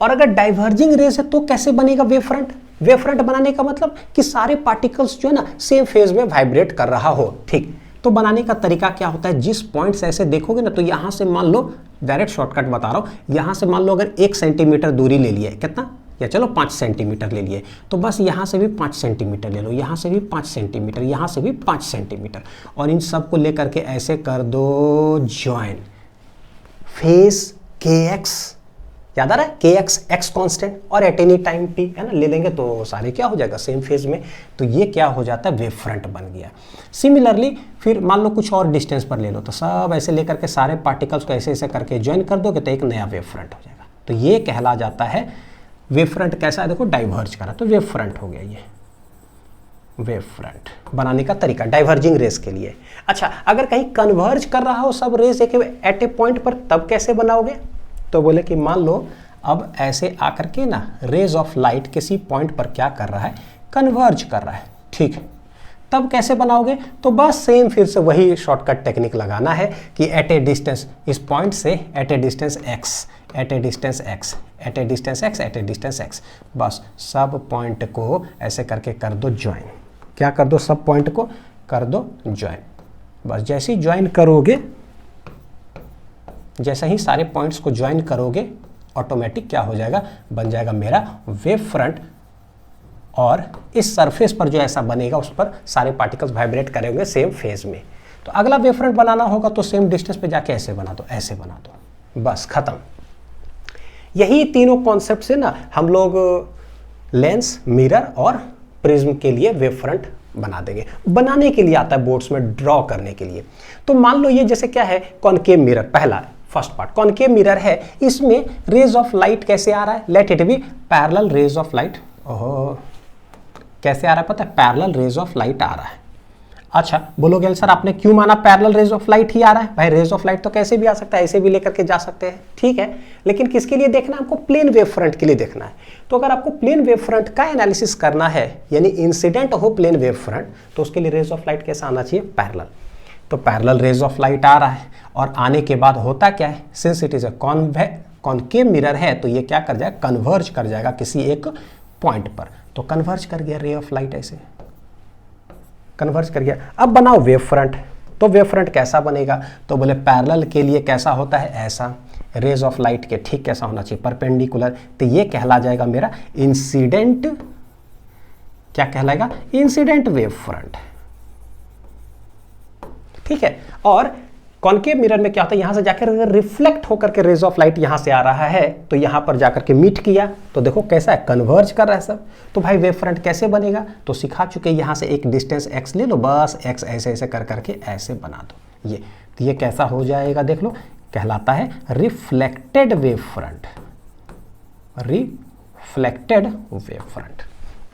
और अगर डाइवर्जिंग रेज है तो कैसे बनेगा वेव फ्रंट। वेव फ्रंट बनाने का मतलब कि सारे पार्टिकल्स जो है ना सेम फेज में वाइब्रेट कर रहा हो। ठीक, तो बनाने का तरीका क्या होता है, जिस पॉइंट से ऐसे देखोगे ना, तो यहां से मान लो, डायरेक्ट शॉर्टकट बता रहा हूं, यहां से मान लो अगर 1 सेंटीमीटर दूरी ले लिया है, कितना, या चलो 5 सेंटीमीटर ले लिए, तो बस यहाँ से भी 5 सेंटीमीटर ले लो, यहाँ से भी 5 सेंटीमीटर, यहाँ से भी 5 सेंटीमीटर, और इन सब को लेकर के ऐसे कर दो ज्वाइन, फेस kx, याद आ रहा है, kx x कांस्टेंट, और एट एनी टाइम t है ना, ले लेंगे तो सारे क्या हो जाएगा, सेम फेज में। तो ये क्या हो जाता है, वेव फ्रंट बन गया। सिमिलरली फिर मान लो कुछ और डिस्टेंस पर ले लो, तो सब ऐसे लेकर के सारे पार्टिकल्स को ऐसे ऐसे करके ज्वाइन कर दोगे तो एक नया वेव फ्रंट हो जाएगा। तो ये कहला जाता है वेव फ्रंट। कैसा है देखो, डाइवर्ज करा तो वेव फ्रंट हो गया। ये वेव फ्रंट बनाने का तरीका डाइवर्जिंग रेस के लिए। अच्छा, अगर कहीं कन्वर्ज कर रहा हो सब रेस एक एट ए पॉइंट पर, तब कैसे बनाओगे, तो बोले कि मान लो अब ऐसे आकर के ना रेज ऑफ लाइट किसी पॉइंट पर क्या कर रहा है, कन्वर्ज कर रहा है। ठीक, तब कैसे बनाओगे, तो बस सेम फिर से वही शॉर्टकट टेक्निक लगाना है कि एट ए डिस्टेंस, इस पॉइंट से at a distance x, at a distance x, at a distance x, at a distance x, बस सब पॉइंट को ऐसे करके कर दो ज्वाइन। क्या कर दो, सब पॉइंट को कर दो ज्वाइन। बस जैसे ही ज्वाइन करोगे, जैसे ही सारे पॉइंट्स को ज्वाइन करोगे, ऑटोमेटिक क्या हो जाएगा, बन जाएगा मेरा वेव फ्रंट। और इस सरफेस पर जो ऐसा बनेगा उस पर सारे पार्टिकल्स वाइब्रेट करेंगे सेम फेज में। तो अगला वेव फ्रंट बनाना होगा तो सेम डिस्टेंस पे जाके ऐसे बना दो, ऐसे बना दो, बस खत्म। यही तीनों कॉन्सेप्ट से ना हम लोग लेंस, मिरर और प्रिज्म के लिए वेव फ्रंट बना देंगे। बनाने के लिए आता है बोर्ड्स में, ड्रॉ करने के लिए। तो मान लो ये जैसे क्या है, कॉनकेव मिरर, पहला फर्स्ट पार्ट कॉनकेव मिरर है, इसमें रेज ऑफ लाइट कैसे आ रहा है, late it B parallel rays of light. ओहो, कैसे आ रहा है पता है, पैरेलल रेज ऑफ लाइट आ रहा है। अच्छा, बोलोगे सर आपने क्यों माना पैरेलल रेज ऑफ लाइट ही आ रहा है, भाई रेज ऑफ लाइट तो कैसे भी आ सकता है, ऐसे भी लेकर के जा सकते हैं, ठीक है, लेकिन किसके लिए देखना है हमको, प्लेन वेव फ्रंट के लिए देखना है। तो अगर आपको प्लेन वेव फ्रंट का एनालिसिस करना है, यानी इंसिडेंट हो प्लेन वेव फ्रंट, तो उसके लिए रेज ऑफ लाइट कैसा आना चाहिए, पैरेलल। तो पैरेलल रेज ऑफ लाइट आ रहा है, और आने के बाद होता क्या है, since it is a concave mirror है तो ये क्या कर जाएगा, कन्वर्ज कर जाएगा किसी एक पॉइंट पर। तो कन्वर्ज कर गया रे ऑफ लाइट, ऐसे कन्वर्ज कर गया। अब बनाओ वेव फ्रंट, तो वेव फ्रंट कैसा बनेगा, तो बोले पैरेलल के लिए कैसा होता है, ऐसा, रेज ऑफ लाइट के ठीक कैसा होना चाहिए, परपेंडिकुलर। तो ये कहला जाएगा मेरा इंसिडेंट, क्या कहलाएगा, इंसिडेंट वेव फ्रंट, ठीक है। और कॉनकेव मिरर में क्या होता है, यहां से जाकर रिफ्लेक्ट होकर के रेज ऑफ लाइट यहां से आ रहा है, तो यहां पर जाकर के मीट किया, तो देखो कैसा है, कन्वर्ज कर रहा है सब। तो भाई वेव फ्रंट कैसे बनेगा, तो सिखा चुके, यहां से एक डिस्टेंस x ले लो, बस x ऐसे ऐसे कर करके ऐसे बना दो ये, तो ये कैसा हो जाएगा, देख लो, कहलाता है reflected wave front, reflected wave front,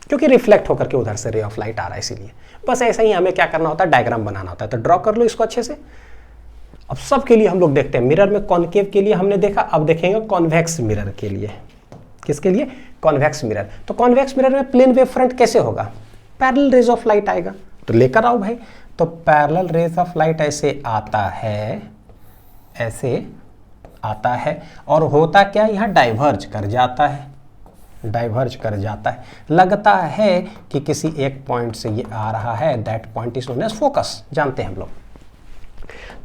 क्योंकि रिफ्लेक्ट होकर के उधर से रे ऑफ लाइट आ रहा है, इसीलिए। बस ऐसा ही हमें क्या करना होता है, डायग्राम बनाना होता है। तो ड्रॉ कर लो इसको अच्छे से। अब सब के लिए हम लोग देखते हैं, मिरर में कॉनकेव के लिए हमने देखा, अब देखेंगे कॉन्वेक्स मिरर के लिए। किसके लिए, कॉन्वेक्स मिरर। तो कॉन्वेक्स मिरर में प्लेन वेव फ्रंट कैसे होगा, पैरेलल रेज ऑफ लाइट आएगा, तो लेकर आओ भाई। तो पैरेलल रेज ऑफ लाइट ऐसे आता है, ऐसे आता है, और होता क्या, यहाँ डाइवर्ज कर जाता है, डाइवर्ज कर जाता है। लगता है कि किसी एक पॉइंट से ये आ रहा है, that point is known as focus, जानते हैं हम लोग।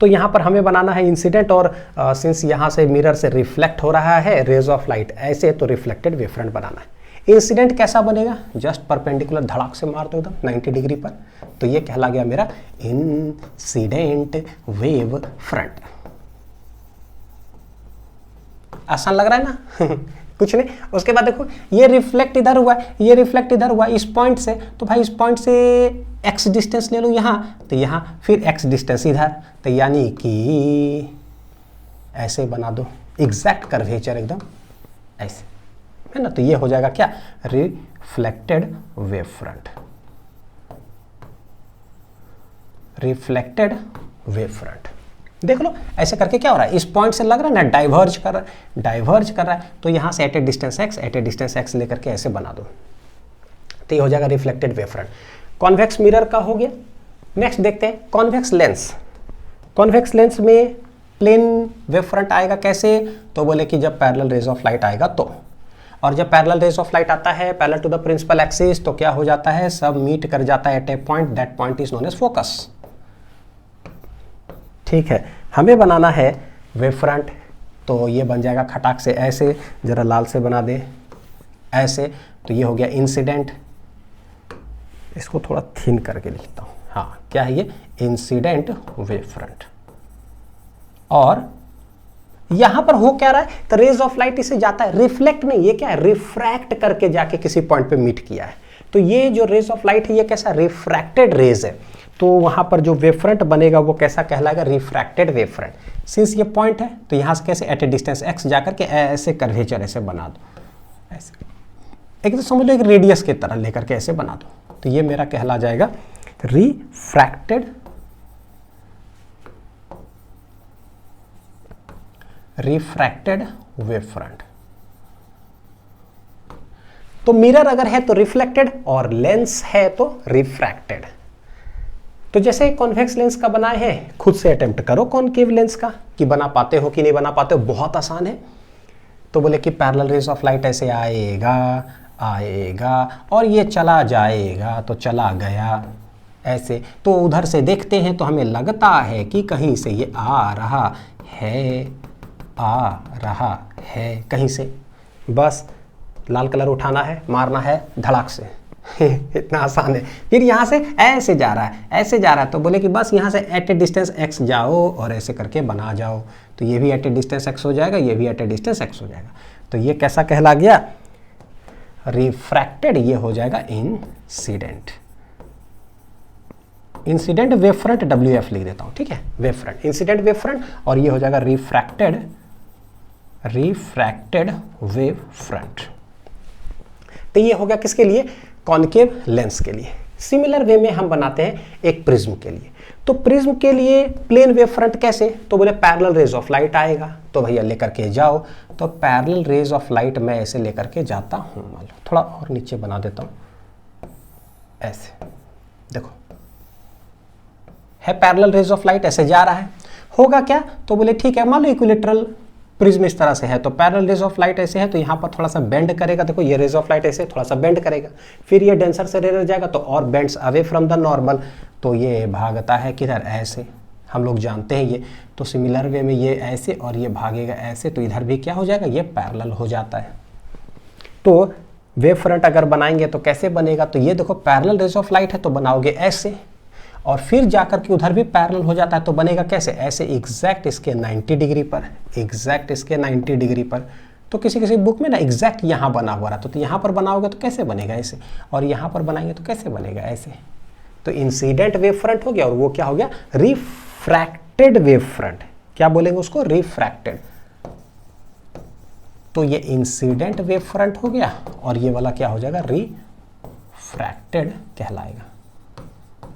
तो यहाँ पर हमें बनाना है इंसिडेंट, और सिंस यहाँ से मिरर से रिफ्लेक्ट हो रहा है रेज ऑफ लाइट ऐसे, तो रिफ्लेक्टेड वेव फ्रंट बनाना है। इंसिडेंट कैसा बनेगा, जस्ट परपेंडिकुलर धड़ाक से मार दो एकदम 90 डिग्री पर, तो ये कहला गया मेरा इंसिडेंट वेव फ्रंट। आसान लग रहा है ना कुछ नहीं। उसके बाद देखो ये रिफ्लेक्ट इधर हुआ, ये रिफ्लेक्ट इधर हुआ इस पॉइंट से, तो भाई इस पॉइंट से x डिस्टेंस ले लो यहाँ, तो यहाँ फिर x डिस्टेंस इधर, तो यानी कि ऐसे बना दो, एग्जैक्ट कर्वेचर एकदम ऐसे, है ना। तो ये हो जाएगा क्या, reflected wave front, reflected wave front. देख लो ऐसे करके क्या हो रहा है, इस पॉइंट से लग रहा है ना, डाइवर्ज कर रहा है, डाइवर्ज कर रहा है, तो यहाँ से एट ए डिस्टेंस x लेकर के ऐसे बना दो, तो ये हो जाएगा reflected wave front. Convex mirror का हो गया। नेक्स्ट देखते हैं कॉन्वेक्स लेंस। कॉन्वेक्स लेंस में प्लेन वेव फ्रंट आएगा कैसे, तो बोले कि जब पैरेलल रेज ऑफ लाइट आएगा तो, और जब पैरेलल रेज ऑफ लाइट आता है parallel to the principal axis, तो क्या हो जाता है, सब मीट कर जाता है at a point, that point is known as focus, ठीक है। हमें बनाना है वेव फ्रंट, तो ये बन जाएगा खटाक से ऐसे, जरा लाल से बना दे ऐसे, तो ये हो गया इंसिडेंट। इसको थोड़ा थिन करके लिखता हूँ, हाँ क्या है ये, इंसिडेंट वेव फ्रंट। और यहां पर हो क्या रहा है, तो रेज ऑफ लाइट इसे जाता है, रिफ्लेक्ट नहीं, ये क्या है, रिफ्रैक्ट करके जाके किसी पॉइंट पे मीट किया है। तो ये जो रेज ऑफ लाइट है ये कैसा, रिफ्रैक्टेड रेज है, तो वहां पर जो वेव फ्रंट बनेगा वो कैसा कहलाएगा, रिफ्रैक्टेड वेव फ्रंट। सिंस ये पॉइंट है तो यहां से कैसे एट ए डिस्टेंस x जाकर के ऐसे कर्वेचर ऐसे बना दो, ऐसे एक तो समझ लो एक रेडियस की तरह लेकर के ऐसे बना दो, तो ये मेरा कहला जाएगा रिफ्रैक्टेड वेव फ्रंट। तो मिरर अगर है तो रिफ्लेक्टेड, और लेंस है तो रिफ्रैक्टेड। तो जैसे कॉन्वेक्स लेंस का बनाए हैं, खुद से अटेम्प्ट करो कॉनकेव लेंस का, कि बना पाते हो कि नहीं बना पाते हो, बहुत आसान है। तो बोले कि पैरेलल रेज ऑफ लाइट ऐसे आएगा आएगा और ये चला जाएगा, तो चला गया ऐसे, तो उधर से देखते हैं तो हमें लगता है कि कहीं से ये आ रहा है कहीं से, बस लाल कलर उठाना है, मारना है धड़ाक से इतना आसान है। फिर यहाँ से ऐसे जा रहा है, ऐसे जा रहा है, तो बोले कि बस यहाँ से एट ए डिस्टेंस x जाओ और ऐसे करके बना जाओ, तो ये भी एट ए डिस्टेंस x हो जाएगा, ये भी एट ए डिस्टेंस x हो जाएगा। तो ये कैसा कहला गया, रिफ्रैक्टेड, ये हो जाएगा incident. Incident wave front WF लिख देता हूँ, ठीक है, wave front, incident wave front, और ये हो जाएगा रिफ्रैक्टेड वेव फ्रंट। तो ये हो गया किसके लिए, कॉनकेव लेंस के लिए। सिमिलर वे में हम बनाते हैं एक प्रिज्म के लिए। तो प्रिज्म के लिए प्लेन वेव फ्रंट कैसे, तो बोले पैरेलल रेज ऑफ लाइट आएगा, तो भैया लेकर के जाओ, तो पैरेलल रेज ऑफ लाइट मैं ऐसे लेकर के जाता हूँ, मान लो थोड़ा और नीचे बना देता हूँ ऐसे, देखो है पैरेलल रेज ऑफ लाइट, ऐसे जा रहा है, होगा क्या, तो बोले ठीक है, मान लो इक्विलेटरल प्रिज्म इस तरह से है, तो पैरेलल रेज ऑफ लाइट ऐसे है, तो यहाँ पर थोड़ा सा बेंड करेगा, देखो ये रेज ऑफ लाइट ऐसे थोड़ा सा बेंड करेगा, फिर ये डेंसर से रेयर जाएगा तो और bends away from the normal, तो ये भागता है किधर, ऐसे, हम लोग जानते हैं ये, तो सिमिलर वे में ये ऐसे और ये भागेगा ऐसे, तो इधर भी क्या हो जाएगा, ये पैरेलल हो जाता है। तो वेव फ्रंट अगर बनाएंगे तो कैसे बनेगा, तो ये देखो पैरेलल रेज ऑफ लाइट है तो बनाओगे ऐसे, और फिर जाकर के उधर भी पैरेलल हो जाता है तो बनेगा कैसे, ऐसे एग्जैक्ट इसके 90 डिग्री पर, एग्जैक्ट इसके 90 डिग्री पर। तो किसी किसी बुक में ना एग्जैक्ट यहाँ बना हुआ रहता, तो यहाँ पर बनाओगे तो कैसे बनेगा ऐसे, और यहाँ पर बनाएंगे तो कैसे बनेगा ऐसे। तो इंसिडेंट वेव फ्रंट हो गया, और वो क्या हो गया, रिफ्रैक्टेड वेव फ्रंट। क्या बोलेंगे उसको, रिफ्रैक्टेड। तो ये इंसिडेंट वेव फ्रंट हो गया, और ये वाला क्या हो जाएगा, रिफ्रैक्टेड कहलाएगा,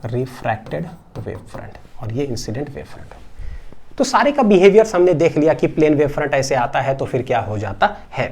रिफ्रैक्टेड वेव फ्रंट, और ये इंसिडेंट वेव फ्रंट। तो सारे का बिहेवियर हमने देख लिया कि प्लेन वेव फ्रंट ऐसे आता है तो फिर क्या हो जाता है।